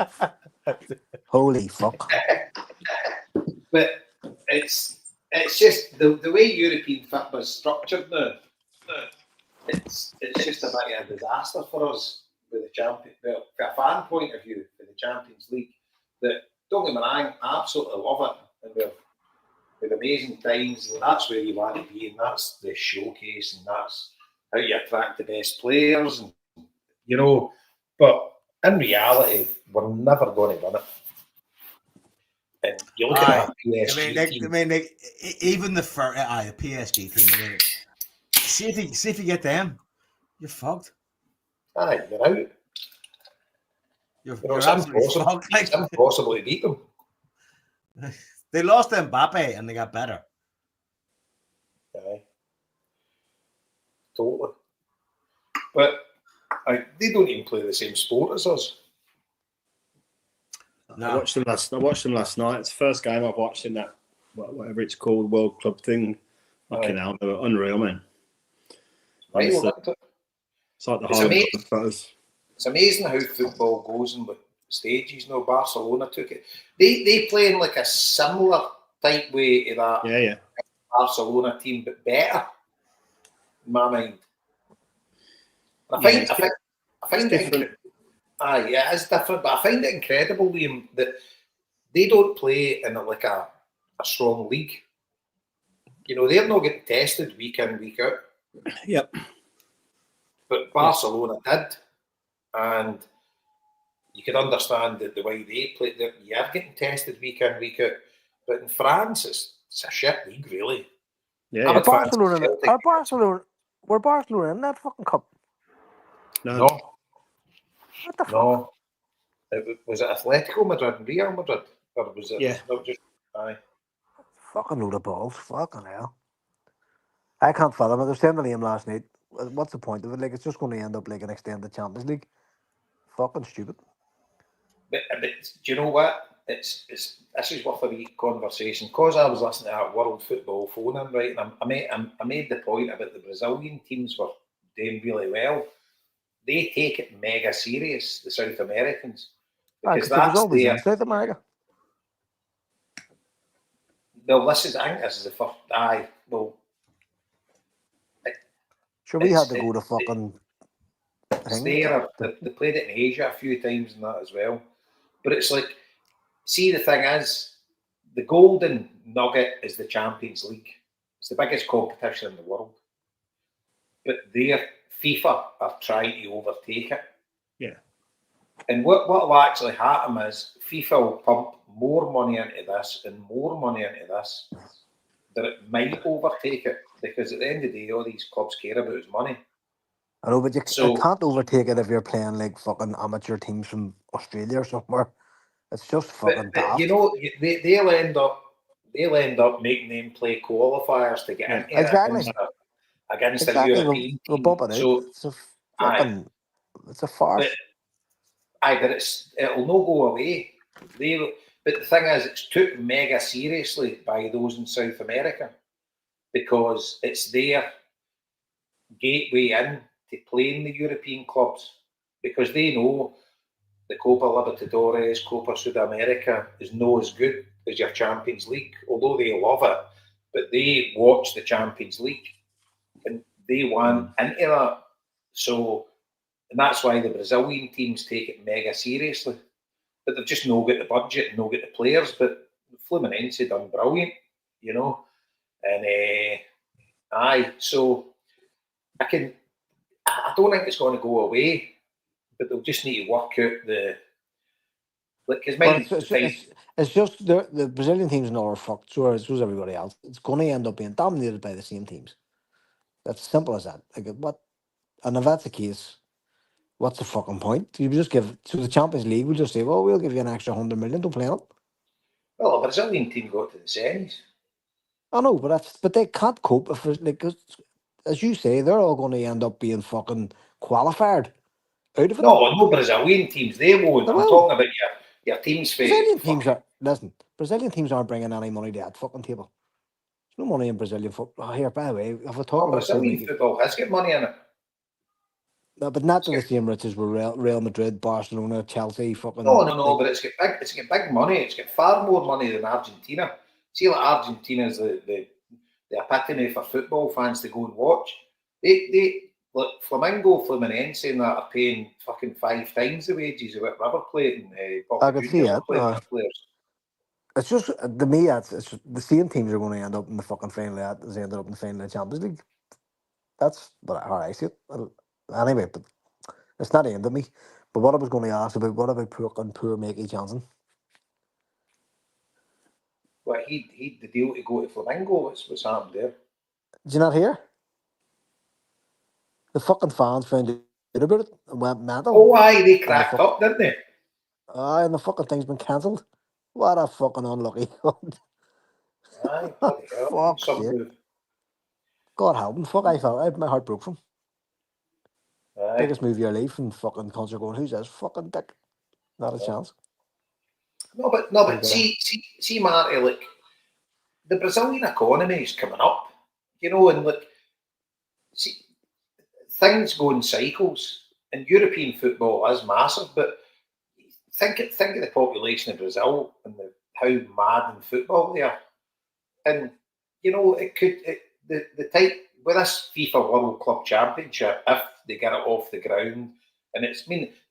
Holy fuck. But it's just the way European football is structured now. It's just a bit of a disaster for us with the champion. Well, from a fan point of view, for the Champions League, that don't get me wrong, I absolutely love it, and with amazing times, and that's where you want to be, and that's the showcase, and that's how you attract the best players, and But in reality, we're never going to win it. And you look at that PSG team. Even the PSG team. See if you get them, you're fucked. Aye, you're out. You're it's absolutely impossible. fucked. It's impossible to beat them. They lost Mbappe and they got better. Aye. Totally. But they don't even play the same sport as us. No. I watched them last night. It's the first game I've watched in that whatever it's called World Club thing. Fucking hell, they were unreal, man. It's like the photos. It's amazing how football goes in with stages. Barcelona took it. They play in like a similar type way to that Barcelona team, but better. In my mind. I find it. It's different, but I find it incredible, Liam, that they don't play in like a strong league. They're not getting tested week in, week out. Yep. But Barcelona did, and you could understand that the way they play, you are getting tested week in, week out. But in France, it's a shit league, really. Yeah. Were Barcelona in that fucking cup? No. What the fuck? No. Was it Atletico Madrid and Real Madrid? Or was it not just... Aye. Fucking load of balls. Fucking hell. I can't fathom it. I was saying to Liam last night, what's the point of it? Like, it's just going to end up like an extended Champions League. Fucking stupid. But do you know what? This is worth a wee conversation. Because I was listening to that World Football phone-in, right, and I made the point about the Brazilian teams were doing really well. They take it mega serious, the South Americans. Because that's always in South America. Well, I think this is the first. Sure, we had to It's- go to fucking It's thing. there. They played it in Asia a few times and that as well. But it's like, see, the thing is, the golden nugget is the Champions League. It's the biggest competition in the world. But FIFA are trying to overtake it. Yeah. And what will actually happen is FIFA will pump more money into this and more money into this, that it might overtake it. Because at the end of the day, all these clubs care about is money. I know, but you So- can't overtake it if you're playing like fucking amateur teams from Australia or somewhere. It's just fucking But daft. you know, they'll end up making them play qualifiers to get Yeah, into it exactly. against a Exactly, European we'll team. bump it out. So It's a fucking, it's a farce. but it'll not go away. But the thing is, it's took mega seriously by those in South America because it's their gateway in to playing the European clubs because they know the Copa Libertadores, Copa Sudamerica is not as good as your Champions League, although they love it, but they watch the Champions League and they want into that. So, and that's why the Brazilian teams take it mega seriously. But they've just not got the budget and not got the players. But Fluminense done brilliant, you know. And so I don't think it's going to go away, but they'll just need to work out It's just the Brazilian teams and all are fucked. So is everybody else. It's going to end up being dominated by the same teams. That's simple as that. Like what? And if that's the case, what's the fucking point? You just give to the Champions League. We'll just say, well, we'll give you an extra 100 million to play on. Well, a Brazilian team got to the semis. I know, but they can't cope if like as you say, they're all going to end up being fucking qualified out of it. No Brazilian teams. They won't. I'm talking about your teams. Brazilian teams aren't bringing any money to that fucking table. There's no money in Brazilian football. Oh, here, by the way, if we're talking about Brazilian football has got money in it. No, but not to the same riches with Real Madrid, Barcelona, Chelsea, fucking. No, but it's got big money. It's got far more money than Argentina. See, like Argentina's the epitome for football fans to go and watch. They look Fluminense and that are paying fucking 5 times the wages of what River Plate and I could see it. players. It's just to me, it's just, the same teams are going to end up in the fucking final as they ended up in the final of the Champions League. That's how I see it. Anyway, but it's not aimed at me. But what I was going to ask about, what about poor Mickey Johnson? Well, he the deal to go to Flamengo. What's happened there? Did you not hear? The fucking fans found out about it and went mental. Oh, aye, they cracked up, didn't they? Aye, and the fucking thing's been cancelled. What a fucking unlucky cunt. Aye, bloody hell. Fuck's sake. God help him. Fuck, I had my heart broke from. Aye. Biggest movie of your life and fucking concert going, who's this fucking dick? Not a chance. No, but see, Marty, like, the Brazilian economy is coming up, you know, and like, see, things go in cycles, and European football is massive, but think of the population of Brazil and how mad in football they are. And, you know, the type, with this FIFA World Club Championship, if they get it off the ground, and the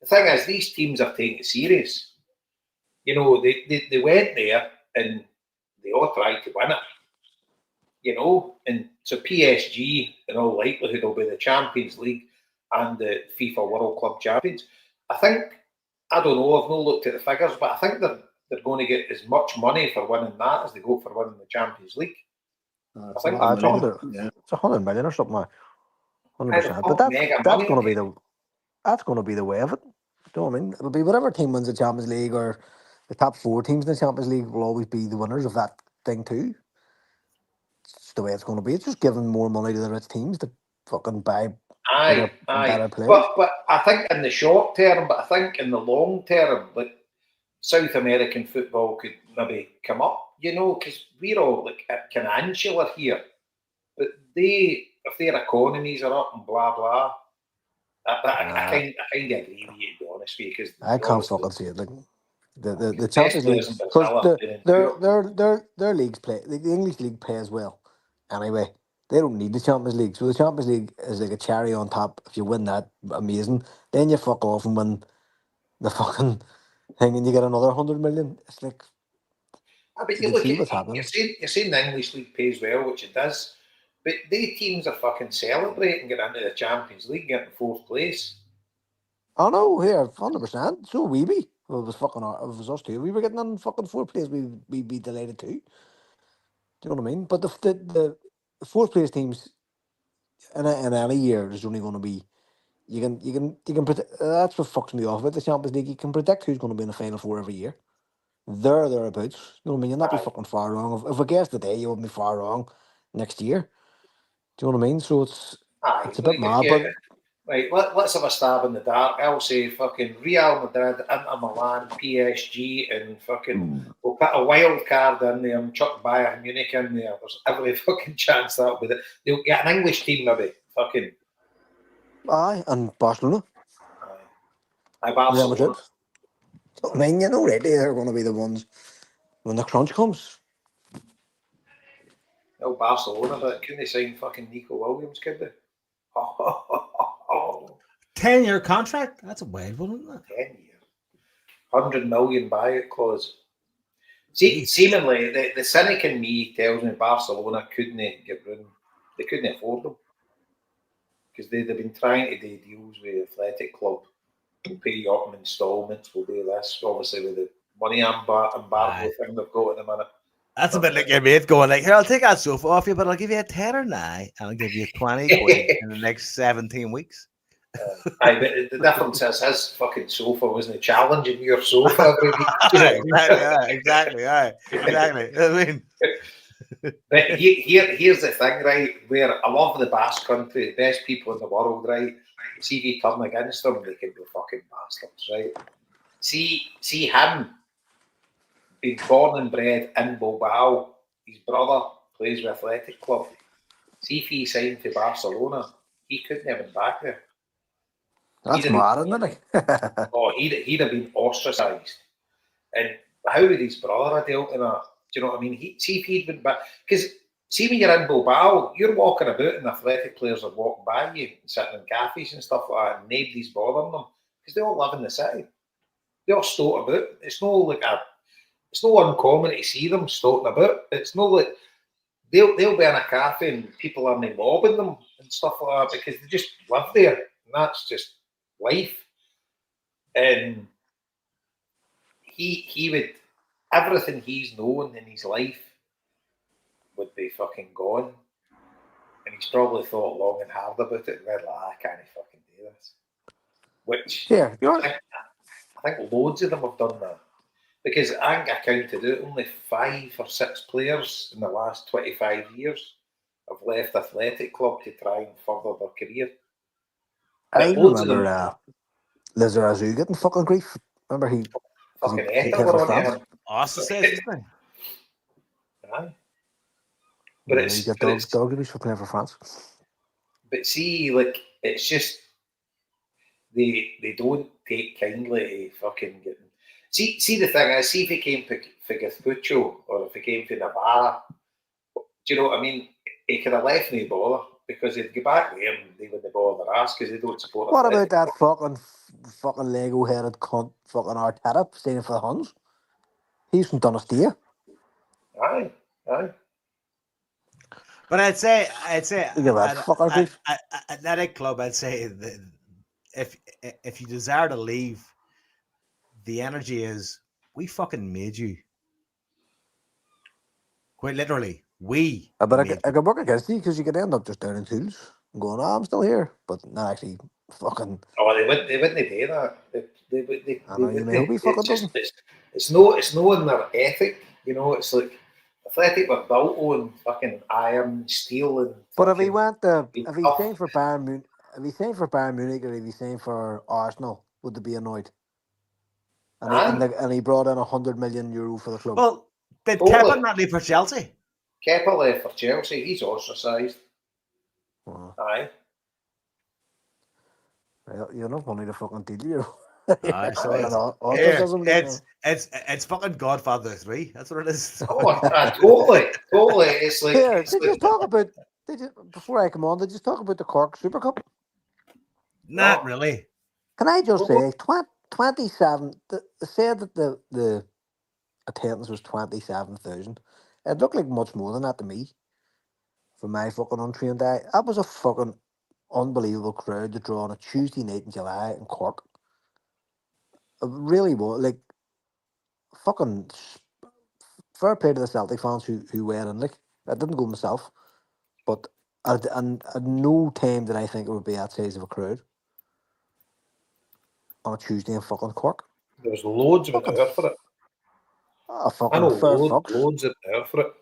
thing is, these teams are taking it serious. You know, they went there and they all tried to win it. You know, and so PSG, in all likelihood, will be the Champions League and the FIFA World Club champions. I don't know, I've not looked at the figures, but I think they're going to get as much money for winning that as they go for winning the Champions League. It's 100 million or something like 100%. But that's going to be the way of it. Do you know what I mean? It'll be whatever team wins the Champions League, or the top 4 teams in the Champions League will always be the winners of that thing too. It's the way it's going to be. It's just giving more money to the rich teams to fucking buy better players. But I think in the short term, but I think in the long term, like, South American football could maybe come up, you know, because we're all like kind of insular here. But if their economies are up and blah blah, I kind of agree with you, to be honest with you, because I can't fucking see it. Like the Champions League, because their leagues play, the English league pays well. Anyway, They don't need the Champions League. So the Champions League is like a cherry on top. If you win that, amazing. Then you fuck off and win the fucking thing and you get another 100 million. It's like, But you you can look see at what's happening. you're saying the English League pays well, which it does. But they teams are fucking celebrating getting into the Champions League, getting fourth place. I know, here, 100%. So we be. If it was fucking, if it was us too, we were getting in fucking fourth place, we'd be delighted too. Do you know what I mean? But the fourth place teams in any year is only going to be, you can predict, that's what fucks me off about the Champions League. You can predict who's going to be in the final four every year. Thereabouts. You know what I mean? You'll not be fucking far wrong. If I guess today, you wouldn't be far wrong next year. Do you know what I mean? So it's a bit mad, but right, let's have a stab in the dark. I'll say fucking Real Madrid, Inter Milan, PSG, and fucking we'll put a wild card in there and chuck Bayern Munich in there. There's every fucking chance that'll be it. They'll get an English team maybe. Fucking aye, and Barcelona, Real Barcelona. Madrid. I mean, you know, really, they're going to be the ones when the crunch comes. No, Barcelona, but couldn't they sign fucking Nico Williams, could they? 10-year contract? That's a wild one, isn't it? 10 years. 100 million buyout clause. See, seemingly, the cynic in me tells me Barcelona couldn't get rid of them. They couldn't afford them. Because they'd have been trying to do deals with the Athletic Club. We'll pay you up in installments, we'll do this. Obviously, with the money embargo thing they've got at the minute. That's a bit like your mate going like, here, I'll take that sofa off you, but I'll give you a tenner now, and I'll give you 20 quid in the next 17 weeks. Aye, but the difference is his fucking sofa wasn't challenging your sofa every week. Exactly. I mean, but here's the thing, right? Where I love the Basque country, the best people in the world, right? See if you turn against them, they can be fucking bastards, right? See him being born and bred in Bilbao. His brother plays with Athletic Club. See if he signed for Barcelona, he couldn't have been back there. That's mad, isn't it? He'd have been ostracised. And how would his brother have dealt in that? Do you know what I mean? See if he'd been back. Because see when you're in Bilbao, you're walking about and athletic players are walking by you, sitting in cafes and stuff like that, and nobody's bothering them. Because they all live in the city. They all stoat about. It's no uncommon to see them stoating about. It's no like they'll be in a cafe and people are mobbing them and stuff like that because they just live there. And that's just life. And he would, everything he's known in his life would be fucking gone. And he's probably thought long and hard about it and went like, I can't fucking do this. Which I think loads of them have done that. Because I think I counted out only 5 or 6 players in the last 25 years have left Athletic Club to try and further their career. I remember Lizarazu getting fucking grief. Remember he fucking came for France? Austin says his thing. Aye. But he got dog abuse for playing for France. But see, like, it's just they don't take kindly to fucking getting. See the thing is, see if he came for Gazpucho or if he came for Navarra, do you know what I mean? He could have left no bother because he'd go back there and they wouldn't bother their ass because they don't support. What about that fucking Lego-headed cunt fucking Arteta staying for the Huns? He's from Donostia. Aye. But I'd say Athletic Club, I'd say that if you desire to leave, the energy is we fucking made you. Quite literally, we. But I could work against you because you could end up just down in tools and going, I'm still here, but not actually fucking. Oh, they wouldn't do that. It's no in their ethic, you know. It's like Athletic were built on fucking iron, steel, and. But if he signed for Bayern Munich, or if he signed for Arsenal, would they be annoyed? And he brought in €100 million for the club. Well, did Kepa not leave for Chelsea? Kepa left for Chelsea. He's ostracised. Wow. Aye. Well, you're not funny to fucking deal, you know. It's fucking Godfather 3. That's what it is. Oh, totally. It's like, just talk about Before I come on, did you talk about the Cork Super Cup? Not No. really. Can I just Well, say, 27? They said that the attendance was 27,000. It looked like much more than that to me. For my fucking untrained eye, that was a fucking unbelievable crowd to draw on a Tuesday night in July in Cork. It really was like fucking fair play to the Celtic fans who went in. Like I didn't go myself, but at no time did I think it would be that size of a crowd on a Tuesday in fucking Cork. there was loads of Fucking, there for it. I fucking know fair fucks. loads of there for it.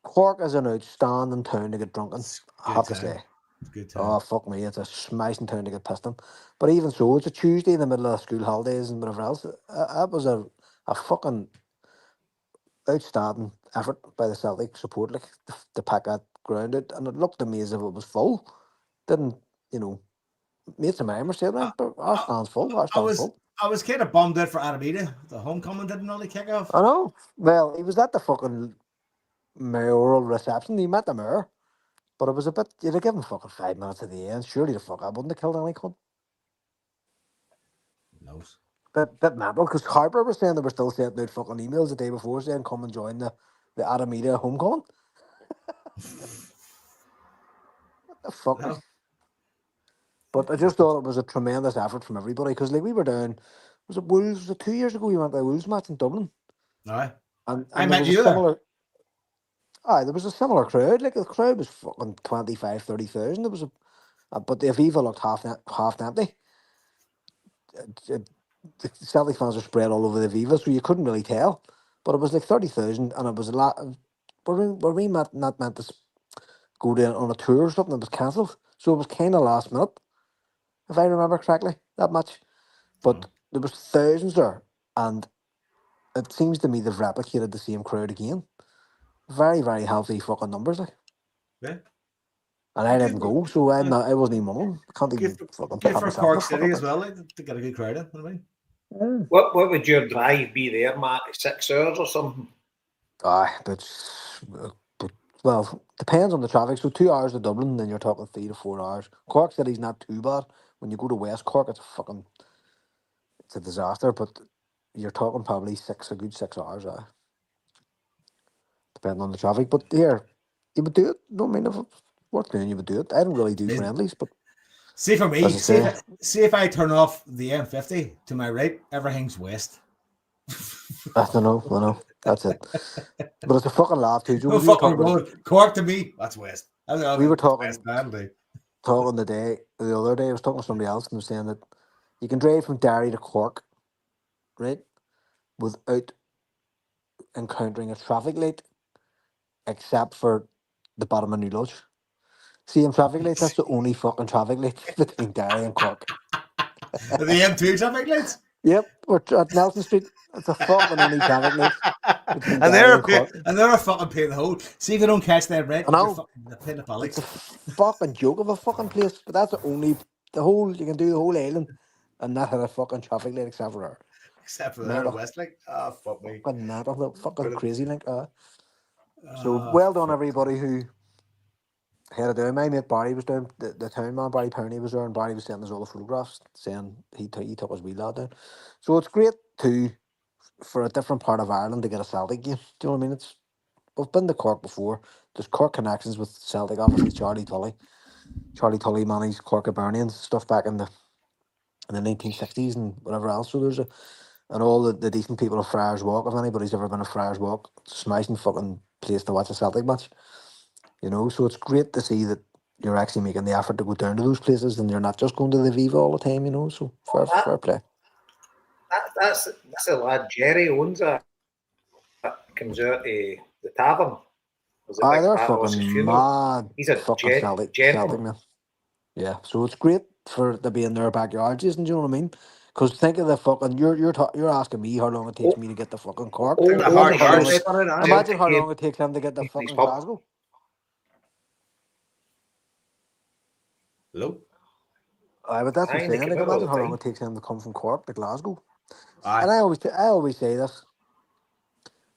Cork is an outstanding town to get drunk in. It's a I good have to time. say. It's a good Oh time. fuck me, it's a smashing town to get pissed in. But even so, it's a Tuesday in the middle of school holidays and whatever else. That was a fucking outstanding effort by the Celtic support, like to pack that ground out, and it looked to me as if it was full. Didn't you know? Mates of mine were saying, I, "But our I, stand's full. Our I stand's was full." I was kind of bummed out for Arameda. The homecoming didn't really kick off. I know. Well, he was at the fucking mayoral reception. He met the mayor, but it was a bit. You'd have given fucking 5 minutes at the end. Surely the fuck I wouldn't have killed any cunt. No. Bit mental because Harper was saying they were still sending out fucking emails the day before saying come and join the Alameda homecoming. What the fuck? No. But I just thought it was a tremendous effort from everybody because like we were down, was it Wolves? Was it 2 years ago we went to a Wolves match in Dublin, No. and I there met was a you there. similar. Aye, there was a similar crowd. Like the crowd was fucking 25,000, 30,000. There was but the Aviva looked half empty. The Celtic fans were spread all over the Aviva, so you couldn't really tell. But it was like 30,000, and it was a lot. Were we not meant to go down on a tour or something? It was cancelled, so it was kind of last minute, if I remember correctly, that much. But there was thousands there, and it seems to me they've replicated the same crowd again. Very, very healthy fucking numbers, like. Yeah. And I Good, didn't go, so I'm uh, not. I wasn't even one of them. I can't good, even fucking good pat for myself on Cork the City fucking as back. well. Like, to get a good crowd in. You know what I mean? What would your drive be there, Matt? 6 hours or something? Aye, but well, depends on the traffic. So 2 hours to Dublin, then you're talking 3 to 4 hours. Cork City's not too bad. When you go to West Cork, it's a disaster. But you're talking probably a good 6 hours. Depending on the traffic. But here, you would do it. No, I mean, if it's worth doing, you would do it. I don't really do Is- friendlies, but See for me, as I say, see if I turn off the M50 to my right, everything's west. I don't know. I know that's it. But it's a fucking laugh too, Joe. No We were fucking talking about road. Cork to me, that's west. we were That's west badly. talking the other day. I was talking to somebody else and was saying that you can drive from Derry to Cork, right, without encountering a traffic light, except for the bottom of New Lodge. See, in traffic lights, that's the only fucking traffic light between Derry and Cork. The M2 traffic lights. Yep, we're at Nelson Street. It's a fucking only traffic light between and Derry they're and Cork. a fucking pain in the hole. See if you don't catch that red, I you're know. fucking the pain in the It's a bollocks. fucking joke of a fucking place, but that's you can do the whole island and not have a fucking traffic light except for her. Except for there, Mental. Westlake. Oh, fuck me. Fucking mental, fucking Brilliant. crazy like So well done everybody who headed down. My mate Barry was down, the town man Barry Powney was there, and Barry was sending us all the photographs saying he took his wee lad down. So it's great too for a different part of Ireland to get a Celtic game. Do you know what I mean? We've been to Cork before. There's Cork connections with Celtic, obviously Charlie Tully. Charlie Tully managed Cork Hibernians stuff back in the 1960s and whatever else. So and all the decent people of Friars Walk. If anybody's ever been to Friars Walk, it's a smashing fucking place to watch a Celtic match. You know, so it's great to see that you're actually making the effort to go down to those places and you're not just going to the Viva all the time. You know, so fair play. That's a lad. Jerry owns that. Comes out of the tavern. Aye, they're Pat Ross's fucking funeral. mad. He's a Fucking Celtic gentleman. man. Yeah, so it's great for to be in their backyard, Jason. Do you know what I mean? Because think of the fucking you're asking me how long it takes me to get to fucking Cork. The hard Imagine how long yards. imagine how long it takes him to get to fucking Glasgow. Hello? Aye, but that's what I'm They saying. come Like, out all imagine the how long time. it takes him to come from Cork to Glasgow. Aye. And I always say this.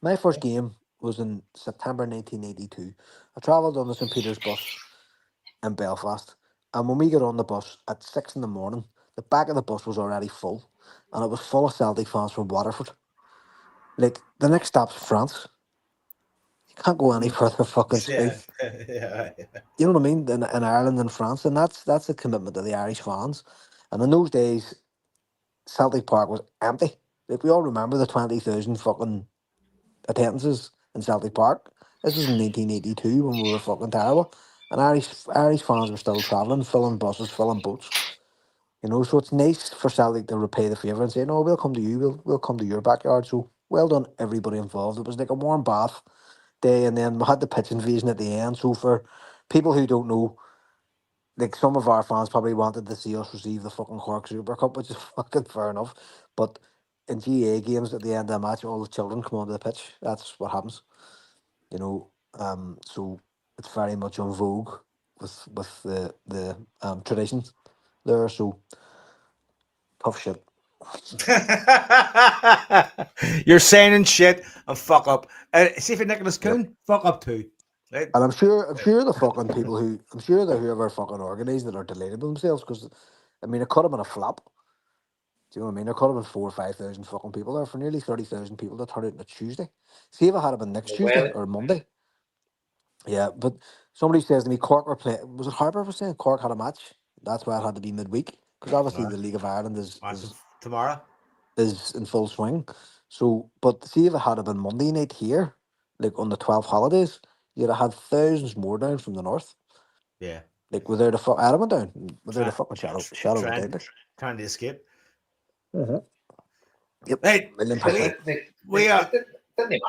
My first game was in September 1982. I travelled on the St Peter's bus in Belfast, and when we got on the bus at 6 in the morning, the back of the bus was already full, and it was full of Celtic fans from Waterford. Like, the next stop's France. You can't go any further fucking south. Yeah. You know what I mean? In Ireland and France, and that's a commitment to the Irish fans. And in those days, Celtic Park was empty. Like, we all remember the 20,000 fucking attendances in Celtic Park. This was in 1982 when we were fucking terrible, and Irish fans were still travelling, filling buses, filling boats. You know, so it's nice for Celtic to repay the favour and say, "No, we'll come to you. We'll come to your backyard." So well done, everybody involved. It was like a warm bath day, and then we had the pitch invasion at the end. So for people who don't know, like, some of our fans probably wanted to see us receive the fucking Cork Super Cup, which is fucking fair enough. But in GA games at the end of the match, all the children come onto the pitch. That's what happens. You know, so it's very much on vogue with the traditions there. So tough shit. You're saying shit and fuck up. See if you're Nicholas Coon, fuck up too. Right? And I'm sure the fucking people I'm sure that whoever fucking organised it are delighted with themselves, because I mean, it could have been a flop. Do you know what I mean? There could have been 4,000 or 5,000 fucking people there for nearly 30,000 people that turned out on a Tuesday. See if it had been next Tuesday or Monday. Yeah, but somebody says to me, Cork were playing. Was it Harper was saying Cork had a match? That's why it had to be midweek, because obviously the League of Ireland Tomorrow is in full swing. So, but see if it had been Monday night here, like on the 12 holidays, you'd have had thousands more down from the north. Yeah. Like, without a fuck, Adam went down. Without a fucking shadow of a doubt. Trying to escape. Mm-hmm. Yep. Hey, we are. Didn't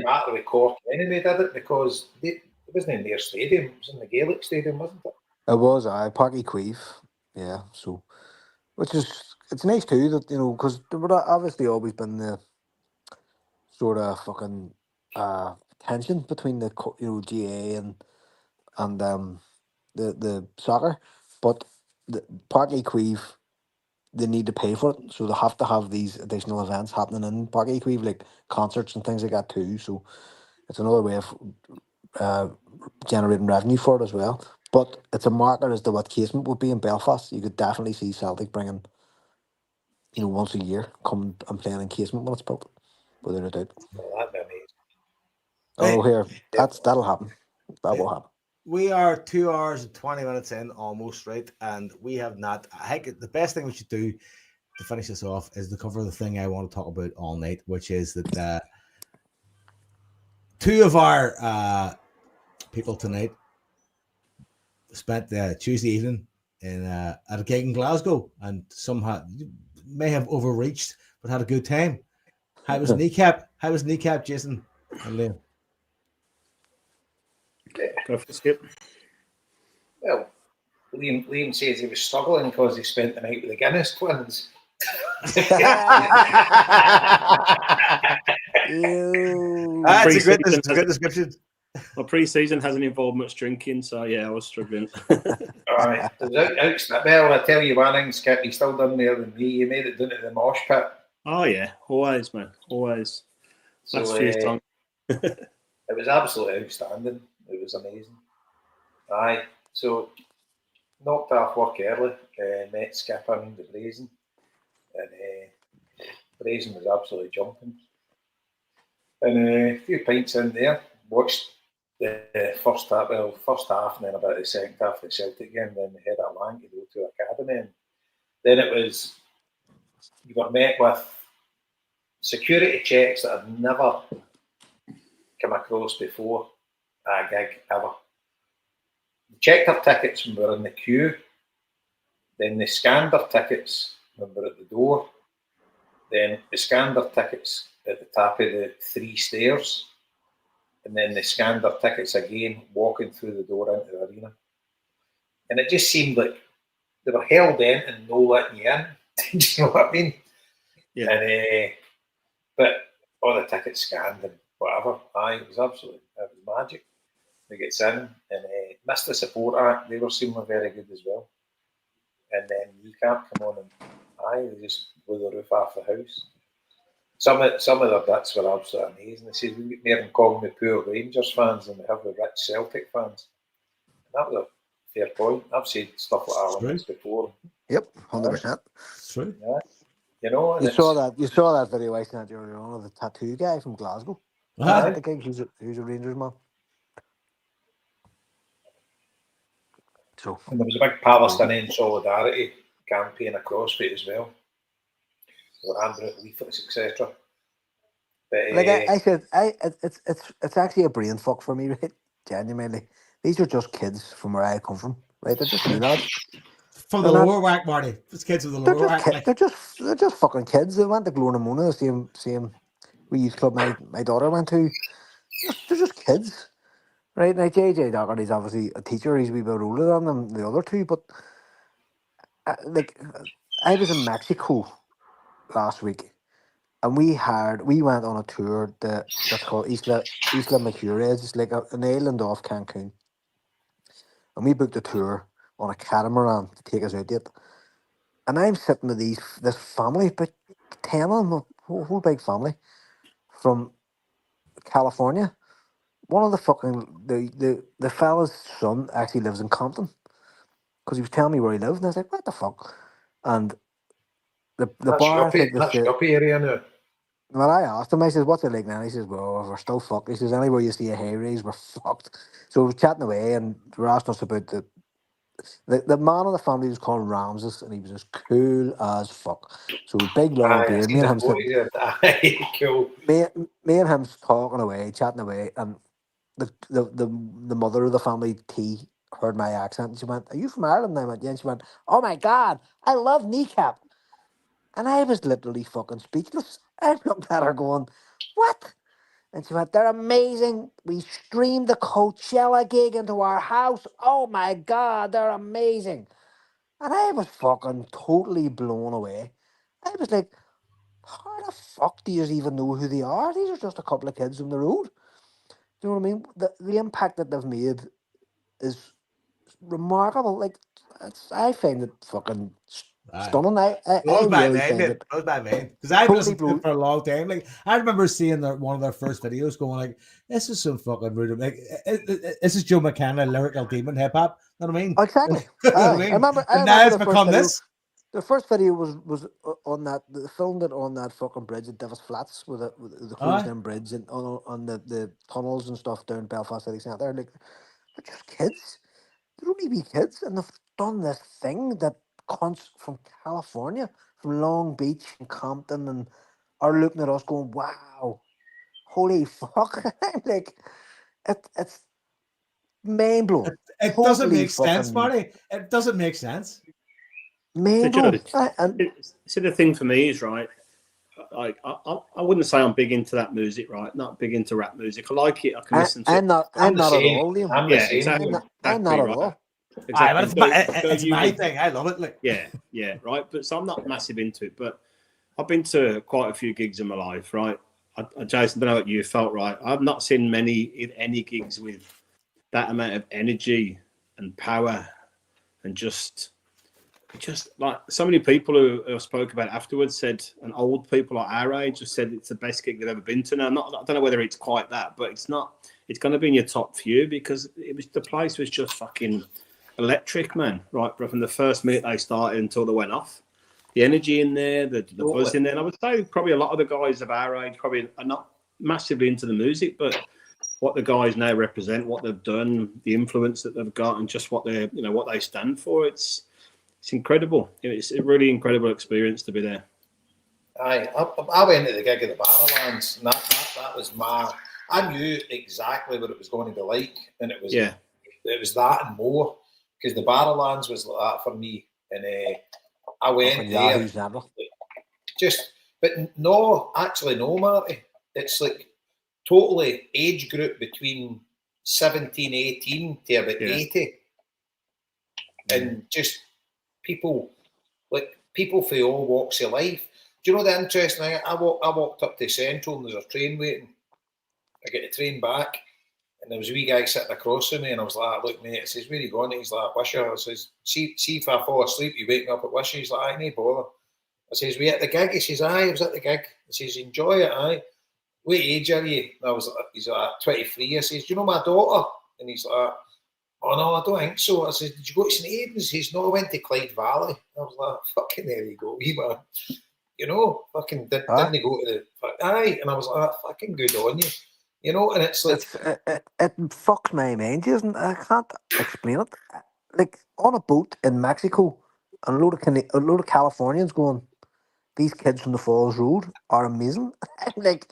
matter with Cork anyway, did it? Because it wasn't in their stadium; it was in the Gaelic Stadium, wasn't it? It was, Parky Queeve. Yeah, so it's nice too that, you know, because there would obviously always been the sort of fucking tension between the GA and the soccer, but the Parky Queeve, they need to pay for it, so they have to have these additional events happening in Parky Queeve, like concerts and things like that too. So it's another way of generating revenue for it as well. But it's a marker as to what Casement would be in Belfast. You could definitely see Celtic bringing, once a year, come and playing in Casement when it's built, without a doubt. Well, that'd be amazing. Oh, here, that'll happen. That will happen. We are 2 hours and 20 minutes in almost, right? And we have not. I think the best thing we should do to finish this off is to cover the thing I want to talk about all night, which is that two of our people tonight spent Tuesday evening at a gig in Glasgow, and somehow may have overreached, but had a good time. How was Kneecap? How was Kneecap, Jason and Liam? Go for skip. Well, Liam says he was struggling because he spent the night with the Guinness twins. That's a great description. My pre-season hasn't involved much drinking, so yeah, I was struggling. Alright, well, I tell you one thing, Skip, you still done there than me. You made it down to the mosh pit. Oh yeah, always, man, always. So, It was absolutely outstanding. It was amazing. Aye, so knocked off work early, met Skip around the Brazen, and Brazen was absolutely jumping. And a few pints in there, watched the first half, and then about the second half of the Celtic game, then we head along to go to Academy, and then it was, you got met with security checks that I've never come across before at a gig ever. They checked our tickets when we were in the queue, then they scanned our tickets when we were at the door, then they scanned our tickets at the top of the 3 stairs, and then they scanned our tickets again walking through the door into the arena. And it just seemed like they were hell-bent and no letting you in. Do you know what I mean? Yeah. And but all the tickets scanned and whatever. Aye, it was magic. We gets in and missed the support act. They were seemingly very good as well. And then Kneecap come on and they just blew the roof off the house. Some of the bits were absolutely amazing. They said we get more in common with poor Rangers fans than we have with rich Celtic fans. And that was a fair point. I've said stuff like that on this before. Yep, 100%. It's true. Yeah. You know, and You saw that video I sent you earlier on of the tattoo guy from Glasgow. Uh-huh. The gig, he's a Rangers man. So And there was a big Palestinian solidarity campaign across it as well. They were handing out leaflets, etc. like I said, it's actually a brain fuck for me, right? Genuinely, these are just kids from where I come from, right? They're just wee lads. From the They're not- lower whack, Marty. It's kids with the They're lower just whack. they're just fucking kids. They went to Glornamona, the same wee youth club my daughter went to. They're just kids, right? Now JJ Doherty's obviously a teacher. He's a wee bit older than them, the other two. But I was in Mexico last week, and we went on a tour that's called Isla Mujeres. It's like an island off Cancun, and we booked a tour on a catamaran to take us out there. And I'm sitting with this family, about 10 of them, a whole big family from California. One of the fella's son actually lives in Compton because he was telling me where he lived, and I was like, "What the fuck?" And the that's bars like that's yuppie area now. Well, I asked him, I says, "What's it like now?" He says, "Well, we're still fucked." He says, "Anywhere you see a hay raise, we're fucked." So we were chatting away, and they were asking us about the man of the family was called Ramses, and he was as cool as fuck. So big long beard. Me and him sitting, Cool. me and him talking away, chatting away, and the mother of the family, T, heard my accent, and she went, "Are you from Ireland?" And I went, "Yeah." And she went, "Oh my god, I love Kneecap." And I was literally fucking speechless. I looked at her going, "What?" And she went, "They're amazing. We streamed the Coachella gig into our house. Oh my god, they're amazing." And I was fucking totally blown away. I was like, "How the fuck do you even know who they are? These are just a couple of kids on the road." Do you know what I mean? The impact that they've made is remarkable. Like, I find it fucking stunning. I Blows my really mind, find mate. it Blows my mind. Because I've totally listened to blows. it for a long time. Like, I remember seeing one of their first videos going like, "This is some fucking rude. Like, this is Joe McKenna, lyrical demon hip hop." You know what I mean? Exactly. You know what I I mean? remember. I And now remember it's the first become video. this. The first video was on that. They filmed it on that fucking bridge at Davis Flats with the closed in bridge and on the tunnels and stuff down Belfast City Centre. Like, they're just kids. They're only wee kids, and they've done this thing that cunts from California, from Long Beach and Compton, and are looking at us going, "Wow, holy fuck!" I'm like, it's mind blowing. It doesn't Totally make sense, fucking Marty. It doesn't make sense. So, mind Joe, blowing. And so the thing for me is, right, like I wouldn't say I'm big into that music, right? Not big into rap music. I like it. I can listen to it. I'm not I'm the at same. all, Liam. I'm the Yeah, same. exactly. I'm not Exactly at right. all. Aye, but Exactly. it's my thing. I love it. Like, Yeah, right. But so I'm not massive into it. But I've been to quite a few gigs in my life, right? Jason, I don't know what you felt, right? I've not seen any gigs with that amount of energy and power and just like so many people who spoke about it afterwards said, and old people like our age have said it's the best gig they've ever been to. Now, I don't know whether it's quite that, but it's not. It's going to be in your top few because the place was just fucking electric, man. Right, from the first minute they started until they went off. The energy in there, the buzz in there. And I would say probably a lot of the guys of our age probably are not massively into the music, but what the guys now represent, what they've done, the influence that they've got, and just what they stand for. It's incredible. It's a really incredible experience to be there. Aye, I went to the gig at the Barrowlands, and that was I knew exactly what it was going to be like, and it was that and more, because the Barrowlands was like that for me, and I went there, no, Marty, it's like totally age group between 17, 18 to about 80, and just people for all walks of life. Do you know the interesting thing? I walked up to Central and there's a train waiting. I get the train back and there was a wee guy sitting across from me and I was like, "Look, mate," I says, "Where are you going?" He's like, "Wisher." I says, see if I fall asleep, you wake me up at Wisher." He's like, "I ain't bother." I says, "We at the gig?" He says, "Aye, I was at the gig." I says, "Enjoy it, aye." "What age are you?" He's like 23. I says, "Do you know my daughter?" And he's like, "Oh no, I don't think so." I says, "Did you go to St Aidan's?" He says, "No, I went to Clyde Valley." I was like, "Fucking there you go, wee man." You know, fucking didn't go to the aye, and I was like, "Fucking good on you." You know, and it's like it fucks my mind, isn't it? I can't explain it. Like on a boat in Mexico, and a load of Californians going, "These kids from the Falls Road are amazing." Like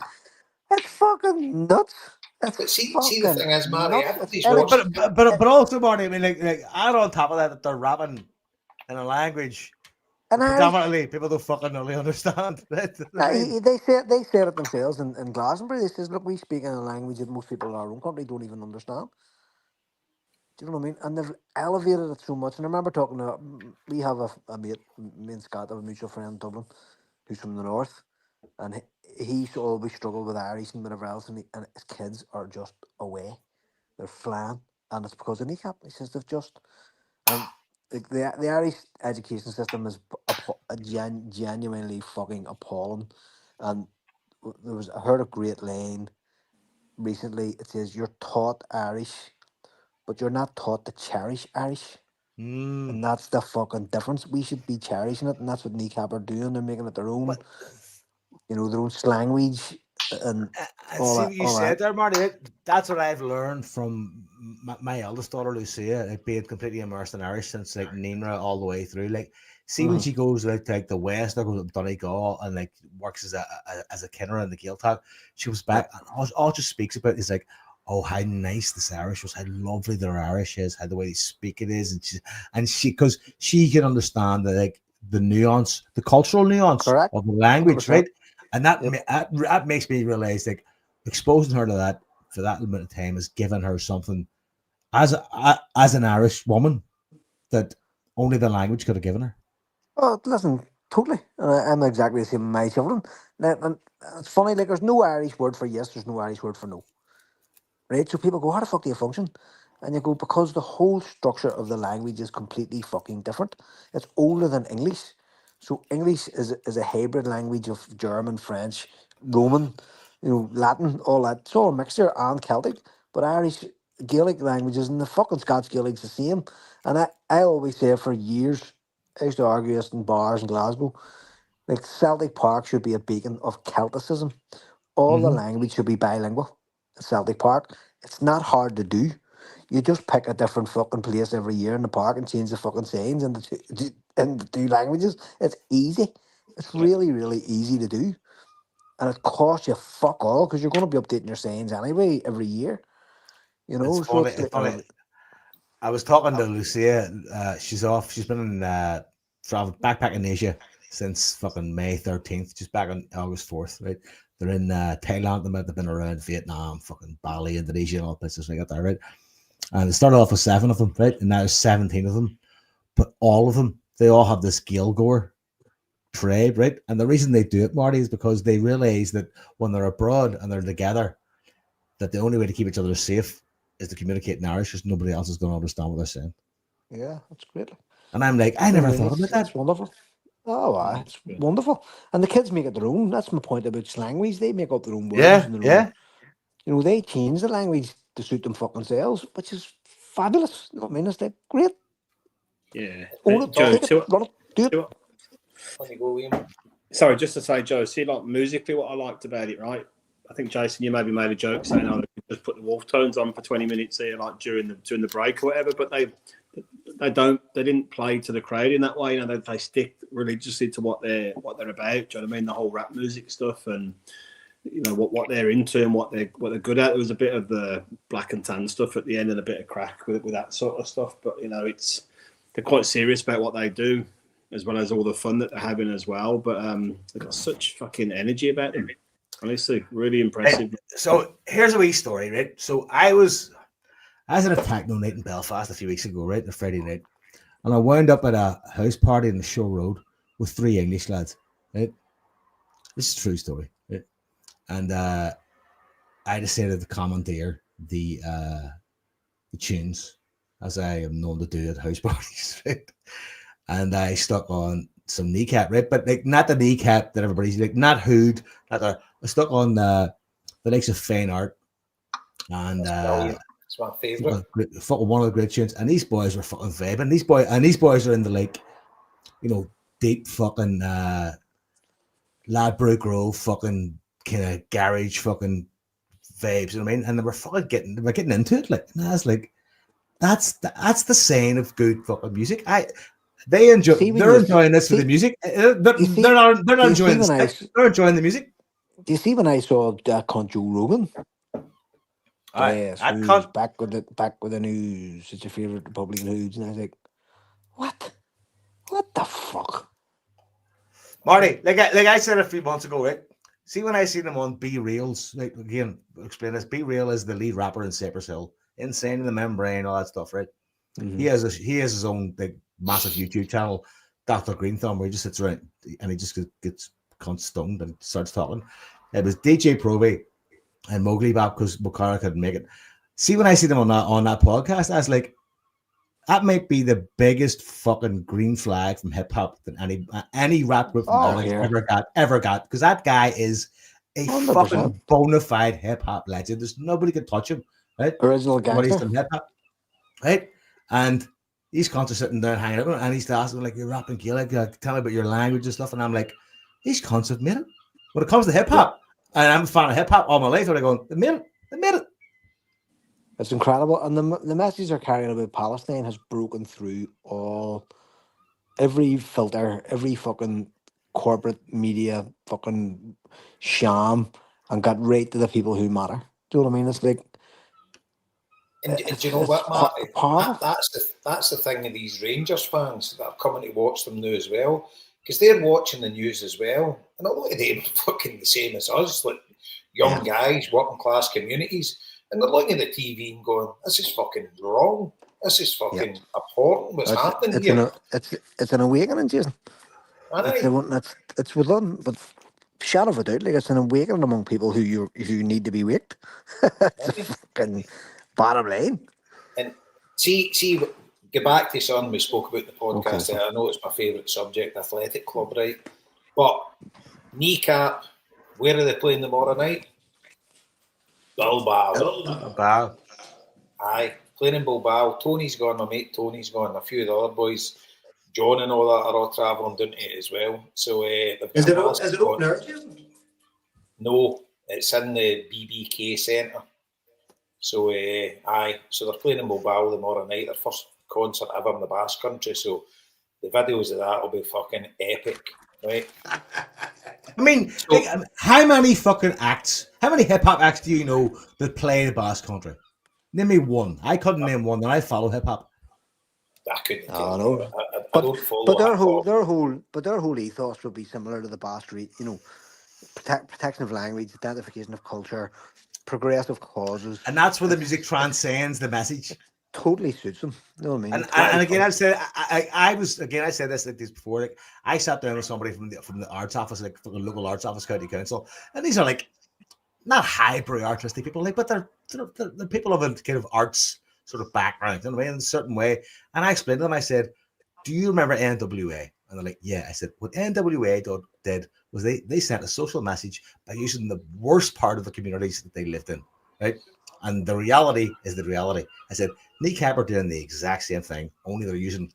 it's fucking nuts. It's but see the fucking thing is, Marty, nuts. everybody's And watching. But also, Marty, I mean, like add on top of that they're rapping in a language an Irish. predominantly people don't fucking really understand. Right? I mean, They said it themselves in Glastonbury. They says, "Look, we speak in a language that most people in our own country don't even understand." Do you know what I mean? And they've elevated it so much. And I remember talking to we have a mate, me and Scott have a mutual friend in Dublin, who's from the north, and he used to always struggle with Irish and whatever else, and his kids are just away. They're flying, and it's because of Kneecap. He says they've just and the Irish education system is genuinely fucking appalling. And I heard a great line recently. It says you're taught Irish, but you're not taught to cherish Irish. And that's the fucking difference. We should be cherishing it, and that's what Kneecap are doing. They're making it their own, but their own slanguage and I all see that. what you All said that. there, Marty. That's what I've learned from my eldest daughter, Lucia, like being completely immersed in Irish since like Nina all the way through. Like, see when Mm-hmm. she goes out to like the West, or goes to Donegal and like works as a kinner in the Gaeltacht, she was back and all she speaks about is like, oh, how nice this Irish was, how lovely their Irish is, how the way they speak it is, and she because she can understand like the nuance, the cultural nuance Correct. of the language, 100%. right? And that Yep. that makes me realize like exposing her to that for that little bit of time has given her something as an Irish woman that only the language could have given her. Oh, listen, totally. I'm exactly the same with my children. Now, and it's funny, like, there's no Irish word for yes, there's no Irish word for no. Right? So people go, how the fuck do you function? And you go, because the whole structure of the language is completely fucking different. It's older than English. So English is a hybrid language of German, French, Roman, Latin, all that. It's all a mixture and Celtic. But Irish, Gaelic languages and the fucking Scots Gaelic's the same. And I always say for years, I used to argue this in bars in Glasgow, like Celtic Park should be a beacon of Celticism. All the language should be bilingual at Celtic Park. It's not hard to do. You just pick a different fucking place every year in the park and change the fucking signs in the two languages. It's easy. It's really, really easy to do. And it costs you fuck all because you're going to be updating your signs anyway every year. It's So funny. it's It's like, funny. I was talking to Lucia. She's off. She's been in travel backpacking Asia since fucking May 13th. She's back on August 4th. Right? They're in Thailand. At the minute. They've been around Vietnam, fucking Bali, Indonesia, and all places like that. Right? And they started off with 7 of them, right? And now there's 17 of them. But all of them, they all have this Gaelgore trade, right? And the reason they do it, Marty, is because they realize that when they're abroad and they're together, that the only way to keep each other safe is to communicate in Irish because nobody else is going to understand what they're saying. yeah, that's great. And I'm like, I You know never what I mean? thought about It's that. wonderful. Oh, Yeah, it's good. wonderful. And the kids make it their own. That's my point about language. They make up their own words Yeah, and their own. yeah. They change the language to suit them fucking selves, which is fabulous. You know what I mean? It's like great. Yeah. Own it, Joe, take it, run it, do it. On you go, Liam. Sorry, just to say, Joe, see, like musically, what I liked about it, right? I think Jason, you maybe made a joke saying, "Oh, they could just put the Wolf Tones on for 20 minutes here, like during the break or whatever." But they didn't play to the crowd in that way. They stick religiously to what they're about. Do you know what I mean? The whole rap music stuff and what they're into and what they're good at. There was a bit of the black and tan stuff at the end and a bit of crack with that sort of stuff. But they're quite serious about what they do, as well as all the fun that they're having as well. But they've got such fucking energy about them. Honestly, really impressive. So here's a wee story, right? So I was in a techno night in Belfast a few weeks ago, right? On a Friday night. And I wound up at a house party in the Show Road with 3 English lads, right? This is a true story, right? And I decided to commandeer the tunes, as I am known to do at house parties, right? And I stuck on some Kneecap, right? But like not the Kneecap that everybody's like, not Hood, not the. I stuck on the likes of Fine Art and it's my favourite. fucking one of the great tunes. And these boys were fucking vibing. These boys are in the like, you know, deep fucking Ladbroke Grove fucking kind of garage fucking vibes, you know what I mean? And they were getting into it, like, and I was like, that's the sign of good fucking music. They're enjoying this for the music. They're not enjoying they're enjoying the music. Do you see when I saw that cunt Joe Rogan? Yes, who's back with the news? It's your favorite Republican news, and I was like, what the fuck, Marty? Like I said a few months ago, right? See, when I see them on Be Real's, like, again, explain this. Be Real is the lead rapper in Cypress Hill, Insane in the Membrane, all that stuff, right? Mm-hmm. He has his own big massive YouTube channel, Dr. Green Thumb, where he just sits around and he just gets stoned and starts talking. It was DJ Proby and Mowgli back because Bukhara couldn't make it. See, when I see them on that podcast, I was like, that might be the biggest fucking green flag from hip hop that any rap group from Ireland ever got, because that guy is a 100%. Fucking bona fide hip hop legend. There's nobody could touch him, right? Original gangster, hip hop, right? And these cunts are sitting down hanging out, and he's asking like, "You're rapping Gaelic, tell me about your language and stuff," and I'm like, "These cunts have made it." When it comes to hip hop, and I'm a fan of hip hop all my life, and I'm going, "They made it." It's incredible, and the message they're carrying about Palestine has broken through every filter, every fucking corporate media fucking sham, and got right to the people who matter. Do you know what I mean? It's like, and do you know what, Matt? That's the thing of these Rangers fans that are coming to watch them now as well, because they're watching the news as well, and a lot of them are fucking the same as us, like young guys, working class communities. And they're looking at the TV and going, "This is fucking wrong. This is fucking abhorrent. What's happening here?" It's an awakening, Jason. It's within, but shadow of a doubt, like, it's an awakening among people who need to be waked. It's a fucking bottom line. And see, get back to something we spoke about in the podcast. Okay. I know it's my favourite subject, athletic club, right? But Kneecap, where are they playing tomorrow night? Bilbao. Aye, playing in Bilbao. Tony's gone, my mate Tony's gone, a few of the other boys, John and all that, are all travelling down to it as well. So is it open air? No, it's in the BBK Centre. So so they're playing in Bilbao tomorrow night, their first concert ever in the Basque Country. So the videos of that will be fucking epic, right? I mean, how many fucking acts, how many hip hop acts do you know that play the Basque Country? Name me one. I couldn't name one, and I follow hip hop. I couldn't. I know. I don't follow. But their whole ethos would be similar to the Basque, you know, protection of language, identification of culture, progressive causes, and that's where the music transcends the message. Totally suits them. You know what I mean? And again, I've said I said this like this before. Like, I sat down with somebody from the arts office, like from the local arts office, county council, and these are like not highbrow artistic people, like, but they're people of a kind of arts sort of background, you know what I mean, in a certain way. And I explained to them, I said, "Do you remember NWA?" And they're like, "Yeah." I said, "What NWA did was they sent a social message by using the worst part of the communities that they lived in, right? And the reality is the reality." I said, Kneecap are doing the exact same thing, only they're using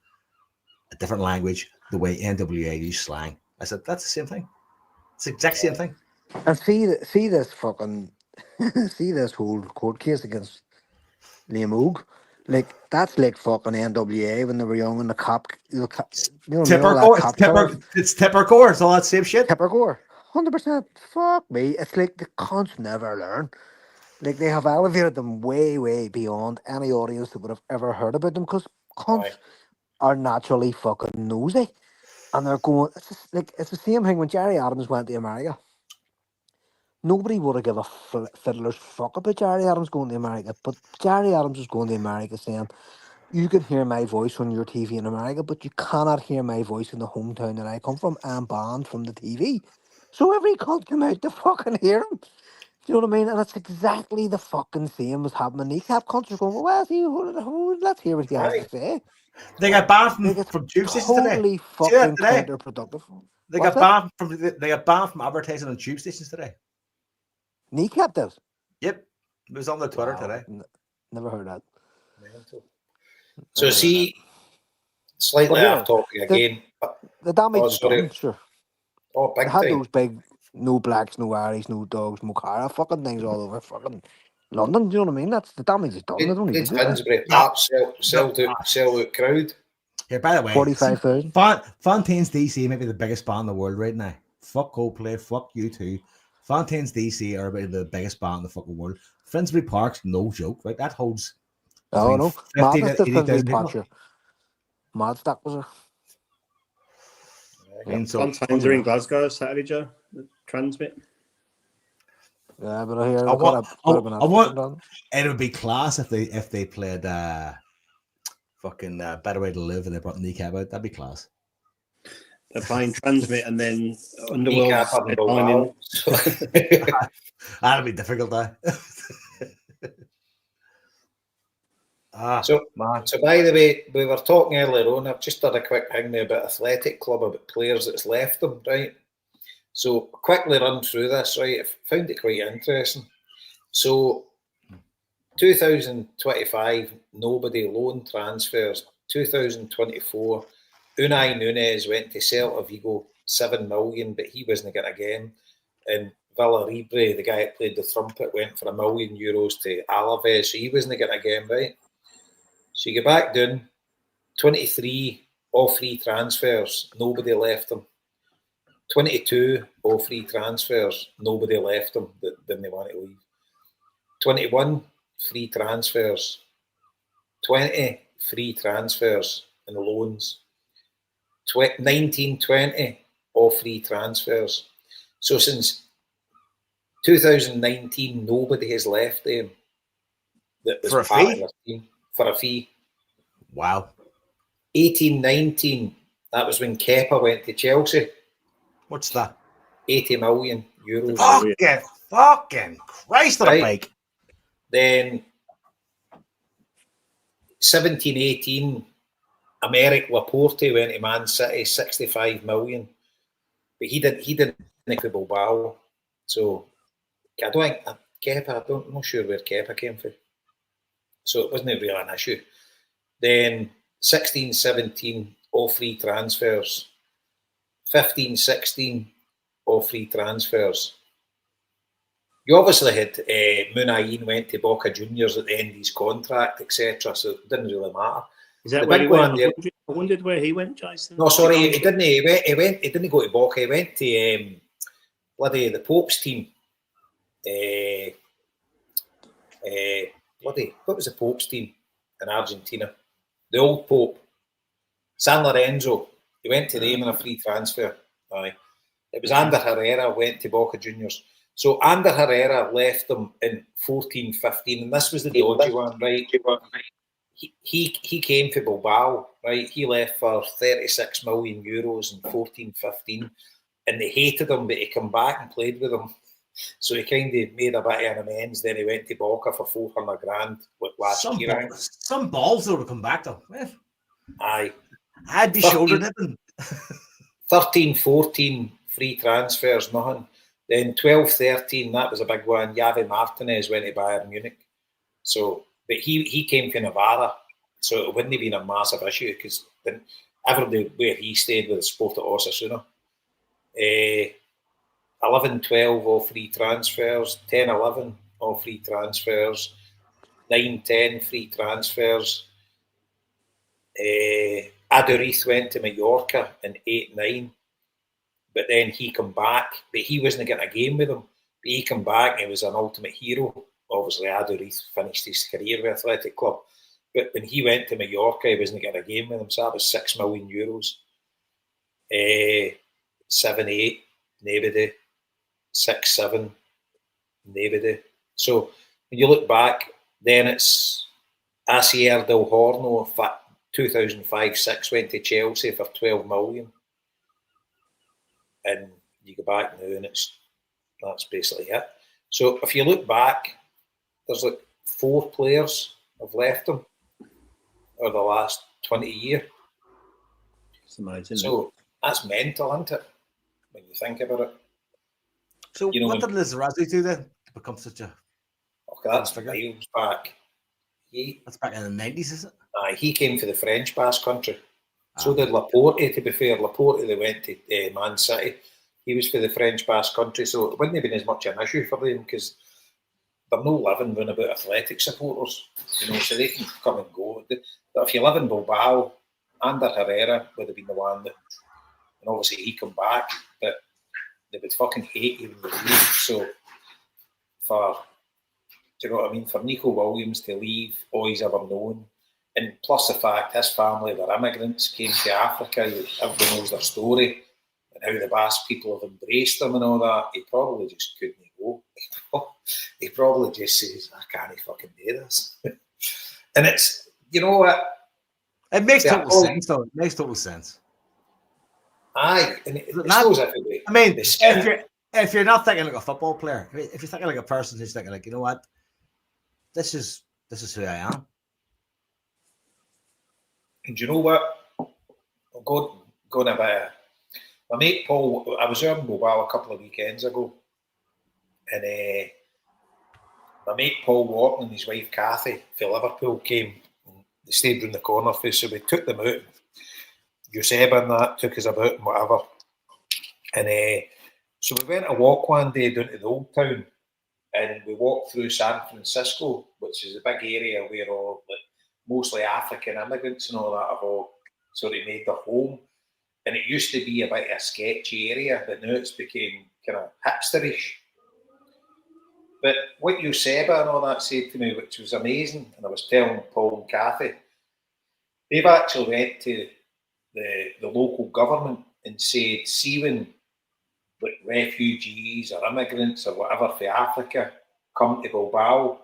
a different language, the way NWA use slang. I said, that's the same thing. It's the exact same thing. And see this fucking, see this whole court case against Liam Oog. Like, that's like fucking NWA when they were young and the cop, you know, it's Tipper Gore. It's all that same shit. Tipper Gore. 100%. Fuck me. It's like the cunts never learn. Like, they have elevated them way, way beyond any audience that would have ever heard about them, because cunts are naturally fucking nosy. And they're going, it's the same thing when Jerry Adams went to America. Nobody would have given a fiddler's fuck about Jerry Adams going to America, but Jerry Adams was going to America saying, "You can hear my voice on your TV in America, but you cannot hear my voice in the hometown that I come from. I'm banned from the TV." So every cunt came out to fucking hear him. Do you know what I mean? And it's exactly the fucking same as having a Kneecap concert going, well, see, let's hear what he has to say. They got banned Like, it's from tube stations today. totally See that fucking today? counterproductive. They What's got that? banned from advertising on tube stations today. Kneecap does? Yep. It was on the Twitter Wow. today. Never heard that. So Never heard see, that. slightly Well, here, off topic again. The damage Oh, is sorry. done, sure. Oh, They big had time. those big, no blacks, no Irish, no dogs, no Cara fucking things all over fucking London. Do you know what I mean? That's the damage is done. They don't need to It's do it. Finsbury Park, sell out crowd. Here, by the way, 45,000. Fontaine's DC might be the biggest band in the world right now. Fuck Coldplay, fuck U2. Fontaine's DC are about the biggest band in the fucking world. Finsbury Park's no joke. Like that holds Oh no, 50 madness to to Finsbury 80,000 Park, people. sure. Mad stack was And so, Sometimes they're in Glasgow Saturday, Joe. Transmit. Yeah, but I hear I I want it would be class if they played fucking Better Way to Live and they brought Kneecap out. That'd be class. They're playing Transmit and then Underworld. Kneecap having Bilbao. That'd be difficult, So by the way, we were talking earlier on, I've just done a quick thing there about Athletic Club, about players that's left them, right? So quickly run through this, right? I found it quite interesting. So 2025, nobody loan transfers. 2024, Unai Nunes went to Celta Vigo, 7 million, but he wasn't getting a game. And Villaribre, the guy that played the trumpet, went for €1 million to Alaves, so he wasn't getting a game, right? So you go back down, 23, all free transfers, nobody left them. 22, all free transfers, nobody left them that didn't want to leave. 21, free transfers. 20, free transfers and loans. 19, 20, all free transfers. So since 2019, nobody has left them that was for a part fee? of their team for a fee. Wow. 18, 19, that was when Kepa went to Chelsea. What's that? €80 million. Fucking Christ on a bike. Then 17, 18, Americ Laporte went to Man City, 65 million. But he didn't make the Bilbao. So I don't think Kepa, I'm not sure where Kepa came from. So it wasn't really an issue. Then 16, 17, all free transfers. 15, 16, all free transfers. You obviously had Munayin went to Boca Juniors at the end of his contract, etc. So it didn't really matter. Is that The where he big went? one there- I wondered where he went, Jason. No, sorry, he didn't. He didn't go to Boca. He went to bloody the Pope's team. Bloody what was the Pope's team in Argentina? The old Pope, San Lorenzo. He went to them in a free transfer. Aye. It was Ander Herrera went to Boca Juniors. So Ander Herrera left them in 14, 15, and this was the dodgy one, right? He came to Bilbao, right? He left for €36 million in 14, 15, and they hated him, but he came back and played with them. So he kind of made a bit of an amends. Then he went to Boca for 400 grand last year. Some balls though to come back though. Aye. I'd be shoulder dipping. 13, 14, free transfers, nothing. Then 12, 13, that was a big one. Javi Martinez went to Bayern Munich. So, but he came from Navarra, so it wouldn't have been a massive issue because everywhere he stayed with the Sport at Osasuna. 11, 12, all free transfers. 10, 11, all free transfers. 9, 10, free transfers. Aduriz went to Mallorca in 8, 9. But then he come back, but he wasn't getting a game with them. But he come back and he was an ultimate hero. Obviously, Aduriz finished his career with Athletic Club. But when he went to Mallorca, he wasn't getting a game with them. So that was €6 million. 7, 8, nobody. 6, 7, nobody. So when you look back, then it's Asier del Horno, 2005-06, went to Chelsea for 12 million. And you go back now and that's basically it. So if you look back, there's like 4 players have left him over the last 20 years. It's amazing. So that's mental, isn't it? When you think about it. So You know, what did Lizarazu do then to become such a... Okay, that's figure? miles back. That's back in the 90s, is it? He came for the French Basque Country. So did Laporte, to be fair. Laporte, they went to Man City. He was for the French Basque Country, so it wouldn't have been as much an issue for them because they're no living round about athletic supporters, you know, so they can come and go. But if you live in Bilbao, Ander Herrera would have been the one that, and obviously he come back, but they would fucking hate you when you leave. So do you know what I mean? For Nico Williams to leave all he's ever known, and plus the fact his family were immigrants, came to Africa, everyone knows their story, and how the Basque people have embraced them and all that, he probably just couldn't go. He probably just says, I can't fucking do this. And it's, you know what? It makes total sense, though. It makes total sense. Aye, and it goes everywhere. I mean, if you're not thinking like a football player, if you're thinking like a person who's thinking like, you know what, this is who I am. And you know what? I'm going about my mate Paul. I was in Mobile a couple of weekends ago, and my mate Paul Walton and his wife Kathy from Liverpool came. They stayed in the corner for us, so we took them out. Eusebia and that took us about and whatever. And so we went a walk one day down to the Old Town, and we walked through San Francisco, which is a big area where all mostly African immigrants and all that have all sort of made their home. And it used to be a bit of a sketchy area, but now it's became kind of hipsterish. But what Eusebia and all that said to me, which was amazing, and I was telling Paul and Kathy, they've actually went to the local government and said, see when like refugees or immigrants or whatever for Africa come to Bilbao,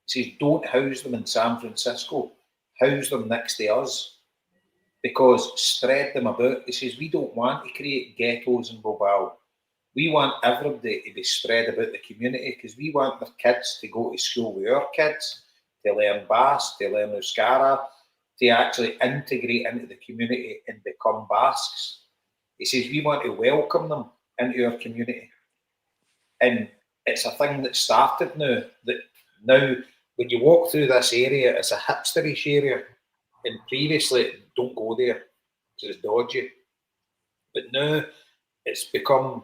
he says, don't house them in San Francisco, house them next to us, because spread them about. He says, we don't want to create ghettos in Bilbao. We want everybody to be spread about the community because we want their kids to go to school with our kids, to learn Basque, to learn Euskara, to actually integrate into the community and become Basques. He says, we want to welcome them into our community. And it's a thing that started now, that now when you walk through this area, it's a hipsterish area. And previously, don't go there because it's dodgy. But now it's become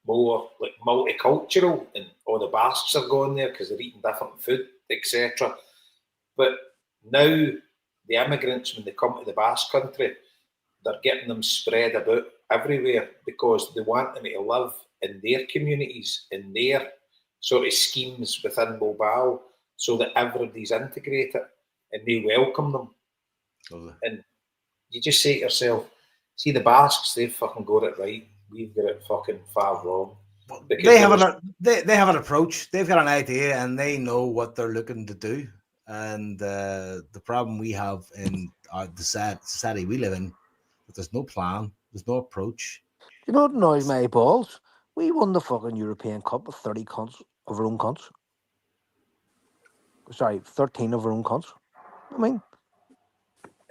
more like multicultural, and all the Basques are going there because they're eating different food, etc. But now the immigrants, when they come to the Basque country, they're getting them spread about everywhere because they want them to live in their communities, in their sort of schemes within Bilbao, so that everybody's integrated and they welcome them. Totally. And you just say to yourself, see the Basques, they've fucking got it right. We've got it fucking far wrong. They have an approach. They've got an idea, and they know what they're looking to do. And the problem we have in the society we live in, that there's no plan, there's no approach. You know what annoys my balls? We won the fucking European Cup with 30 cunts of our own cunts. Sorry, 13 of our own cunts. I mean,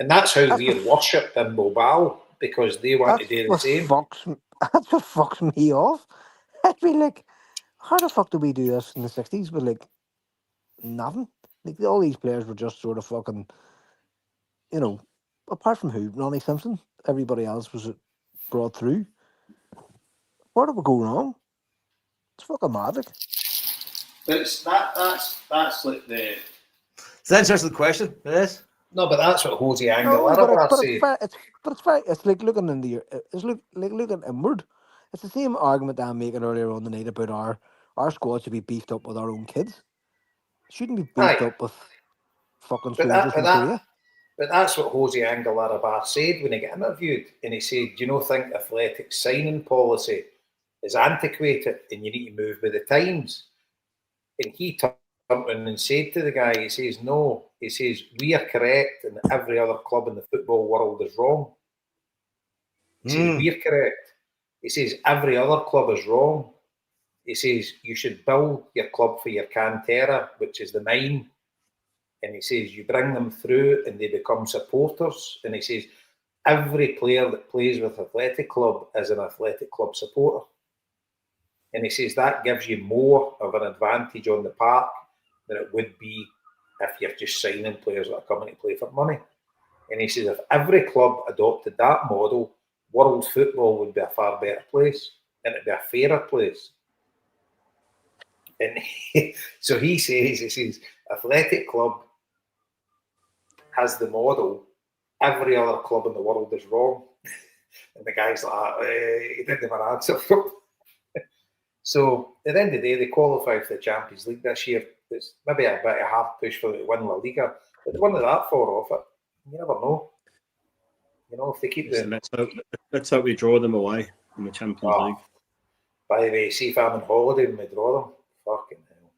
and that's how we're worshipped in Bilbao, because they want to do the same. That's what fucks me off. I'd be like, how the fuck did we do this in the 60s with like nothing? Like all these players were just sort of fucking, you know, apart from who, Ronnie Simpson, everybody else was brought through. Where did we go wrong? It's fucking magic. But it's that's like the. It's an interesting question. It is. No, but that's what Jose Angel said. It's like looking in like looking inward. It's the same argument that I'm making earlier on the night about our squad should be beefed up with our own kids. Shouldn't be beefed up with fucking soldiers in Korea. But that's what Jose Angel said when he got interviewed, and he said, "Do you not think athletic signing policy is antiquated and you need to move with the times?" And he turned around and said to the guy, he says, "No," he says, "we are correct and every other club in the football world is wrong." He says, "We're correct." He says, "Every other club is wrong." he says you should build your club for your cantera, which is the mine. And he says you bring them through and they become supporters. And he says every player that plays with Athletic Club is an Athletic Club supporter. And he says that gives you more of an advantage on the park than it would be if you're just signing players that are coming to play for money. And he says if every club adopted that model, world football would be a far better place and it'd be a fairer place. And so he says, Athletic Club has the model, every other club in the world is wrong. And the guy's like, he didn't have an answer for it. So at the end of the day, they qualify for the Champions League this year. It's maybe a bit of a hard push for them to win La Liga, but they won that far off it. You never know. You know, if they keep the... Let's hope we draw them away in the Champions League. By the way, see if I'm on holiday and we draw them. Fucking hell.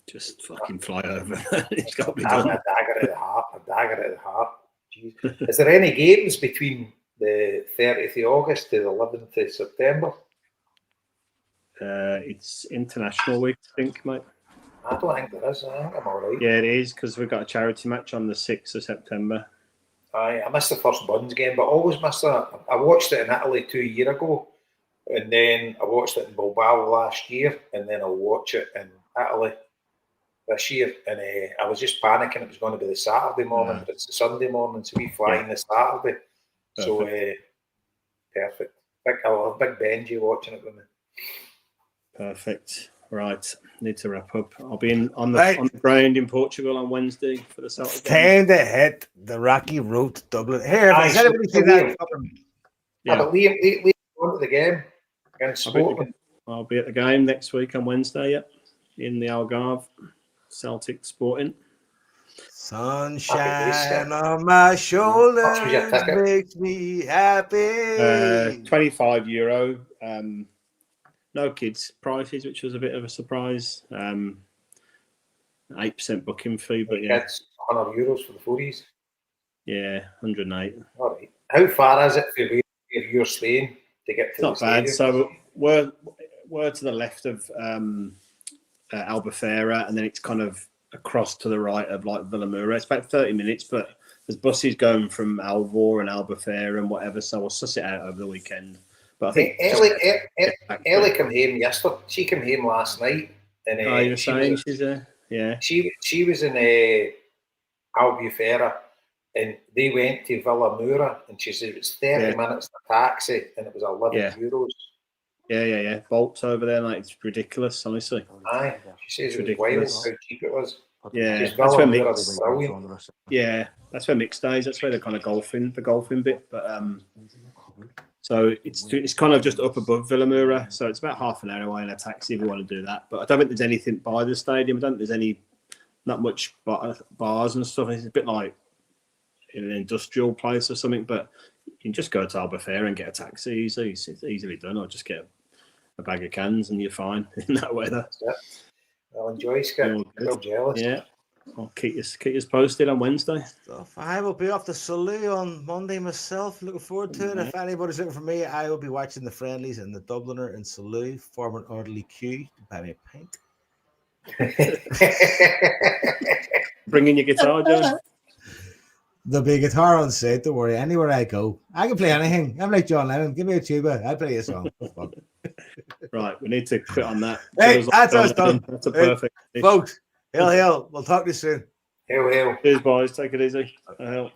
Just fucking fly over. It's got to be A done. dagger at the heart. Jeez. Is there any games between the 30th of August to the 11th of September? It's International Week, I think, mate. I don't think there is. I think I'm all right. Yeah, it is, because we've got a charity match on the 6th of September. I missed the first Buns game, but I always miss that. I watched it in Italy 2 years ago, and then I watched it in Bilbao last year, and then I'll watch it in Italy this year. And I was just panicking it was going to be the Saturday morning, but it's the Sunday morning, so we fly in the Saturday. Perfect. So, perfect. I'll have Big Benji watching it with me. Perfect. Right, need to wrap up. I'll be on the ground in Portugal on Wednesday for the Celtic game. Time to hit the rocky road to Dublin. Here, has anybody seen that? Yeah, but Liam going to the game against Scotland. I'll be at the game next week on Wednesday, in the Algarve, Celtic Sporting. Sunshine on my shoulders makes me happy. €25. No kids prices, which was a bit of a surprise. 8% booking fee, but yeah. That's €100 for the footies. Yeah, 108. All right. How far is it for where you're staying to get to the stadium? It's not bad. So we're to the left of Albufeira, and then it's kind of across to the right of like Villamoura. It's about 30 minutes, but there's buses going from Alvor and Albufeira and whatever, so we'll suss it out over the weekend. But I think Ellie came home yesterday. She came home last night, and you're saying she's there? Yeah. She was in Albufeira, and they went to Villamoura, and she said it was 30 minutes to taxi, and it was €11. Yeah. Bolts over there, like it's ridiculous, honestly. Aye, she says it was wild how cheap it was. Yeah, that's where mixed. Yeah, that's where mixed days. That's where they're kind of the golfing bit. But so it's kind of just up above Villamoura, so it's about half an hour away in a taxi if you want to do that. But I don't think there's anything by the stadium. I don't think there's not much bars and stuff. It's a bit like in an industrial place or something. But you can just go to Albufeira and get a taxi easily. It's easily done. Or just get a bag of cans and you're fine in that weather. I'll enjoy Skip. I'm jealous. Yeah. I'll keep you posted on Wednesday. I will be off to Salou on Monday myself. Looking forward to it. If anybody's looking for me, I will be watching the friendlies in the Dubliner in Salou. Form an orderly queue to buy me a pint. Bringing your guitar, John? There'll be a guitar on set. Don't worry. Anywhere I go, I can play anything. I'm like John Lennon. Give me a tuba. I'll play a song. Right, we need to quit on that. Hey, that's us done. That's a perfect. Folks, hail. We'll talk to you soon. Hail. Cheers, boys. Take it easy. Hail.